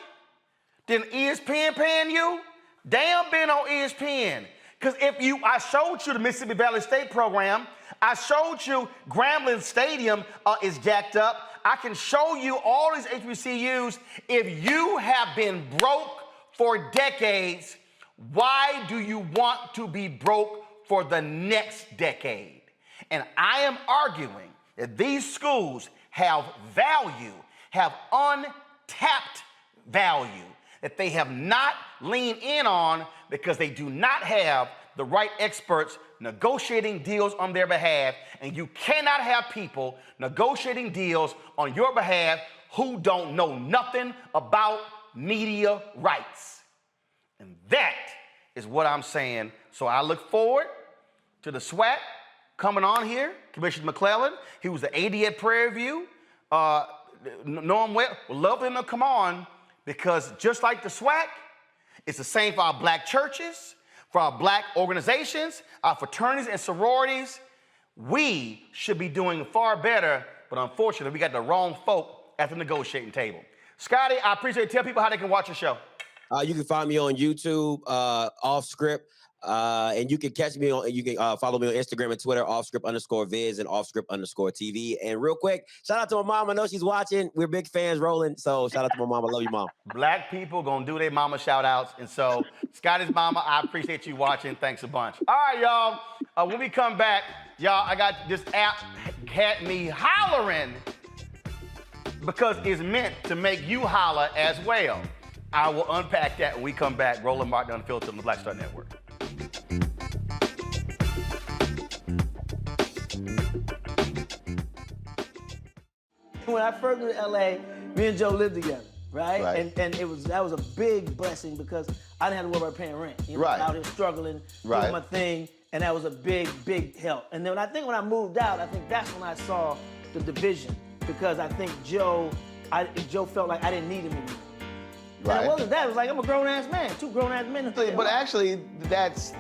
than ESPN paying you, damn been on ESPN. Because I showed you the Mississippi Valley State program, I showed you Grambling Stadium is jacked up. I can show you all these HBCUs. If you have been broke for decades, why do you want to be broke for the next decade? And I am arguing that these schools have value, have untapped value that they have not leaned in on because they do not have the right experts negotiating deals on their behalf, and you cannot have people negotiating deals on your behalf who don't know nothing about media rights. And that is what I'm saying. So I look forward to the SWAC coming on here, Commissioner McClellan. He was the AD at Prairie View. Know him well. Would love him to come on because just like the SWAC, it's the same for our black churches, for our black organizations, our fraternities and sororities. We should be doing far better, but unfortunately, we got the wrong folk at the negotiating table. Scotty, I appreciate it. Tell people how they can watch your show. You can find me on YouTube, Off Script, and you can catch me on. You can follow me on Instagram and Twitter, offscript_viz and offscript_TV. And real quick, shout out to my mom. I know she's watching. We're big fans, Roland. So shout out to my mom. I love you, mom. Black people gonna do their mama shout outs, and so Scotty's mama, I appreciate you watching. Thanks a bunch. All right, y'all. When we come back, y'all, I got this app had me hollering because it's meant to make you holler as well. I will unpack that when we come back. Roland Martin Unfiltered on the Black Star Network. When I first moved to LA, me and Joe lived together, right? And that was a big blessing because I didn't have to worry about paying rent. You know, out here struggling, doing my thing, and that was a big, big help. And then when I moved out, I think that's when I saw the division because I think Joe felt like I didn't need him anymore. And it wasn't that. It was like, I'm a grown-ass man, two grown-ass men. But actually, that's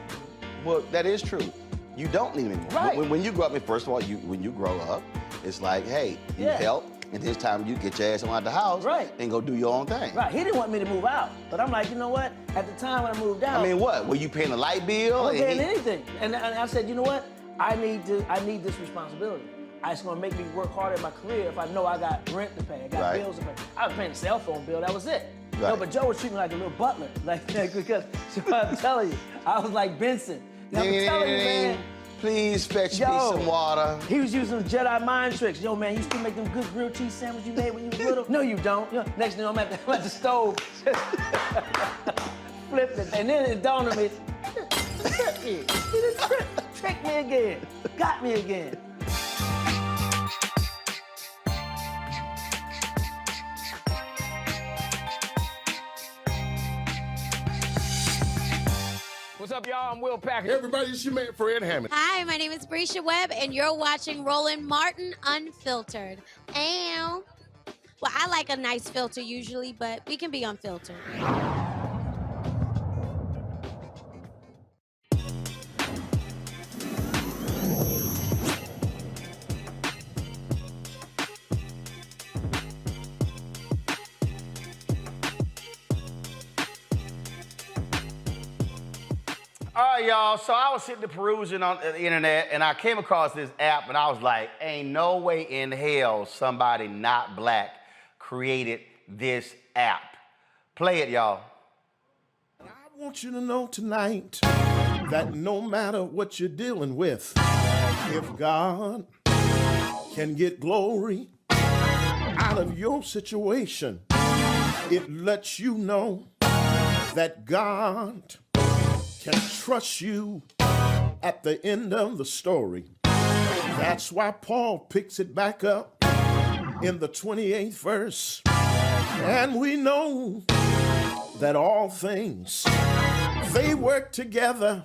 Well, that is true. You don't need him anymore. Right. When you grow up, first of all, when you grow up, it's like, hey, you help, and this time you get your ass out the house and go do your own thing. Right. He didn't want me to move out, but I'm like, you know what? At the time when I moved out, I mean, what? Were you paying a light bill? I wasn't paying anything, and I said, you know what? I need this responsibility. It's gonna make me work harder in my career if I know I got rent to pay, I got bills to pay. I was paying a cell phone bill, that was it. Right. No, but Joe was treating me like a little butler, because I'm telling you, I was like Benson. I'm telling you, man. Please fetch me some water. He was using Jedi mind tricks. Yo, man, you still make them good grilled cheese sandwiches you made when you was little? No, you don't. Next thing I'm at the stove, flipped it, and then it dawned on me, he tricked me again, got me again. What's up, y'all? I'm Will Packard. Everybody, it's your man, Fred Hammond. Hi, my name is Brescia Webb, and you're watching Roland Martin Unfiltered. Ow. Well, I like a nice filter usually, but we can be unfiltered. All right, y'all, so I was sitting there perusing on the internet, and I came across this app, and I was like, ain't no way in hell somebody not black created this app. Play it, y'all. I want you to know tonight that no matter what you're dealing with, if God can get glory out of your situation, it lets you know that God can trust you at the end of the story. That's why Paul picks it back up in the 28th verse. And we know that all things, they work together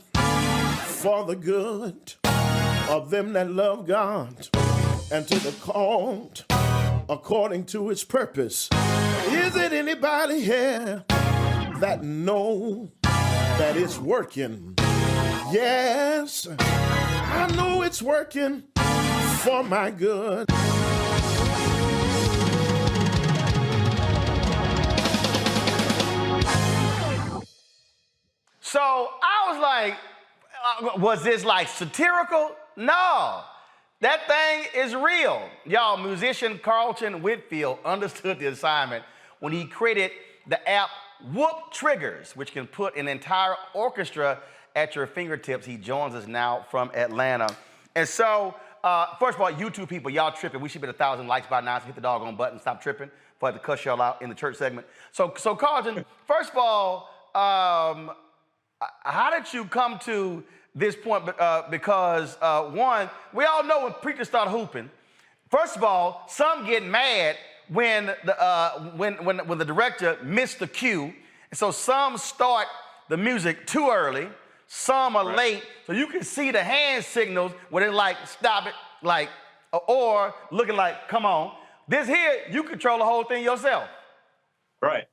for the good of them that love God and to the called according to his purpose. Is it anybody here that know that it's working? Yes, I know it's working for my good. So I was like, was this like satirical? No, that thing is real. Y'all, musician Carlton Whitfield understood the assignment when he created the app Triggerz, which can put an entire orchestra at your fingertips. He joins us now from Atlanta. And so, first of all, YouTube people, y'all tripping. We should be at 1,000 likes by now, so hit the doggone button, stop tripping, before I have to cuss y'all out in the church segment. So Carlton, first of all, how did you come to this point? Because one, we all know when preachers start hooping, first of all, some get mad when the director missed the cue. And so some start the music too early, some are late, so you can see the hand signals where they're like, stop it, like, or looking like, come on. This here, you control the whole thing yourself. Right.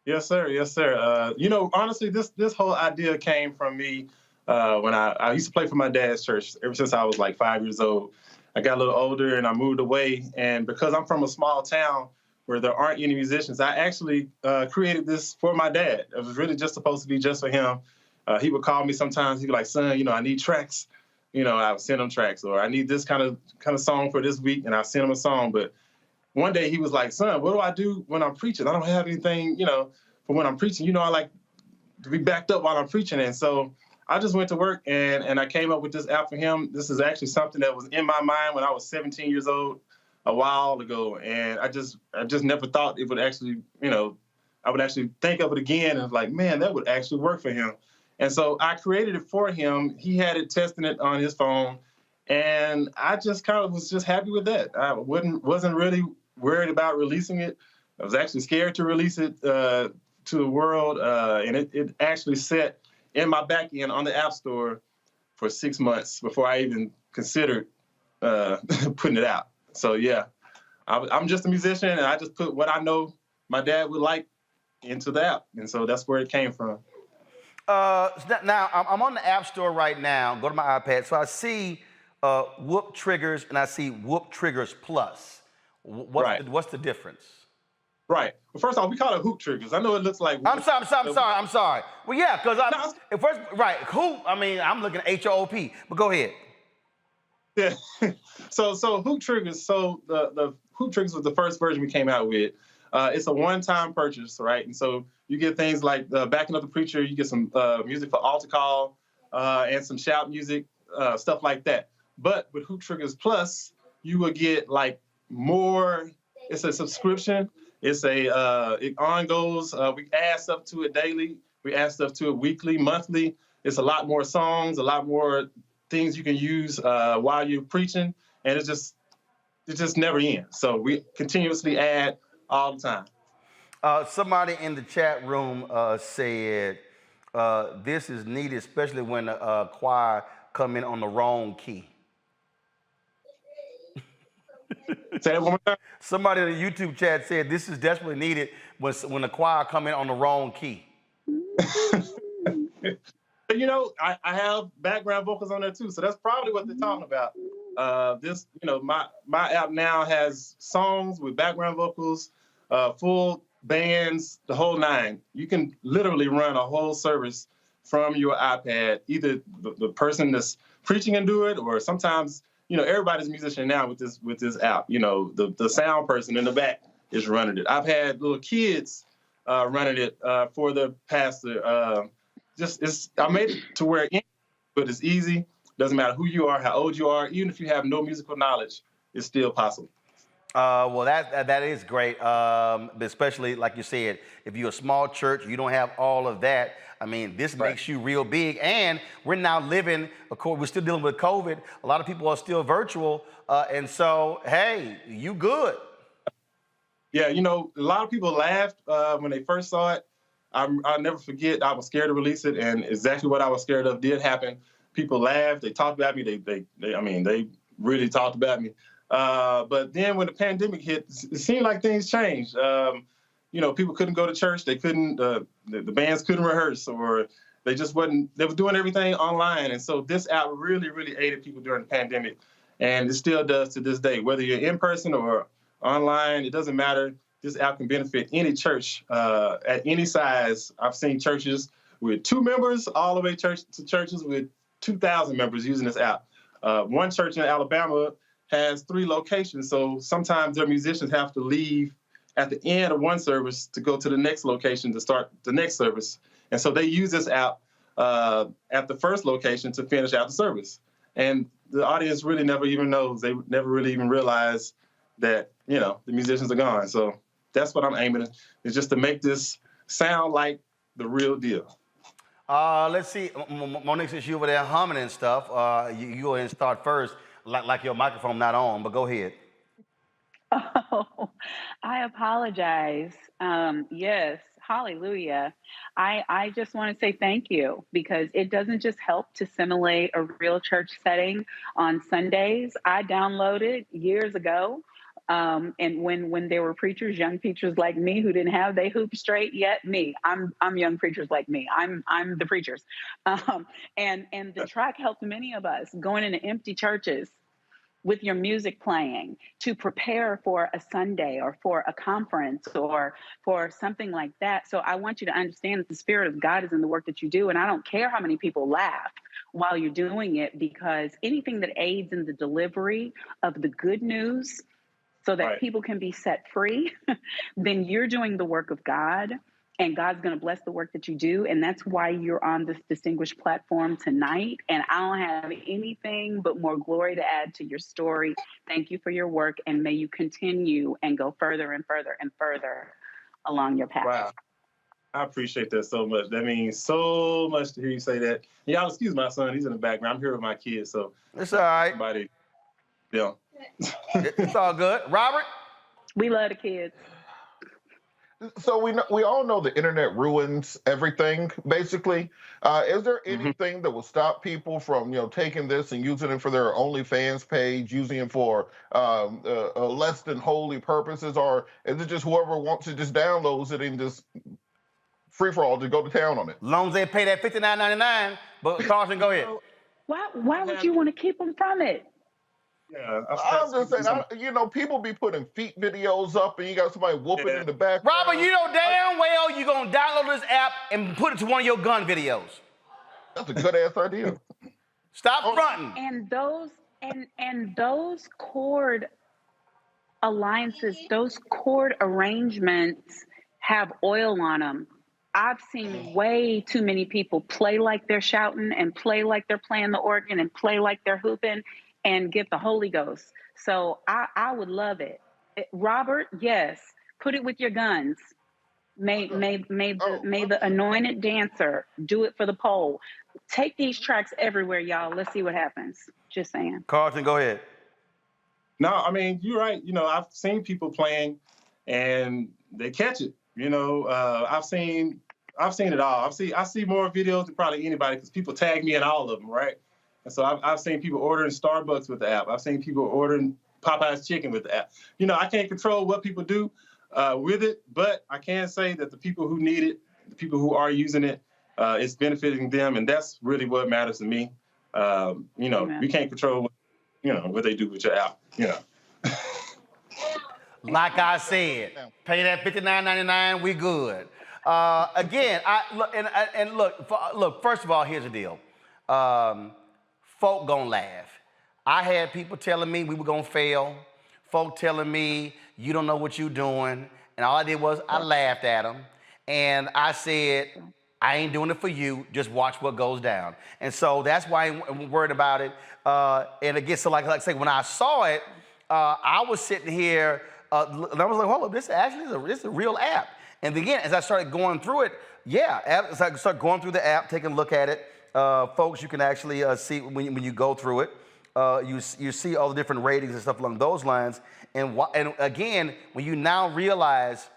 Yes, sir. Yes, sir. You know, honestly, this whole idea came from me when I used to play for my dad's church ever since I was like 5 years old. I got a little older and I moved away. And because I'm from a small town where there aren't any musicians, I actually created this for my dad. It was really just supposed to be just for him. He would call me sometimes. He'd be like, son, you know, I need tracks. You know, I would send him tracks, or I need this kind of song for this week, and I send him a song. But one day he was like, son, what do I do when I'm preaching? I don't have anything, you know, for when I'm preaching. You know, I like to be backed up while I'm preaching. And so I just went to work and I came up with this app for him. This is actually something that was in my mind when I was 17 years old a while ago. And I just never thought it would actually, you know, I would actually think of it again and was like, man, that would actually work for him. And so I created it for him. He had it, testing it on his phone. And I just kind of was just happy with that. I wasn't really worried about releasing it. I was actually scared to release it to the world. And it actually sat in my back end on the App Store for 6 months before I even considered putting it out. So yeah, I'm just a musician, and I just put what I know my dad would like into the app. And so that's where it came from. Now, I'm on the App Store right now. Go to my iPad. So I see Whoop Triggerz and I see Whoop Triggerz Plus. What's the difference? Right. Well, first off, we call it hoop triggers. I know it looks like. I'm sorry. Well, yeah, because hoop. I mean, I'm looking at HOOP. But go ahead. Yeah. So hoop triggers. So the hoop triggers was the first version we came out with. It's a one-time purchase, right? And so you get things like backing up the preacher. You get some music for altar call and some shout music, stuff like that. But with Hoop Triggerz Plus, you will get like more. It's a subscription. It's it on goes. We add stuff to it daily. We add stuff to it weekly, monthly. It's a lot more songs, a lot more things you can use while you're preaching, and it just never ends. So we continuously add all the time. Somebody in the chat room said this is needed, especially when the choir come in on the wrong key. Say that one more time. Somebody in the YouTube chat said this is desperately needed when the choir come in on the wrong key. But you know, I have background vocals on there too, so that's probably what they're talking about. My app now has songs with background vocals, full bands, the whole nine. You can literally run a whole service from your iPad. Either the person that's preaching can do it, or sometimes, everybody's a musician now with this app. The sound person in the back is running it. I've had little kids running it for the pastor. I made it to where it's easy. Doesn't matter who you are, how old you are, even if you have no musical knowledge, it's still possible. Well, that is great, especially like you said, if you're a small church, you don't have all of that. I mean, this makes you real big, and we're now living. Of course, we're still dealing with COVID. A lot of people are still virtual, and so hey, you good? Yeah, a lot of people laughed when they first saw it. I'll never forget. I was scared to release it, and exactly what I was scared of did happen. People laughed. They talked about me. They really talked about me. But then when the pandemic hit, it seemed like things changed. People couldn't go to church. They couldn't, the bands couldn't rehearse, or they were doing everything online. And so this app really, really aided people during the pandemic. And it still does to this day. Whether you're in person or online, it doesn't matter. This app can benefit any church at any size. I've seen churches with 2 members all the way to churches with 2,000 members using this app. One church in Alabama has 3 locations, so sometimes their musicians have to leave at the end of one service to go to the next location to start the next service. And so they use this app at the first location to finish out the service. And the audience really never even knows. They never really even realize that, the musicians are gone. So that's what I'm aiming at, is just to make this sound like the real deal. Let's see, Monique, since you over there humming and stuff, you go ahead and start first. Like your microphone not on, but go ahead. Oh, I apologize. Yes, hallelujah. I just want to say thank you, because it doesn't just help to simulate a real church setting on Sundays. I downloaded years ago. And when there were preachers, young preachers like me who didn't have they hoop straight yet, I'm young preachers like me. I'm the preachers. And the track helped many of us going into empty churches with your music playing to prepare for a Sunday or for a conference or for something like that. So I want you to understand that the Spirit of God is in the work that you do. And I don't care how many people laugh while you're doing it, because anything that aids in the delivery of the good news so that people can be set free, then you're doing the work of God, and God's going to bless the work that you do. And that's why you're on this distinguished platform tonight. And I don't have anything but more glory to add to your story. Thank you for your work, and may you continue and go further and further and further along your path. Wow. I appreciate that so much. That means so much to hear you say that. Y'all excuse my son. He's in the background. I'm here with my kids, so. It's all right. Somebody, yeah. It's all good. Robert? We love the kids. So we all know the internet ruins everything, basically. Is there anything that will stop people from, taking this and using it for their OnlyFans page, using it for less than holy purposes, or is it just whoever wants to just downloads it and just free for all. Just go to town on it. Long as they pay that $59.99. But Carson, go ahead. Why would you want to keep them from it? Yeah, I'm just saying, you know, people be putting feet videos up and you got somebody whooping in the back. Robert, you know damn well you're going to download this app and put it to one of your gun videos. That's a good-ass idea. Stop fronting. And those chord alliances, those chord arrangements have oil on them. I've seen way too many people play like they're shouting and play like they're playing the organ and play like they're hooping and get the Holy Ghost. So I would love it. Robert, yes, put it with your guns. May the anointed dancer do it for the pole. Take these tracks everywhere, y'all. Let's see what happens. Just saying. Carson, go ahead. No, I mean, you're right. You know, I've seen people playing and they catch it. You know, I've seen it all. I see more videos than probably anybody because people tag me in all of them, right? And so I've seen people ordering Starbucks with the app. I've seen people ordering Popeye's chicken with the app. You know, I can't control what people do with it, but I can say that the people who need it, the people who are using it, it's benefiting them, and that's really what matters to me. You know, Amen. You can't control, what they do with your app. You know. Like I said, pay that $59.99. We good. Again, look. First of all, here's the deal. Folk gonna laugh. I had people telling me we were gonna fail. Folk telling me you don't know what you're doing, and all I did was I laughed at them, and I said I ain't doing it for you. Just watch what goes down. And so that's why I'm worried about it. And again, so like I say, when I saw it, I was sitting here. And I was like, hold up, this is a real app. And again, as I started going through it, as I started going through the app, taking a look at it, folks, you can actually see when you go through it, you see all the different ratings and stuff along those lines. And again, when you now realize,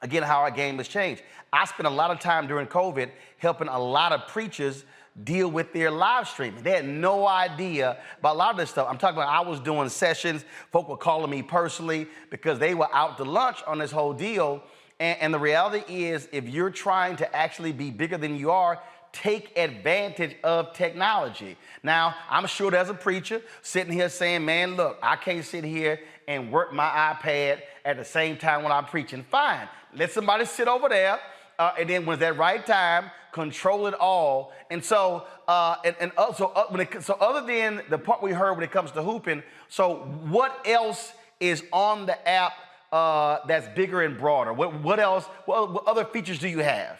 again, how our game has changed. I spent a lot of time during COVID helping a lot of preachers deal with their live streaming. They had no idea about a lot of this stuff. I'm talking about I was doing sessions. Folk were calling me personally because they were out to lunch on this whole deal. And the reality is, if you're trying to actually be bigger than you are, take advantage of technology. Now, I'm sure there's a preacher sitting here saying, man, look, I can't sit here and work my iPad at the same time when I'm preaching. Fine, let somebody sit over there, and then when it's that right time, control it all. And so, so other than the part we heard when it comes to hooping, so what else is on the app that's bigger and broader? What else? What other features do you have?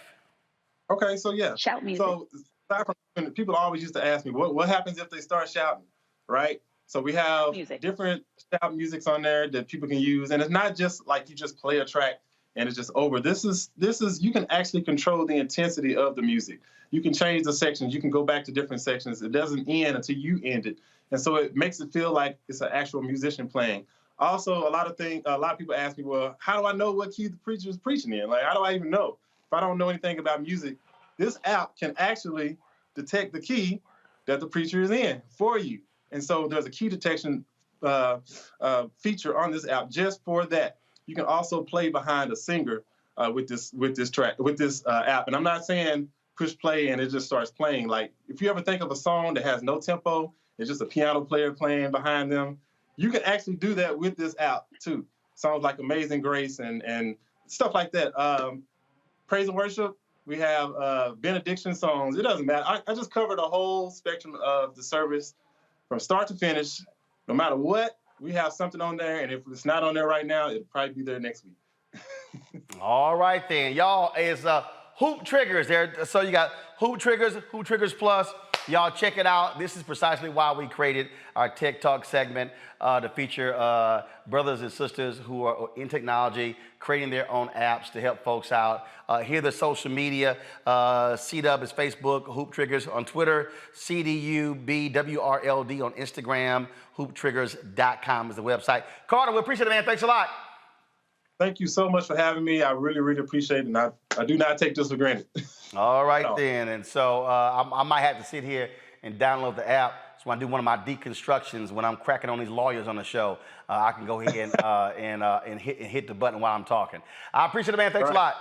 Okay, so yeah. Shout music. So aside from, people always used to ask me, what happens if they start shouting, right? So we have different shout musics on there that people can use, and it's not just like you just play a track and it's just over. This is you can actually control the intensity of the music. You can change the sections. You can go back to different sections. It doesn't end until you end it, and so it makes it feel like it's an actual musician playing. Also, a lot of people ask me, well, how do I know what key the preacher is preaching in? Like, how do I even know? If I don't know anything about music, this app can actually detect the key that the preacher is in for you. And so there's a key detection feature on this app just for that. You can also play behind a singer with this app. And I'm not saying push play and it just starts playing. Like, if you ever think of a song that has no tempo, it's just a piano player playing behind them, you can actually do that with this app too. Songs like Amazing Grace and stuff like that. Praise and worship, we have benediction songs. It doesn't matter. I just covered a whole spectrum of the service from start to finish. No matter what, we have something on there. And if it's not on there right now, it'll probably be there next week. All right then. Y'all, it's Hoop Triggerz there. So you got Hoop Triggerz Plus. Y'all check it out. This is precisely why we created our Tech Talk segment to feature brothers and sisters who are in technology, creating their own apps to help folks out. Here the social media. CW is Facebook, Hoop Triggerz on Twitter, CDUBWRLD on Instagram, hooptriggerz.com is the website. Carter, we appreciate it, man. Thanks a lot. Thank you so much for having me. I really, really appreciate it, and I do not take this for granted. All right then, and so I might have to sit here and download the app. So when I do one of my deconstructions, when I'm cracking on these lawyers on the show, I can go ahead and hit the button while I'm talking. I appreciate it, man. Thanks a lot.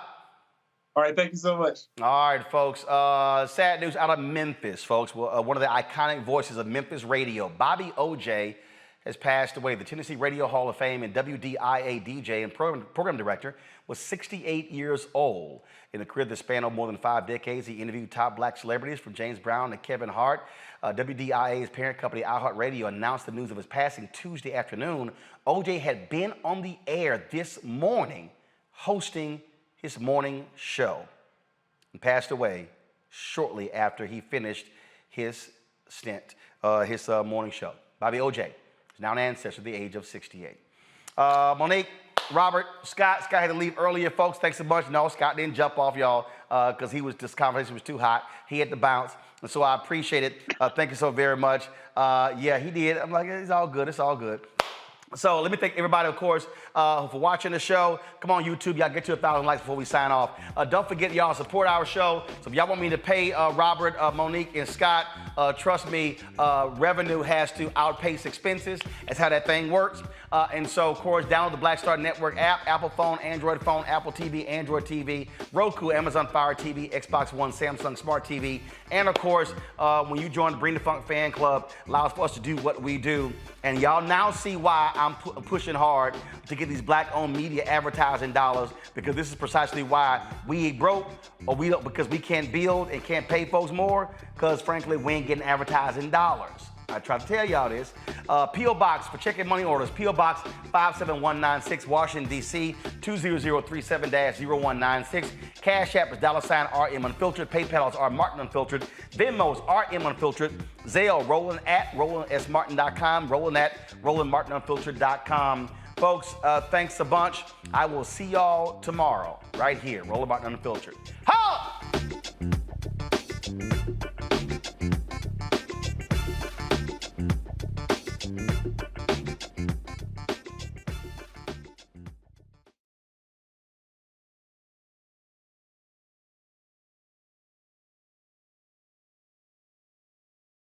All right, thank you so much. All right, folks. Sad news out of Memphis, folks. Well, one of the iconic voices of Memphis radio, Bobby O.J., has passed away. The Tennessee Radio Hall of Fame and WDIA DJ and program director was 68 years old. In a career that spanned over more than 5 decades, he interviewed top black celebrities from James Brown to Kevin Hart. WDIA's parent company, iHeartRadio, announced the news of his passing Tuesday afternoon. O.J. had been on the air this morning hosting his morning show and passed away shortly after he finished his stint, his morning show. Bobby O.J. is now an ancestor at the age of 68. Monique, Robert, Scott had to leave earlier, folks. Thanks so much. No, Scott didn't jump off, y'all, because this conversation was too hot. He had to bounce, and so I appreciate it. Thank you so very much. Yeah, he did. I'm like, it's all good. It's all good. So let me thank everybody, of course, for watching the show. Come on, YouTube. Y'all get to 1,000 likes before we sign off. Don't forget, y'all, support our show. So if y'all want me to pay Robert, Monique, and Scott, trust me, revenue has to outpace expenses. That's how that thing works. And so, of course, download the Black Star Network app, Apple phone, Android phone, Apple TV, Android TV, Roku, Amazon Fire TV, Xbox One, Samsung Smart TV. And, of course, when you join the Bring the Funk fan club, allows for us to do what we do. And y'all now see why I'm pushing hard to get these black-owned media advertising dollars, because this is precisely why we ain't broke, or we don't, because we can't build and can't pay folks more, because frankly, we ain't getting advertising dollars. I try to tell y'all this. P.O. Box for checking money orders. P.O. Box 57196, Washington, D.C. 20037-0196. Cash App is $RM Unfiltered. PayPal is R Martin Unfiltered. Venmo is RM Unfiltered. Zelle, Roland at RolandSMartin.com. Roland at RolandMartinUnfiltered.com. Folks, thanks a bunch. I will see y'all tomorrow right here. Roland Martin Unfiltered. Holla!